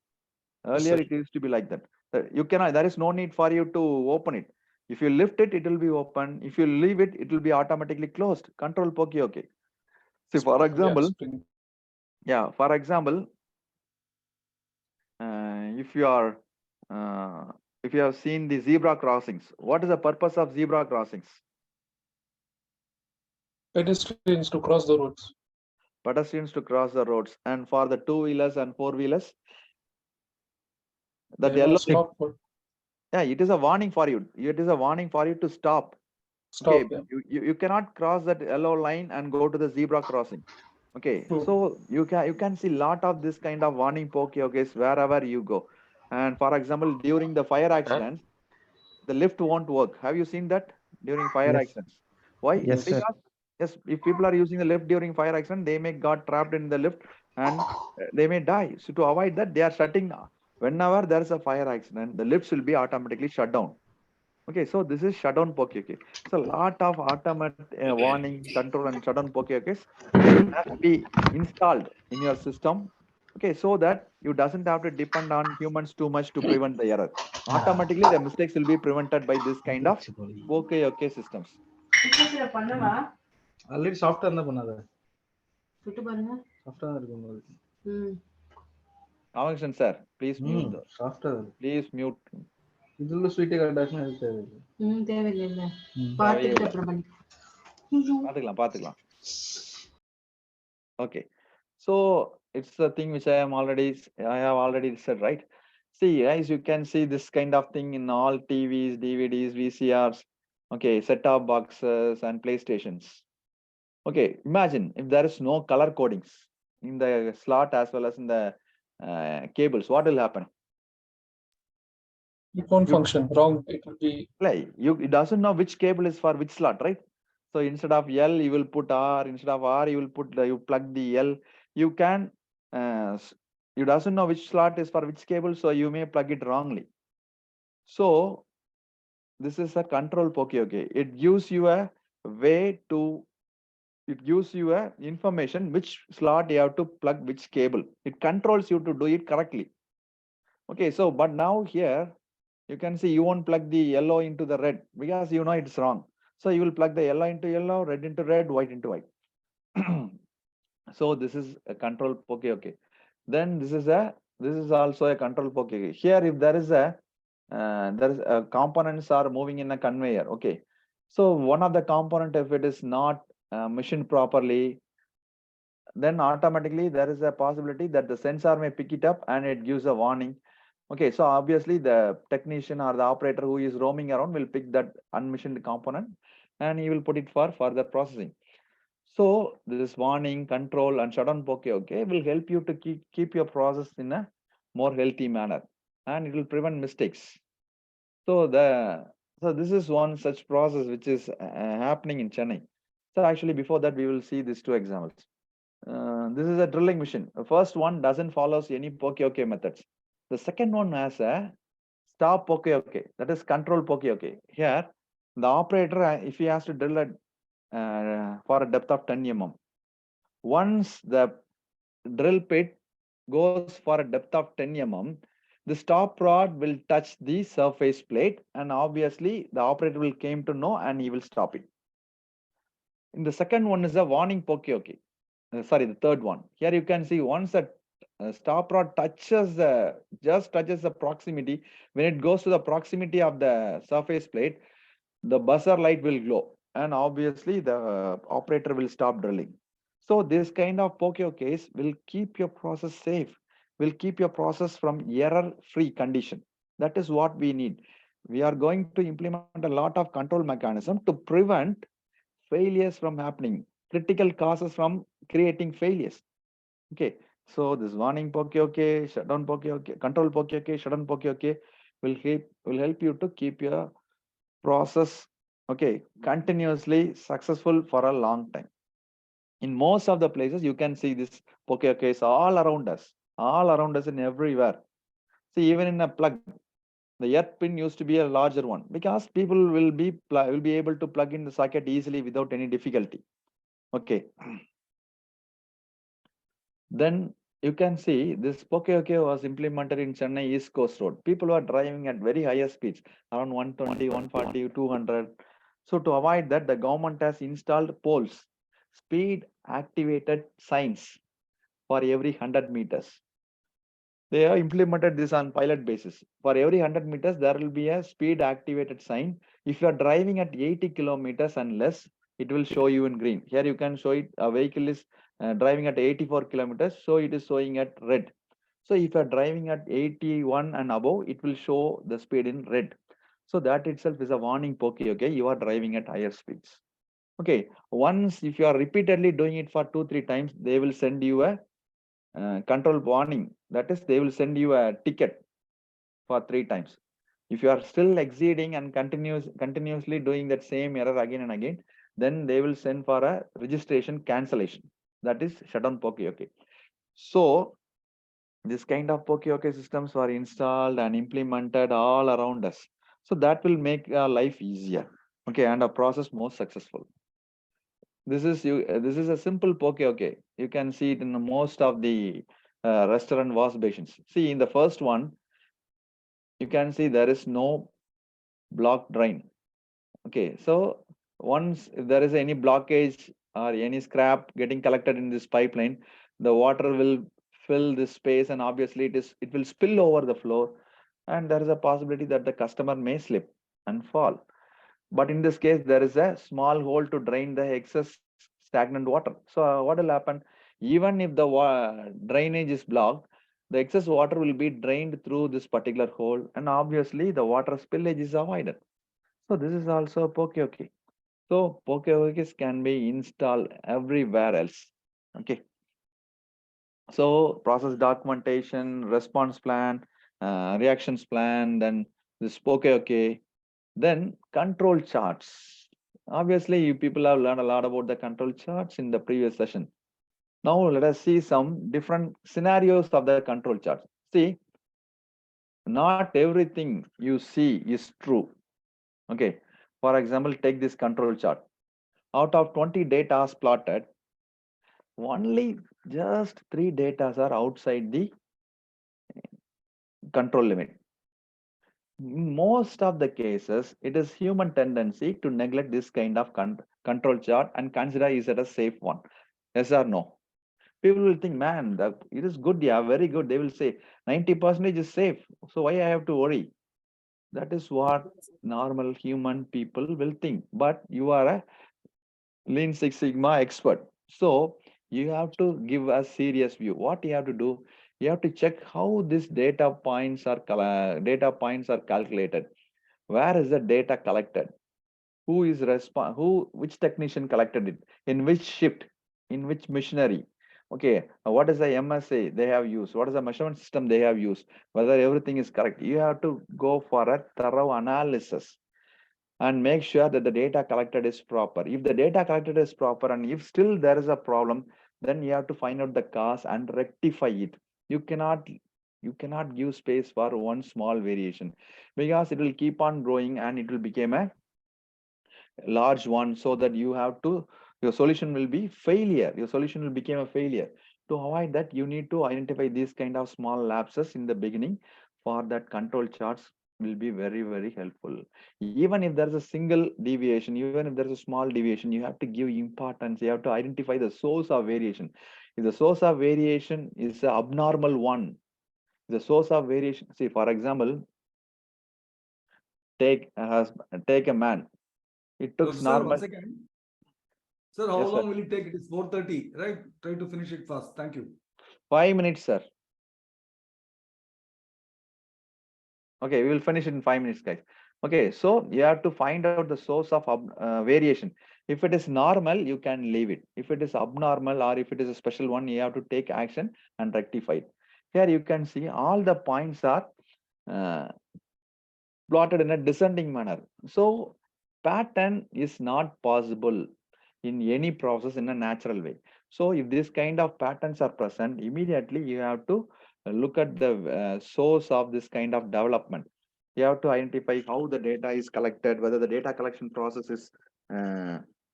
Earlier sir. it used to be like that. You cannot, there is no need for you to open it. If you lift it, it will be open. If you leave it, it will be automatically closed. Control POK. See, for example, for example, if you have seen the zebra crossings, what is the purpose of zebra crossings? Pedestrians to cross the roads. Pedestrians to cross the roads, and for the 2-wheelers and 4-wheelers, that yellow thing. Yeah, it is a warning for you. It is a warning for you to stop. Okay, you cannot cross that yellow line and go to the zebra crossing. Okay, so you can see lot of this kind of warning POKs wherever you go. And for example, during the fire accident, the lift won't work. Have you seen that during fire accidents? Why? Yes, sir. Because yes, if people are using the lift during fire accident, they may got trapped in the lift and they may die. So to avoid that, they are shutting. Whenever there is a fire accident, the lifts will be automatically shut down. Okay, so this is shutdown POK. So a lot of automatic warning, control, and shutdown POKs has to be installed in your system. Okay, so that you doesn't have to depend on humans too much to prevent the error. Automatically, the mistakes will be prevented by this kind of POK systems. Already software என்ன பண்ணாத software இருக்கும் Ramakrishnan sir, please mute. Software. Please mute. இதுல sweet கரெக்டாஷன் இருக்கு தேவையில்லை பார்த்துட்டு அப்புறம் பண்ணி பாத்துக்கலாம். Okay, so it's the thing which I have already said, right? See, guys, you can see this kind of thing in all TVs, DVDs, VCRs, okay, set-top boxes and PlayStations. Okay, imagine if there is no color codings in the slot as well as in the cables, what will happen? It won't function. Wrong. It will be. It doesn't know which cable is for which slot, right? So instead of L, you will put R. Instead of R, you will put you plug the L. You can you doesn't know which slot is for which cable, so you may plug it wrongly. So this is a control POK. It gives you a way to, it gives you a information which slot you have to plug which cable. It controls you to do it correctly. Okay, so but now here you can see you won't plug the yellow into the red because you know it's wrong. So you will plug the yellow into yellow, red into red, white into white. So this is a control POK. Then this is also a control POK. Here, if there is a components are moving in a conveyor. Okay, so one of the component, if it is not machined properly, then automatically there is a possibility that the sensor may pick it up and it gives a warning. Okay, so obviously the technician or the operator who is roaming around will pick that unmachined component and he will put it for further processing. So this warning, control, and shutdown POK will help you to keep your process in a more healthy manner, and it will prevent mistakes. So this is one such process which is happening in Chennai. So actually, before that, we will see these two examples. This is a drilling machine. The first one doesn't follow any POK methods. The second one has a stop POK. That is control POK. Here, the operator, if he has to drill for a depth of 10 mm, once the drill pit goes for a depth of 10 mm, the stop rod will touch the surface plate, and obviously the operator will came to know and he will stop it. In the second one is a warning POK. Sorry, the third one. Here you can see once the stop rod touches just touches the proximity, when it goes to the proximity of the surface plate, the buzzer light will glow, and obviously the operator will stop drilling. So this kind of POK will keep your process safe, will keep your process from error-free condition. That is what we need. We are going to implement a lot of control mechanism to prevent failures from happening, critical causes from creating failures. Okay, so this warning POK, shutdown POK, control POK, shutdown POK will help you to keep your process continuously successful for a long time. In most of the places, you can see this POK all around us and everywhere. See, even in a plug, the earth pin used to be a larger one because people will be able to plug in the socket easily without any difficulty. Okay. Then you can see this POK was implemented in Chennai East Coast Road. People were driving at very higher speeds, around 120, 140, 200. So to avoid that, the government has installed poles, speed activated signs for every 100 meters. They have implemented this on pilot basis. For every 100 meters, there will be a speed activated sign. If you are driving at 80 kilometers and less, it will show you in green. Here you can show it, a vehicle is driving at 84 kilometers, so it is showing at red. So if you are driving at 81 and above, it will show the speed in red. So that itself is a warning POK, you are driving at higher speeds. Okay, once if you are repeatedly doing it for 2-3 times, they will send you a control warning. That is, they will send you a ticket for 3 times. If you are still exceeding and continuously doing that same error again and again, then they will send for a registration cancellation. That is shutdown POK. So this kind of POK systems are installed and implemented all around us. So that will make our life easier. Okay, and our process more successful. This is a simple POK. You can see it in most of the restaurant wash basins. See, in the first one, you can see there is no block drain. Okay, so once if there is any blockage or any scrap getting collected in this pipeline, the water will fill this space, and obviously it will spill over the floor, and there is a possibility that the customer may slip and fall. But in this case, there is a small hole to drain the excess stagnant water. So what will happen? Even if the drainage is blocked, the excess water will be drained through this particular hole, and obviously the water spillage is avoided. So this is also POK. So POK can be installed everywhere else. Okay. So process documentation, response plan, reactions plan, then this POK. Then control charts. Obviously, you people have learned a lot about the control charts in the previous session. Now let us see some different scenarios of the control chart. See, not everything you see is true. Okay. For example, take this control chart. Out of 20 data plotted, only just 3 data are outside the control limit. In most of the cases, it is human tendency to neglect this kind of control chart and consider is it a safe one. Yes or no? People will think, man, it is good, yeah, very good. They will say 90% is safe. So why I have to worry? That is what normal human people will think. But you are a Lean Six Sigma expert. So you have to give a serious view. What you have to do, you have to check how these data points are calculated. Where is the data collected? Who is which technician collected it? In which shift? In which machinery? Okay, what is the MSA they have used? What is the measurement system they have used? Whether everything is correct. You have to go for a thorough analysis and make sure that the data collected is proper. If the data collected is proper and if still there is a problem, then you have to find out the cause and rectify it. You cannot give space for one small variation because it will keep on growing and it will become a large one, so that your solution will be failure. Your solution will become a failure. To avoid that, you need to identify these kind of small lapses in the beginning. For that, control charts will be very, very helpful. Even if there's a single deviation, even if there's a small deviation, you have to give importance. You have to identify the source of variation. If the source of variation is an abnormal one, the source of variation, see, for example, take a man. It took Sir, normal. 1 second. Sir, how Yes, sir. long will it take? It is 4:30, right? Try to finish it fast. Thank you. 5 minutes, sir. Okay, we will finish it in 5 minutes, guys. Okay, so you have to find out the source of variation. If it is normal, you can leave it. If it is abnormal or if it is a special one, you have to take action and rectify it. Here you can see all the points are plotted in a descending manner. So pattern is not possible in any process in a natural way. So if this kind of patterns are present, immediately you have to look at the source of this kind of development. You have to identify how the data is collected, whether the data collection process is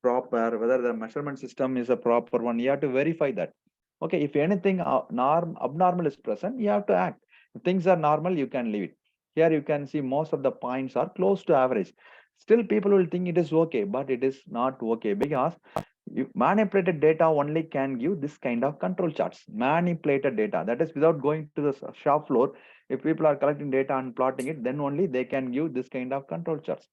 proper, whether the measurement system is a proper one. You have to verify that. Okay, if anything abnormal is present, you have to act. If things are normal, you can leave it. Here you can see most of the points are close to average. Still, people will think it is okay, but it is not okay because manipulated data only can give this kind of control charts. Manipulated data, that is without going to the shop floor. If people are collecting data and plotting it, then only they can give this kind of control charts.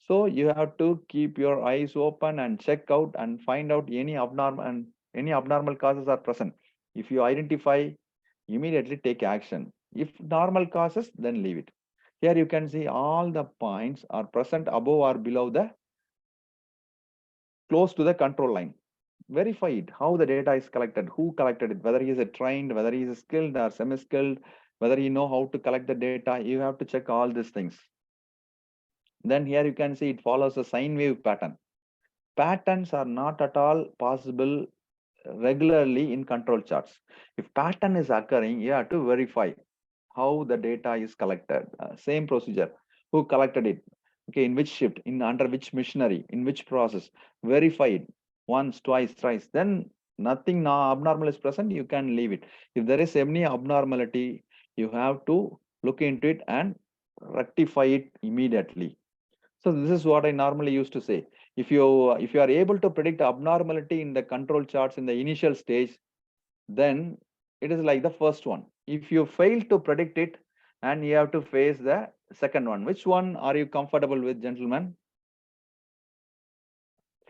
So you have to keep your eyes open and check out and find out any abnormal causes are present. If you identify, immediately take action. If normal causes, then leave it. Here you can see all the points are present above or below the close to the control line. Verify it, how the data is collected, who collected it, whether he is a trained, whether he is skilled or semi-skilled, whether he know how to collect the data. You have to check all these things. Then here you can see it follows a sine wave pattern. Patterns are not at all possible regularly in control charts. If pattern is occurring, you have to verify how the data is collected. Same procedure, who collected it, okay, in which shift, under which machinery, in which process. Verify it once, twice, thrice. Then nothing abnormal is present, you can leave it. If there is any abnormality, you have to look into it and rectify it immediately. So this is what I normally used to say. If you are able to predict abnormality in the control charts in the initial stage, then it is like the first one. If you fail to predict it, and you have to face the second one. Which one are you comfortable with, gentlemen?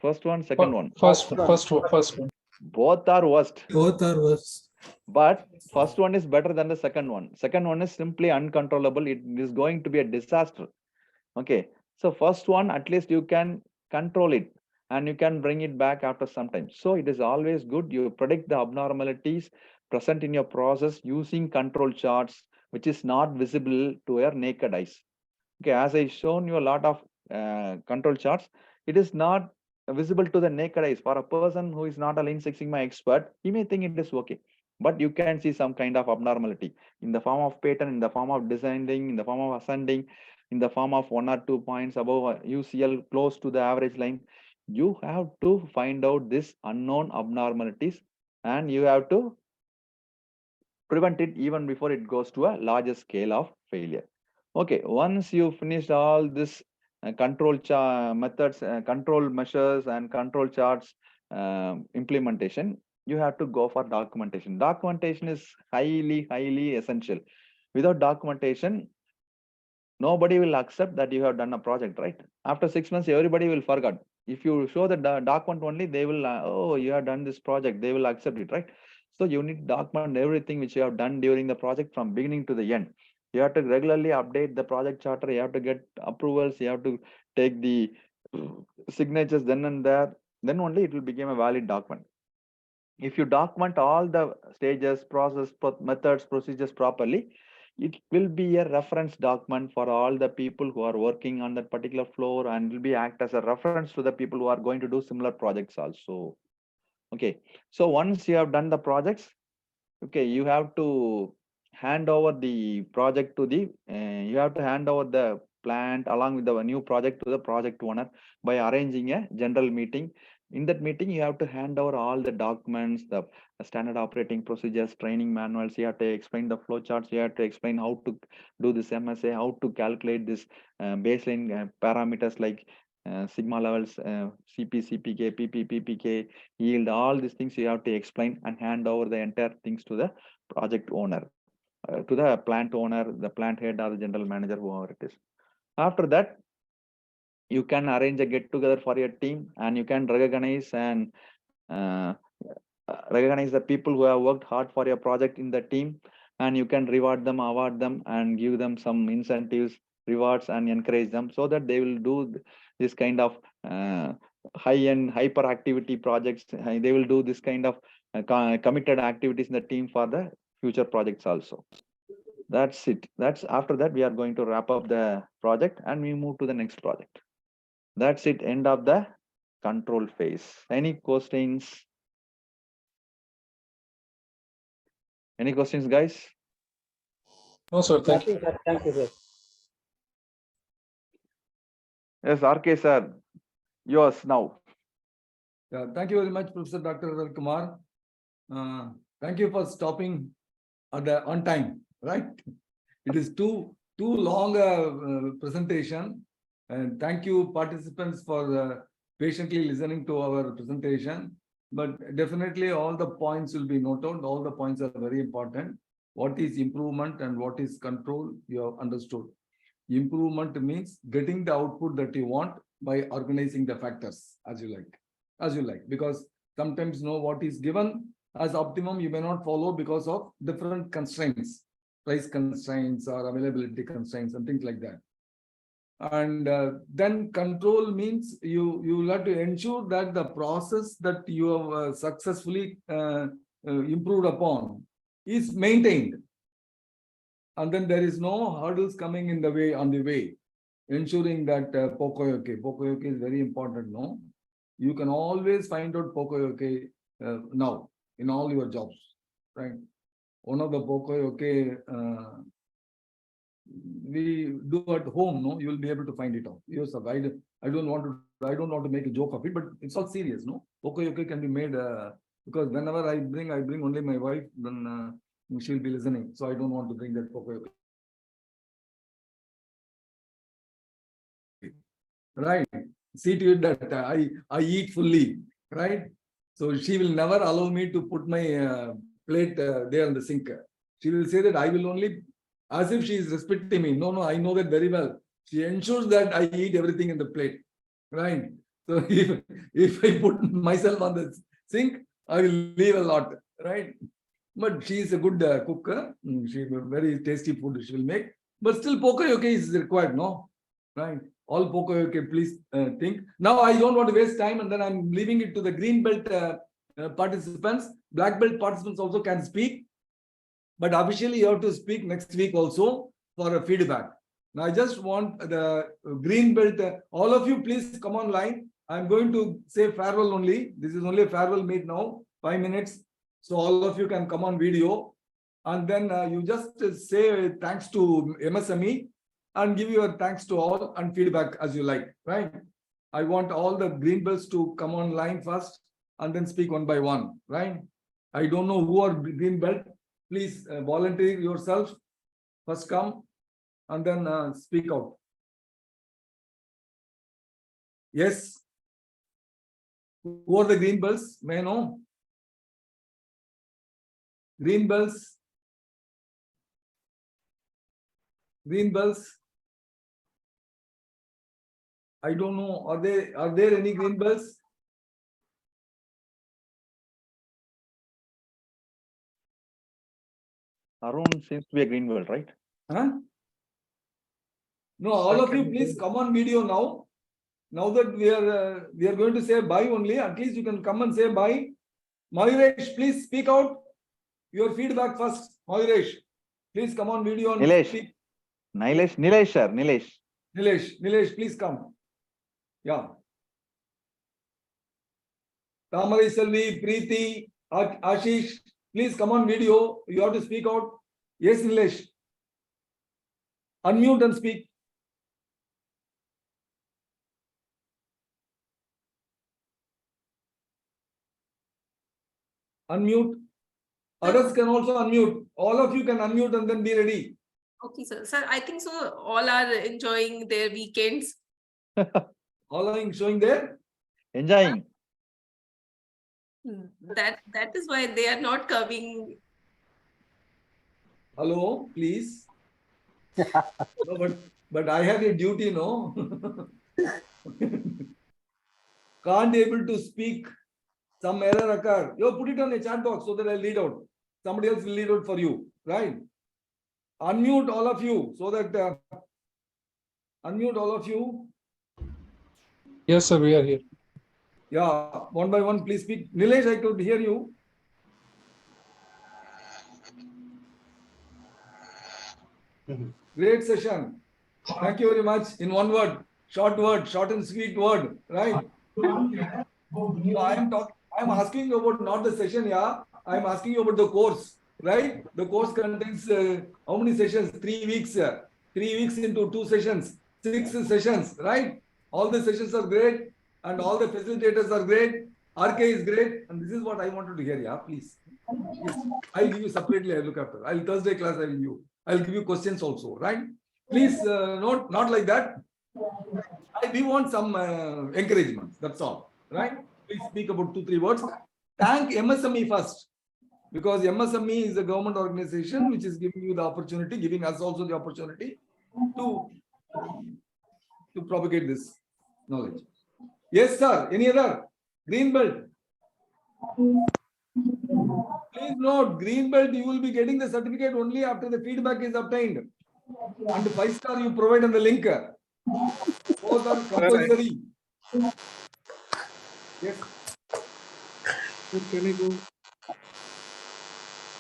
First one, second one. First one. Both are worst. Both are worse. But first one is better than the second one. Second one is simply uncontrollable. It is going to be a disaster. Okay. So first one, at least you can control it and you can bring it back after some time. So it is always good. You predict the abnormalities present in your process using control charts, which is not visible to your naked eyes. Okay. As I shown you a lot of control charts, it is not visible to the naked eyes. For a person who is not a Lean Six Sigma expert, he may think it is okay. But you can see some kind of abnormality in the form of pattern, in the form of descending, in the form of ascending, in the form of 1 or 2 points above UCL close to the average line. You have to find out this unknown abnormalities and you have to prevent it even before it goes to a larger scale of failure. Okay, once you finished all this control methods, control measures and control charts implementation, you have to go for documentation. Documentation is highly essential. Without documentation, nobody will accept that you have done a project, right? After 6 months, everybody will forget. If you show the document only, they will, oh, you have done this project, they will accept it, right? So you need to document everything which you have done during the project from beginning to the end. You have to regularly update the project charter, you have to get approvals, you have to take the signatures then and there, then only it will become a valid document. If you document all the stages, process, methods, procedures properly, it will be a reference document for all the people who are working on that particular floor and will be act as a reference to the people who are going to do similar projects also. Okay, so once you have done the projects, okay, you have to hand over the project to the, you have to hand over the plant along with the new project to the project owner by arranging a general meeting. In that meeting, you have to hand over all the documents, the standard operating procedures, training manuals. You have to explain the flow charts. You have to explain how to do this MSA, how to calculate this baseline parameters like sigma levels, CP, CPK, PP, PPK, yield, all these things you have to explain and hand over the entire things to the project owner, to the plant owner, the plant head or the general manager, whoever it is. After that, you can arrange a get together for your team and you can recognize and recognize the people who have worked hard for your project in the team, and you can reward them, award them, and give them some incentives, rewards, and encourage them so that they will do this kind of high-end hyperactivity projects. They will do this kind of committed activities in the team for the future projects also. That's it. That's after that we are going to wrap up the project and we move to the next project. That's it. End of the control phase. Any questions? Any questions, guys? No, sir. Thank you. Thank you, sir. Yes, RK sir, yours now. Yeah, thank you very much, Professor Dr. Ravi Kumar. Thank you for stopping on time, right? It is too long a presentation. And thank you, participants, for patiently listening to our presentation. But definitely all the points will be noted. All the points are very important. What is improvement and what is control, you have understood. Improvement means getting the output that you want by organizing the factors as you like, because sometimes know what is given as optimum, you may not follow because of different constraints, price constraints or availability constraints and things like that. And then control means you will have to ensure that the process that you have successfully improved upon is maintained. And then there is no hurdles coming in the way, on the way, ensuring that Pocoyoke is very important, no? You can always find out Pocoyoke now in all your jobs, right? One of the Pocoyoke we do at home, no, you will be able to find it out yourself. I don't want to make a joke of it, but it's all serious, no? Pocoyoke can be made because whenever I bring only my wife, then she'll be listening. So I don't want to bring that Pocoyoke. Right. See to it that I eat fully, right? So she will never allow me to put my plate there in the sink. She will say that I will only, as if she is respecting me. No, I know that very well. She ensures that I eat everything in the plate, right? So if I put myself on the sink, I will leave a lot, right? But she is a good cook. She very tasty food she will make. But still Pocoyoke is required, no? Right? All Pocoyoke, please think. Now I don't want to waste time, and then I'm leaving it to the green belt participants. Black belt participants also can speak. But officially you have to speak next week also for a feedback. Now I just want the green belt, all of you please come online I'm going to say farewell only. This is only a farewell meet now, 5 minutes. So all of you can come on video. And then you just say thanks to MSME and give your thanks to all and feedback as you like, right? I want all the green belts to come online first and then speak one by one, right? I don't know who are green belt. Please volunteer yourself. First come and then speak out. Yes. Who are the green belts? May I know? Green belts. Green belts. I don't know. Are there any green belts? Arun seems to be a green belt, right? Huh? No, all of you please come on video now. Now that we are going to say bye only, at least you can come and say bye. Mayuresh, please speak out. Your feedback first. Mayuresh, please come on video and Nilesh. speak. Nilesh, sir, Nilesh. Nilesh, please come. Yeah. Tamarai Selvi, Preeti, Ashish, please come on video. You have to speak out. Yes, Nilesh. Unmute and speak. Unmute. Others can also unmute. All of you can unmute and then be ready. Okay, sir. Sir, I think so. All are enjoying their weekends. All are showing there. Enjoying. That is why they are not coming. Hello, please. No, but I have a duty, no? Can't able to speak. Some error occur. You put it on a chat box so that I'll read out. Somebody else will read out for you, right? Unmute all of you so that unmute all of you. Yes, sir, we are here. Yeah, one by one, please speak. Nilesh, I could hear you. Great session. Thank you very much. In one word, short and sweet word, right? So I am asking you about not the session, yeah. I am asking you about the course, right? The course contains how many sessions? 3 weeks. 3 weeks into 2 sessions, 6 sessions, right? All the sessions are great and all the facilitators are great. RK is great, and this is what I wanted to hear, yeah, please. Yes. I'll give you separately, I'll look after. I'll Thursday class, I'll give you questions also, right? Please, not like that. We want some encouragement, that's all, right? Please speak about 2-3 words. Thank MSME first, because MSME is a government organization which is giving you the opportunity, giving us also the opportunity to propagate this knowledge. Yes, sir. Any other? Green belt. Please note, green belt, you will be getting the certificate only after the feedback is obtained. And 5-star you provide on the link. Both are compulsory. Yes. Can I go?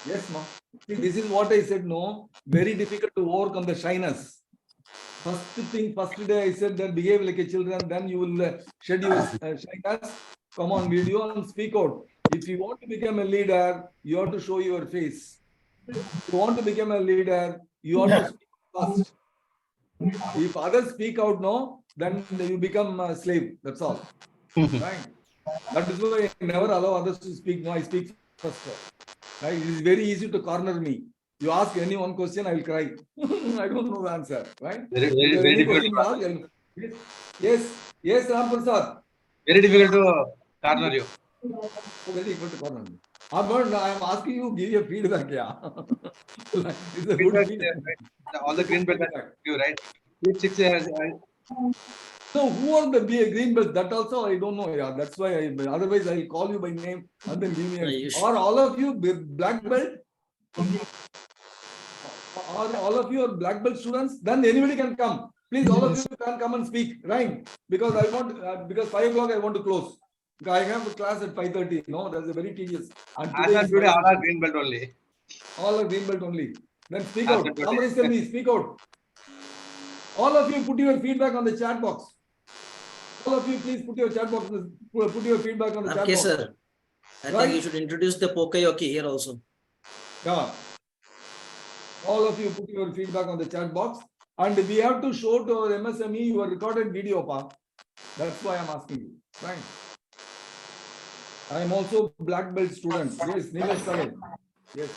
Yes, ma'am. See, this is what I said, no. Very difficult to overcome the shyness. First day I said that behave like a children, then you will shed your shyness. Come on video and speak out. If you want to become a leader, you have to show your face. If you want to become a leader, you have to speak first. If others speak out, no, then you become a slave. That's all. Right? That is why I never allow others to speak. No, I speak first. Right? It is very easy to corner me. You ask any one question, I will cry. I don't know the answer. Right? Very difficult. Yes, Ram Prasad. Very difficult to corner you. Very difficult to corner me. I am asking you, give your feedback. Yeah. It's a good feedback. All the green belt you right. So who are the green belts? That also I don't know. Yeah, that's why. Otherwise, I'll call you by name and then give me. Or all of you black belt? Or all of you are black belt students? Then anybody can come. Please, all of you can come and speak, right? Because I want because 5 o'clock I want to close. Because I have a class at 5:30. No, that's a very tedious. And today all are green belt only. All are green belt only. Then speak out. Somebody tell me, speak out. All of you put your feedback on the chat box. All of you, please put your chat box, put your feedback on the chat Okay, box. sir. I Right? think you should introduce the Pokayoki here also. Yeah. All of you put your feedback on the chat box. And we have to show to our MSME your recorded video, Pa. That's why I'm asking you. Right? I am also black belt student. Yes, Nilesh Salem. Yes.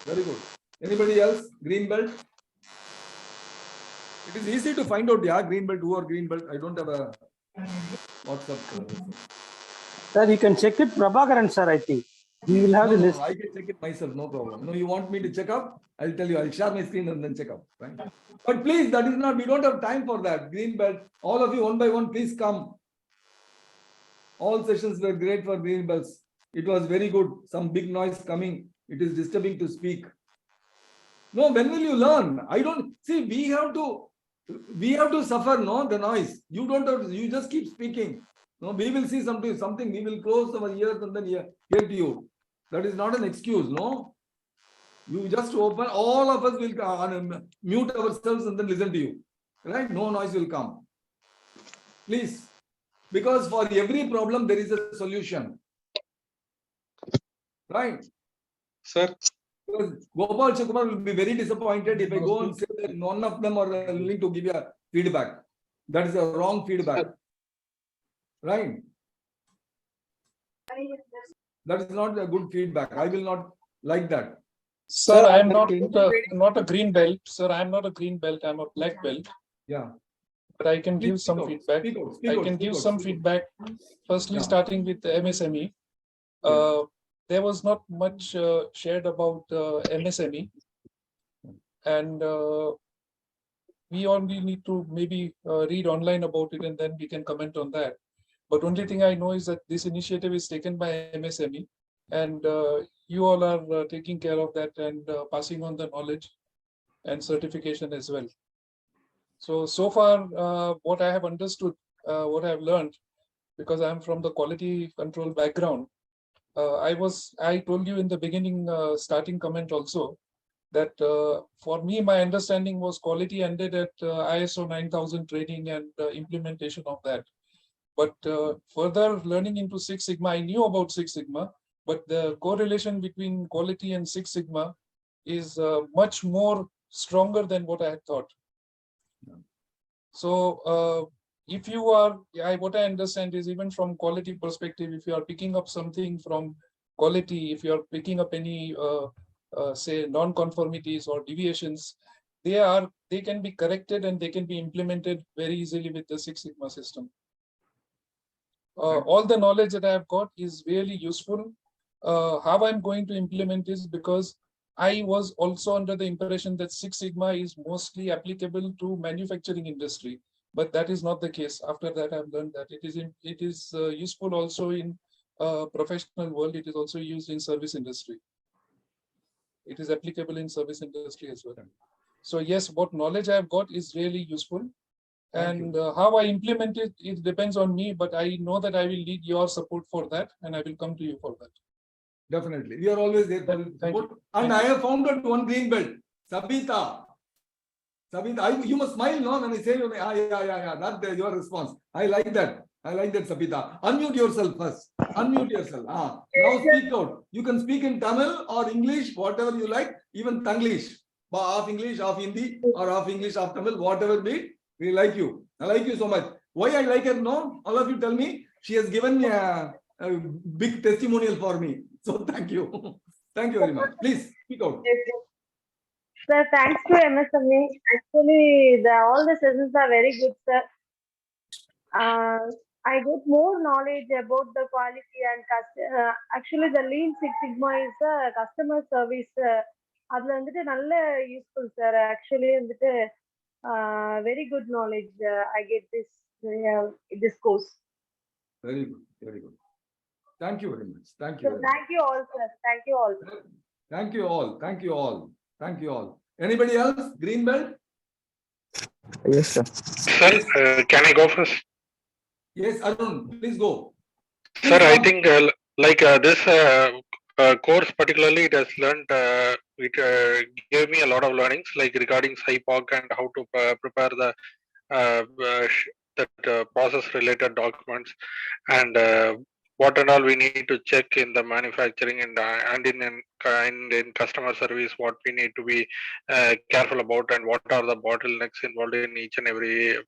Very good. Anybody else? Green belt? It is easy to find out, yeah, green belt, who are green belt. I don't have a WhatsApp. Sir, you can check it, Prabhakaran sir, I think. We will have the list. I can check it myself, no problem. No, you want me to check up? I'll tell you, I'll share my screen and then check up. Right? But please, that is not, we don't have time for that. Green belt, all of you one by one, please come. All sessions were great for green belts. It was very good. Some big noise coming. It is disturbing to speak. No, when will you learn? I don't see. We have to suffer. No, the noise. You don't have to. You just keep speaking. No, we will see something. We will close our ears and then hear to you. That is not an excuse. No, you just open. All of us will mute ourselves and then listen to you. Right? No noise will come. Please. Because for every problem, there is a solution. Right? Sir. Because Gopal Shakumar will be very disappointed if I go and say that none of them are willing to give you a feedback. That is a wrong feedback. Right? That is not a good feedback. I will not like that. Sir, I am not a green belt. Sir, I am not a green belt. I am a black belt. Yeah. But I can give some feedback. I can give some feedback. Firstly, starting with the MSME. There was not much shared about MSME. And we only need to maybe read online about it and then we can comment on that. But only thing I know is that this initiative is taken by MSME and you all are taking care of that and passing on the knowledge and certification as well. So far, what I have understood, what I have learned, because I am from the quality control background, I told you in the beginning, starting comment also, that for me, my understanding was quality ended at ISO 9000 training and implementation of that. But further learning into Six Sigma, I knew about Six Sigma, but the correlation between quality and Six Sigma is much more stronger than what I had thought. So if you are, what I understand is even from quality perspective, if you are picking up something from quality, if you are picking up any, say, non-conformities or deviations, they can be corrected and they can be implemented very easily with the Six Sigma system. All the knowledge that I have got is really useful. How I'm going to implement is because I was also under the impression that Six Sigma is mostly applicable to manufacturing industry, but that is not the case. After that, I've learned that it is useful also in professional world. It is also used in service industry. It is applicable in service industry as well. So yes, what knowledge I have got is really useful. And how I implement it, it depends on me, but I know that I will need your support for that and I will come to you for that. Definitely. We are always there for support. And I have found out one green belt, Sabita. Sabita, you must smile, no? When I say, yeah, that's your response. I like that. I like that, Sabita. Unmute yourself first. Unmute yourself. Now speak out. You can speak in Tamil or English, whatever you like, even Tanglish. Half English, half Hindi, or half English, half Tamil, whatever be it. We like you. I like you so much. Why I like her? No? All of you tell me. She has given me a big testimonial for me. So thank you. Thank you very much. Please speak out. Sir, thanks to MSME. Actually, all the sessions are very good, sir. I get more knowledge about the quality and actually the Lean Six Sigma is a customer service. அதுல வந்துட்டு நல்ல useful, sir. Actually வந்துட்டு very good knowledge. I get this course. Very good. Very good. Thank you very much. Thank you. So thank you all, sir. Thank you all. Thank you all. Thank you all. Thank you all. Anybody else? Green belt? Yes, sir. Sir, can I go first? Yes, Arun, please go. Sir, I think this course particularly, it has learned, it gave me a lot of learnings like regarding SIPOC and how to prepare the that process related documents and what and all we need to check in the manufacturing and in customer service, what we need to be careful about, and what are the bottlenecks involved in each and every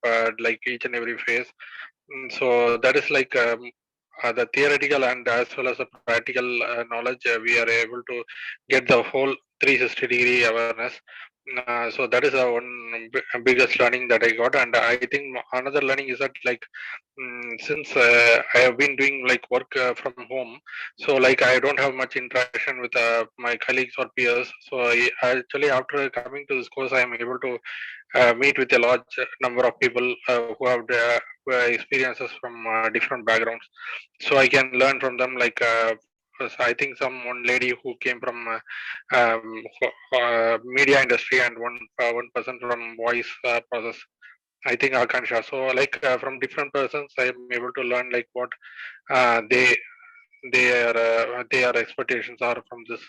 like each and every phase. So that is like the theoretical and as well as the practical knowledge. We are able to get the whole 360-degree awareness. So that is one biggest learning that I got, and I think another learning is that like since I have been doing like work from home, so like I don't have much interaction with my colleagues or peers. So actually after coming to this course, I am able to meet with a large number of people who have experiences from different backgrounds. So I can learn from them. Like I think one lady who came from media industry, and one person from voice process, I think Akansha. So like from different persons, I am able to learn like what their expectations are from this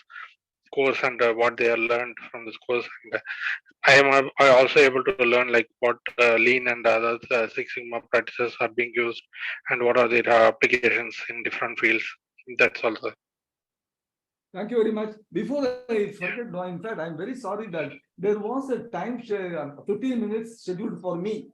course, and what they are learned from this course. And I also able to learn like what lean and other Six Sigma practices are being used, and what are their applications in different fields. That's also. Thank you very much. Before I forget, no, in fact, I'm very sorry that there was a time share, 15 minutes scheduled for me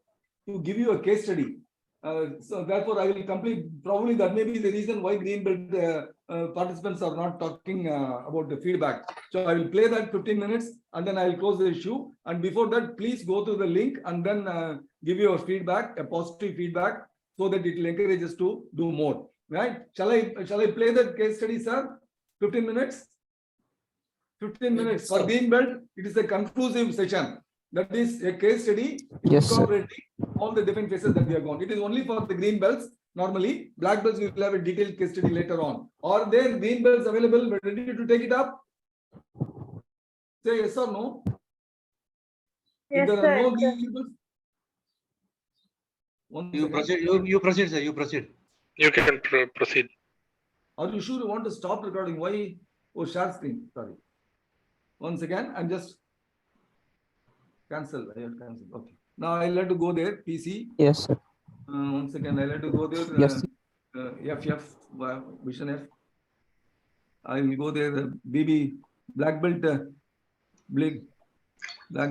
to give you a case study. So therefore, I will complete. Probably that may be the reason why Greenbelt participants are not talking about the feedback. So I will play that 15 minutes and then I will close the issue. And before that, please go to the link and then give your feedback, a positive feedback, so that it will encourage us to do more. Right? Shall I play that case study, sir? 15 minutes? 15 minutes. For Greenbelt, it is a conclusive session. That is a case study incorporating all the different phases that we have gone. It is only for the green belts. Normally, black belts we will have a detailed case study later on. Are there green belts available? We're ready to take it up? Say yes or no? Yes, if there are sir. no green belts, You proceed. You proceed, sir. You proceed. You can proceed. Are you sure you want to stop recording? Why? Oh, share screen. Sorry. Once again, I'm just cancel. I have cancelled. Okay. Now I'll let to go there. PC. Yes, sir. Once again, I'll let to go there. Yes. FF, Vision F. I will go there. BB black belt, black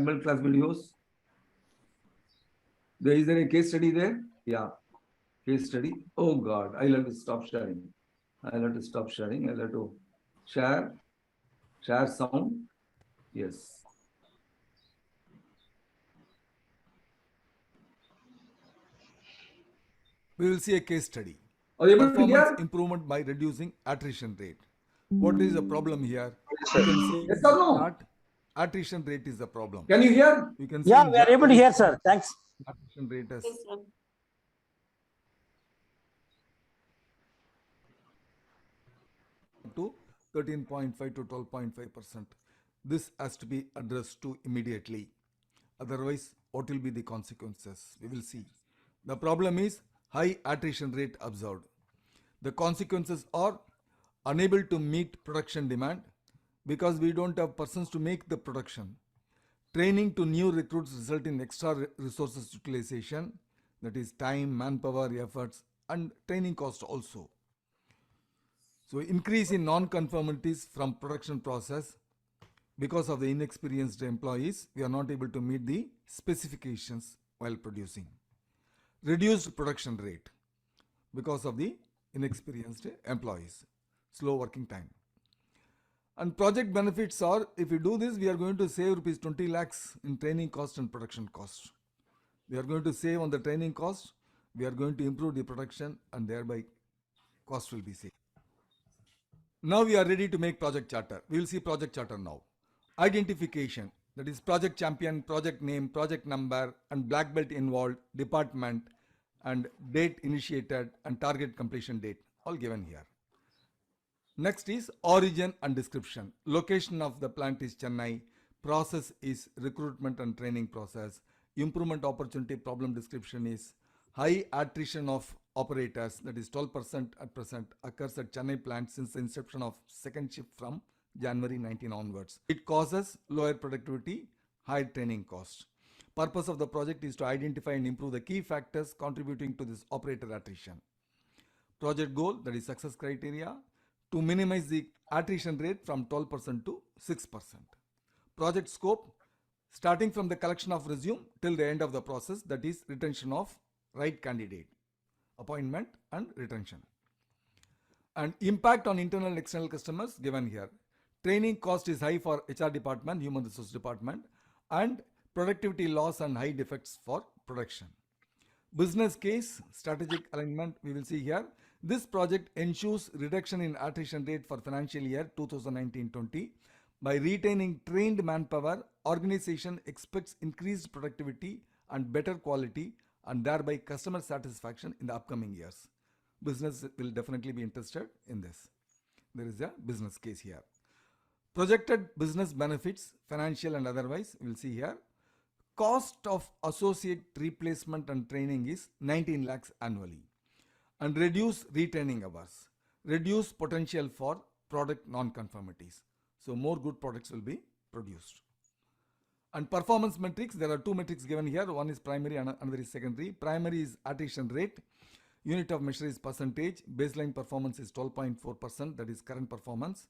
belt class videos. Is there a case study there? Yeah. Case study. Oh God, I'll have to stop sharing. I'll have to stop sharing. I'll have to share sound. Yes. We will see a case study. Are you able to hear? Performance improvement by reducing attrition rate. What is the problem here? You can see Yes or no? that attrition rate is the problem. Can you hear? You can see Yeah, we are able to hear, sir. Thanks. attrition rate as to 13.5 to 12.5%. This has to be addressed to immediately. Otherwise, what will be the consequences? We will see. The problem is high attrition rate observed. The consequences are unable to meet production demand because we don't have persons to make the production. Training to new recruits result in extra resources utilization, that is time, manpower, efforts, and training cost also. So increase in non-conformities from production process because of the inexperienced employees, we are not able to meet the specifications while producing. Reduced production rate because of the inexperienced employees, slow working time. And project benefits are, if we do this, we are going to save rupees 20 lakhs in training cost and production cost. We are going to save on the training cost, we are going to improve the production, and thereby cost will be saved. Now we are ready to make project charter. We will see project charter now. Identification, that is project champion, project name, project number, and black belt involved, department, and date initiated, and target completion date, all given here. Next is origin and description. Location of the plant is Chennai. Process is recruitment and training process. Improvement opportunity problem description is high attrition of operators, that is 12% at present, occurs at Chennai plant since the inception of second shift from January 19 onwards. It causes lower productivity, high training cost. Purpose of the project is to identify and improve the key factors contributing to this operator attrition. Project goal, that is success criteria, to minimize the attrition rate from 12% to 6%. Project scope, starting from the collection of resume till the end of the process, that is retention of right candidate, appointment and retention. And impact on internal and external customers given here. Training cost is high for HR department, human resource department, and productivity loss and high defects for production. Business case, strategic alignment, we will see here. This project ensures reduction in attrition rate for financial year 2019-20. By retaining trained manpower, organization expects increased productivity and better quality and thereby customer satisfaction in the upcoming years. Business will definitely be interested in this. There is a business case here. Projected business benefits, financial and otherwise, we will see here. Cost of associate replacement and training is 19 lakhs annually. And reduce retaining hours. Reduce potential for product non-conformities. So more good products will be produced. And performance metrics, there are two metrics given here. One is primary and another is secondary. Primary is attrition rate. Unit of measure is percentage. Baseline performance is 12.4%, that is current performance.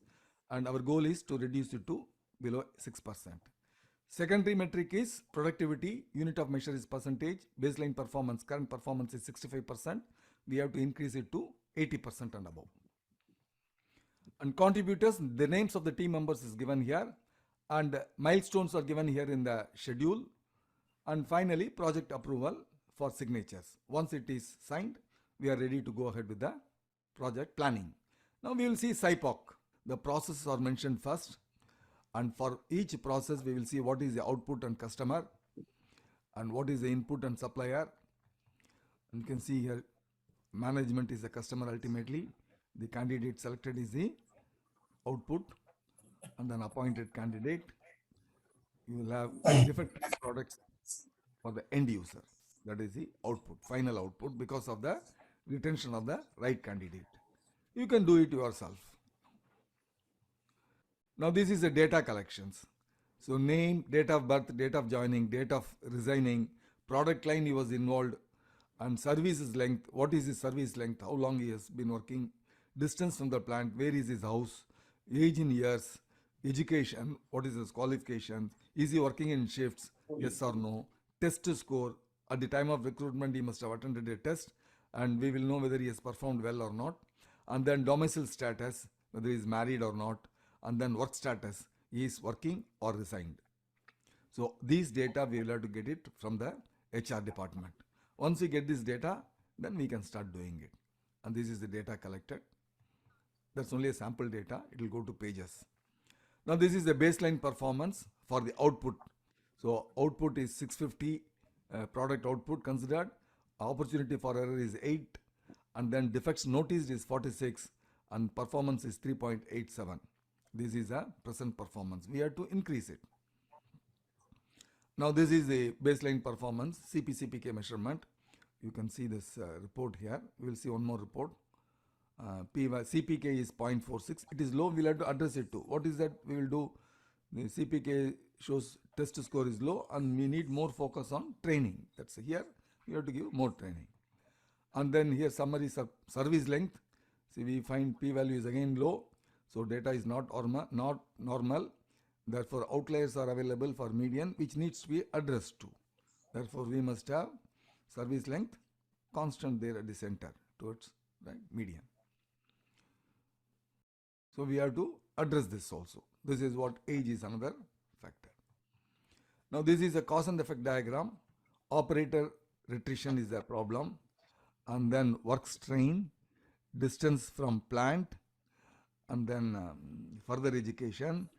And our goal is to reduce it to below 6%. Secondary metric is productivity. Unit of measure is percentage. Baseline performance, current performance is 65%. We have to increase it to 80% and above. And contributors, the names of the team members is given here. And milestones are given here in the schedule. And finally, project approval for signatures. Once it is signed, we are ready to go ahead with the project planning. Now we will see SIPOC. The processes are mentioned first. And for each process, we will see what is the output and customer and what is the input and supplier. And you can see here, management is the customer ultimately. The candidate selected is the output and then appointed candidate. You will have different products for the end user. That is the output, final output because of the retention of the right candidate. You can do it yourself. Now this is the data collections. So name, date of birth, date of joining, date of resigning, product line he was involved, and services length. What is his service length? How long he has been working? Distance from the plant. Where is his house? Age in years. Education. What is his qualifications? Is he working in shifts? Yes or no? Test score. At the time of recruitment, he must have attended a test, and we will know whether he has performed well or not. And then domicile status, whether he is married or not. And then work status, he is working or resigned. So these data we will have to get it from the HR department. Once we get this data, then we can start doing it. And this is the data collected. That's only a sample data. It will go to pages. Now this is the baseline performance for the output. So output is 650, product output considered. Opportunity for error is 8. And then defects noticed is 46. And performance is 3.87. This is a present performance. We have to increase it. Now this is the baseline performance, CP/CPK measurement. You can see this report here. We will see one more report. CPK is 0.46. It is low. We will have to address it too. What is that we will do? The CPK shows test score is low and we need more focus on training. That's here. We have to give more training. And then here summary service length. See, we find p-value is again low. So data is not normal. Therefore, outliers are available for median, which needs to be addressed to. Therefore, we must have service length constant there at the center towards right median. So we have to address this also. This is what age is another factor. Now this is a cause and effect diagram. Operator attrition is a problem, and then work strain, distance from plant, and then further education,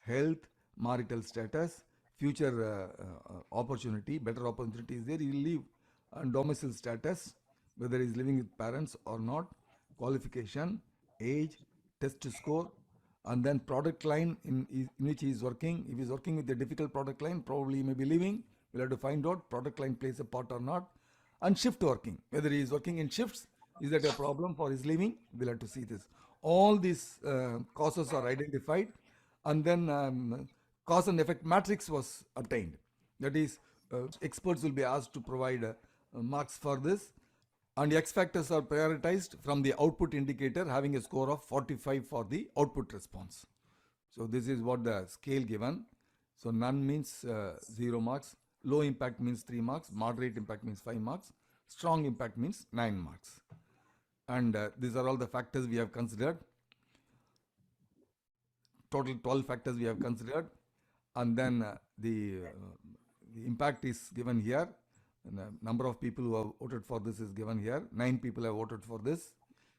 health, marital status, future opportunity, better opportunity is there, you will leave, and domicile status, whether he is living with parents or not, qualification, age, test score, and then product line in which he is working. If he is working with a difficult product line, probably he may be leaving. We'll have to find out product line plays a part or not. And shift working, whether he is working in shifts, is that a problem for his living? We'll have to see this. All these causes are identified, and then cause and effect matrix was obtained. That is, experts will be asked to provide marks for this. And X factors are prioritized from the output indicator having a score of 45 for the output response. So this is what the scale given. So none means 0 marks, low impact means 3 marks, moderate impact means 5 marks, strong impact means 9 marks. And these are all the factors we have considered. Total 12 factors we have considered. And then the impact is given here. And the number of people who have voted for this is given here. 9 people have voted for this.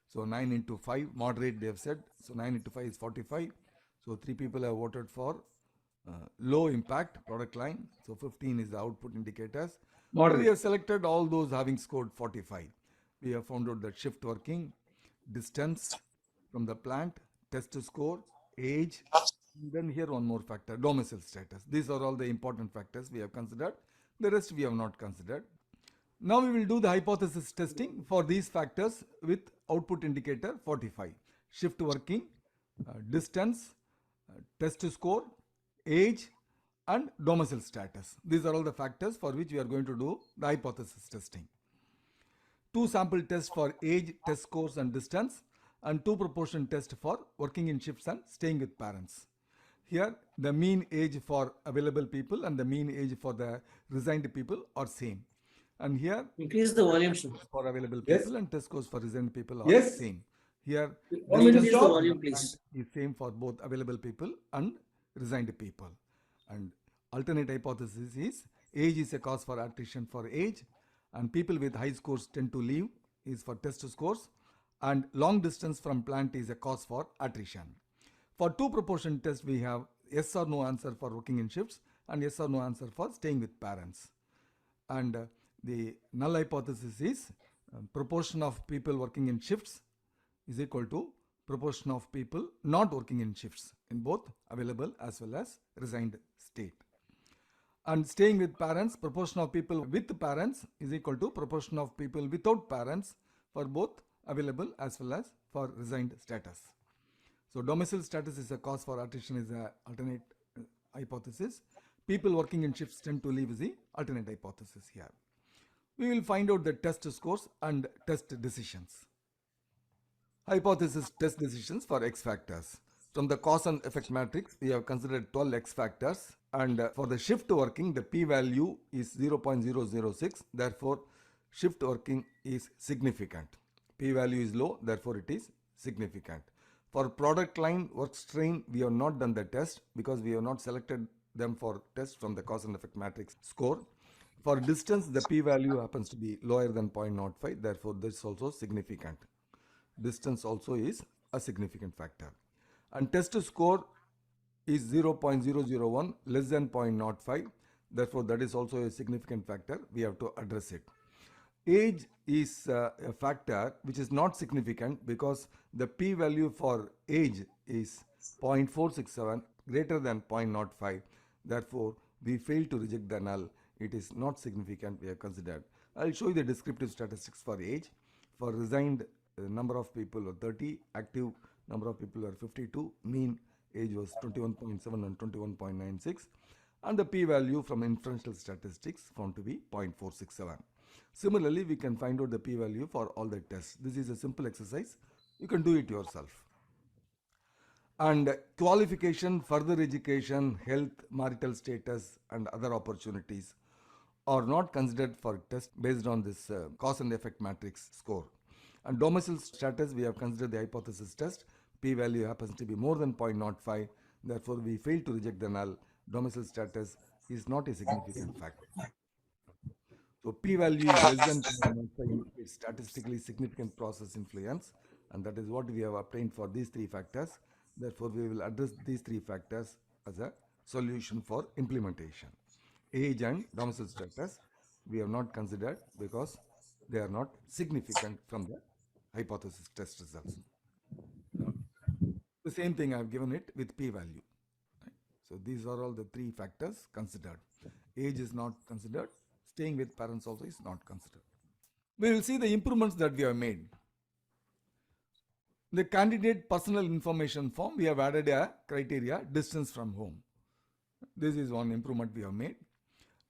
So 9 into 5, moderate they have said. So 9 into 5 is 45. So 3 people have voted for low impact product line. So 15 is the output indicators. Moderate. We have selected all those having scored 45. We have found out that shift working, distance from the plant, test score, age, then here one more factor, domicile status. These are all the important factors we have considered. The rest we have not considered. Now we will do the hypothesis testing for these factors with output indicator 45. Shift working, distance, test score, age, and domicile status. These are all the factors for which we are going to do the hypothesis testing. 2 sample tests for age, test scores, and distance, and 2 proportion tests for working in shifts and staying with parents. Here, the mean age for available people and the mean age for the resigned people are same. And here, Increase the volume, sir. for available Yes. people and test scores for resigned people are Yes. same. Here, Want me to Increase the stop? volume, please. is same for both available people and resigned people. And alternate hypothesis is age is a cause for attrition for age, and people with high scores tend to leave is for test scores, and long distance from plant is a cause for attrition. For 2 proportion tests, we have yes or no answer for working in shifts and yes or no answer for staying with parents. And the null hypothesis is proportion of people working in shifts is equal to proportion of people not working in shifts in both available as well as resigned state. And staying with parents, proportion of people with parents is equal to proportion of people without parents for both available as well as for resigned status. So domicile status is a cause for attrition is a alternate hypothesis. People working in shifts tend to leave is the alternate hypothesis here. We will find out the test scores and test decisions. Hypothesis test decisions for X factors. From the cause and effect matrix, we have considered 12 X factors, and for the shift working, the p-value is 0.006. Therefore, shift working is significant. P-value is low, therefore it is significant. For product line work strain, we have not done the test because we have not selected them for test from the cause and effect matrix score. For distance, the p-value happens to be lower than 0.05. Therefore, this is also significant. Distance also is a significant factor. And test score is 0.001 less than 0.05. Therefore, that is also a significant factor. We have to address it. Age is a factor which is not significant because the p-value for age is 0.467 greater than 0.05. Therefore, we fail to reject the null. It is not significant, we have considered. I'll show you the descriptive statistics for age. For resigned, number of people were 30, active number of people were 52, mean age was 21.7 and 21.96, and the p-value from inferential statistics found to be 0.467. Similarly, we can find out the p-value for all the tests. This is a simple exercise. You can do it yourself. And qualification, further education, health, marital status, and other opportunities are not considered for test based on this cause and effect matrix score. And domicile status, we have considered the hypothesis test. P-value happens to be more than 0.05. Therefore, we fail to reject the null. Domicile status is not a significant factor. So p-value is less than 0.05 is statistically significant process influence, and that is what we have obtained for these 3 factors. Therefore, we will address these 3 factors as a solution for implementation. Age and domicile status we have not considered because they are not significant from the hypothesis test results. The same thing I have given it with p-value. Right? So these are all the 3 factors considered. Age is not considered. Staying with parents also is not considered. We will see the improvements that we have made. The candidate personal information form, we have added a criteria, distance from home. This is one improvement we have made.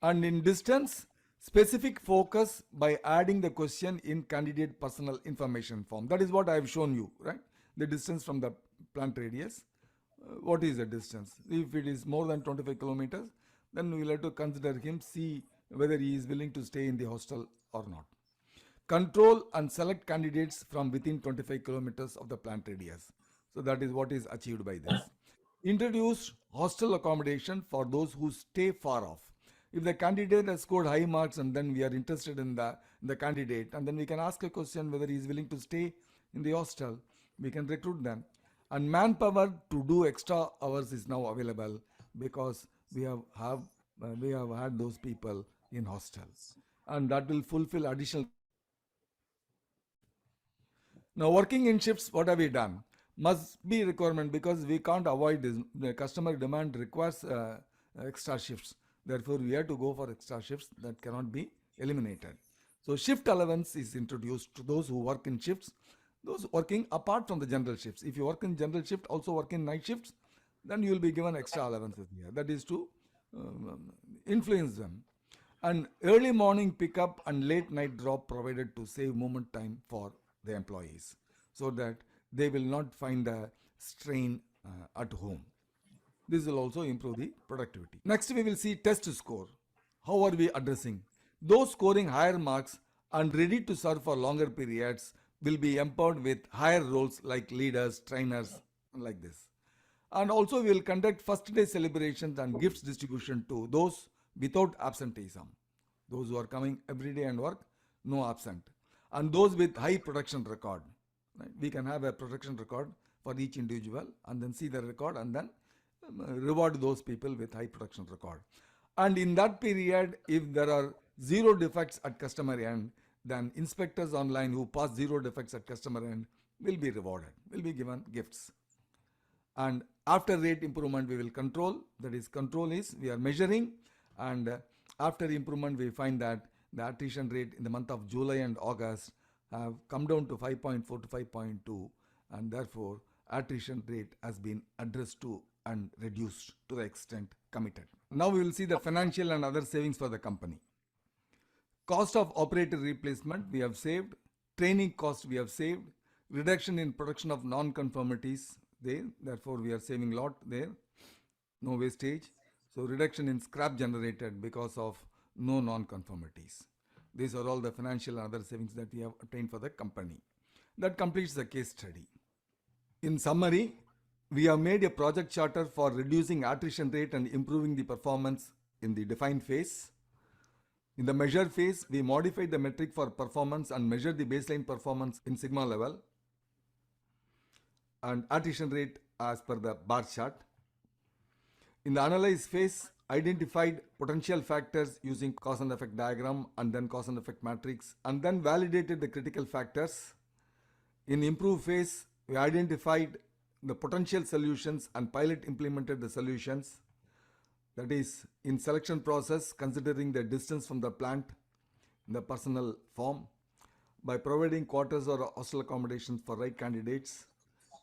And in distance, specific focus by adding the question in candidate personal information form. That is what I have shown you, right? The distance from the plant radius. What is the distance? If it is more than 25 kilometers, then we will have to consider him, see whether he is willing to stay in the hostel or not. Control and select candidates from within 25 kilometers of the plant radius. So that is what is achieved by this. Introduce hostel accommodation for those who stay far off. If the candidate has scored high marks and then we are interested in the candidate, and then we can ask a question whether he is willing to stay in the hostel, we can recruit them. And manpower to do extra hours is now available because we have had those people in hostels, and that will fulfill additional. Now, working in shifts, what have we done? Must be requirement because we can't avoid this. The customer demand requires extra shifts. Therefore, we have to go for extra shifts that cannot be eliminated. So, shift allowance is introduced to those who work in shifts, those working apart from the general shifts. If you work in general shift, also work in night shifts, then you will be given extra allowances here. That is to influence them. And early morning pickup and late night drop provided to save movement time for the employees so that they will not find a strain at home. This will also improve the productivity. Next, we will see test score. How are we addressing? Those scoring higher marks and ready to serve for longer periods will be empowered with higher roles like leaders, trainers, like this. And also we will conduct first day celebrations and gifts distribution to those without absenteeism. Those who are coming every day and work, no absent. And those with high production record. Right? We can have a production record for each individual and then see the record and then reward those people with high production record. And in that period, if there are 0 defects at customer end, then inspectors online who pass 0 defects at customer end will be rewarded, will be given gifts. And after rate improvement, we will control. That is, control is we are measuring, and after improvement, we find that the attrition rate in the month of July and August have come down to 5.4 to 5.2, and therefore attrition rate has been addressed to and reduced to the extent committed. Now we will see the financial and other savings for the company. Cost of operator replacement we have saved, training cost we have saved, reduction in production of non-conformities there, therefore we are saving a lot there, no wastage. So reduction in scrap generated because of no non-conformities. These are all the financial and other savings that we have obtained for the company. That completes the case study. In summary, we have made a project charter for reducing attrition rate and improving the performance in the define phase. In the measure phase, we modified the metric for performance and measured the baseline performance in sigma level and attrition rate as per the bar chart. In the analyze phase, identified potential factors using cause and effect diagram and then cause and effect matrix, and then validated the critical factors. In improve phase, we identified the potential solutions and pilot implemented the solutions. That is, in selection process, considering the distance from the plant in the personal form, by providing quarters or hostel accommodations for right candidates,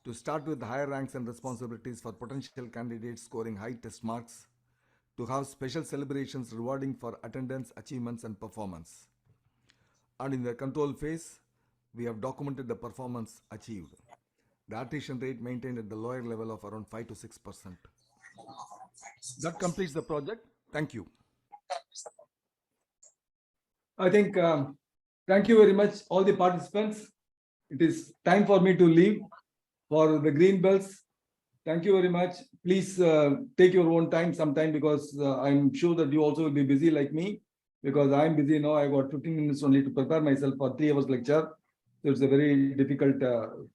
to start with higher ranks and responsibilities for potential candidates scoring high test marks, to have special celebrations rewarding for attendance, achievements and performance. And in the control phase, we have documented the performance achieved. The attrition rate maintained at the lower level of around 5 to 6%. That completes the project. Thank you. I think, thank you very much, all the participants. It is time for me to leave for the green bells. Thank you very much. Please take your own time sometime because I'm sure that you also will be busy like me because I'm busy now. I got 15 minutes only to prepare myself for 3 hours lecture. So it's a very difficult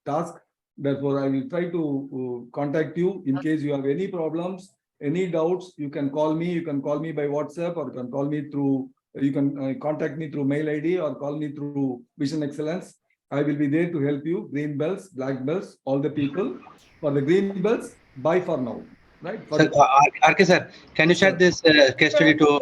task. Therefore, I will try to contact you in case you have any problems, any doubts. You can call me. You can call me by WhatsApp or you can call me through, you can contact me through mail ID or call me through Vision Excellence. I will be there to help you. Green bells, black bells, all the people. For the green bells, bye for now. Right? Sir, RK sir, can you share this case study to?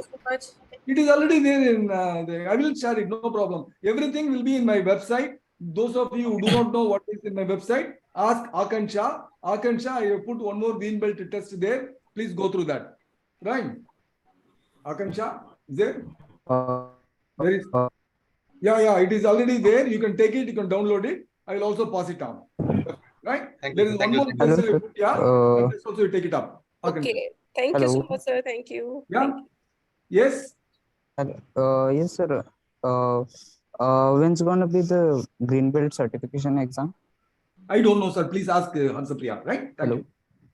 It is already there in I will share it, no problem. Everything will be in my website. Those of you who do not know what is in my website, ask Akansha. Akansha, I have put one more green belt test there. Please go through that. Right? Akansha, Is there? Uh, There is. uh, Yeah, it is already there. You can take it, you can download it. I will also pass it on. Right? Thank There you, is thank one you, more thank you. Hello, question. Yeah. sir. This also you take it up. Okay, thank you so Hello. much, sir. Thank you. Yeah. Thank you. Yes. Yes, sir. When's gonna be the green belt certification exam? I don't know, sir. Please ask Hansapriya. Right? Thank Hello. you.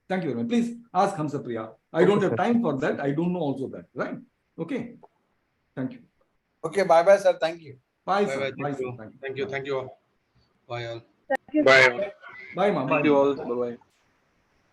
Thank you very much. Please ask Hansapriya. I Okay, don't have sir. time for that. I don't know also that. Right? Okay. Thank you. Okay, bye bye, sir. Thank you. Bye, Bye sir. bye. Bye, Thank sir. you. Thank you. Thank you. Thank you. Bye all. Bye, ma. Bye. Bye. Thank you all. Bye bye.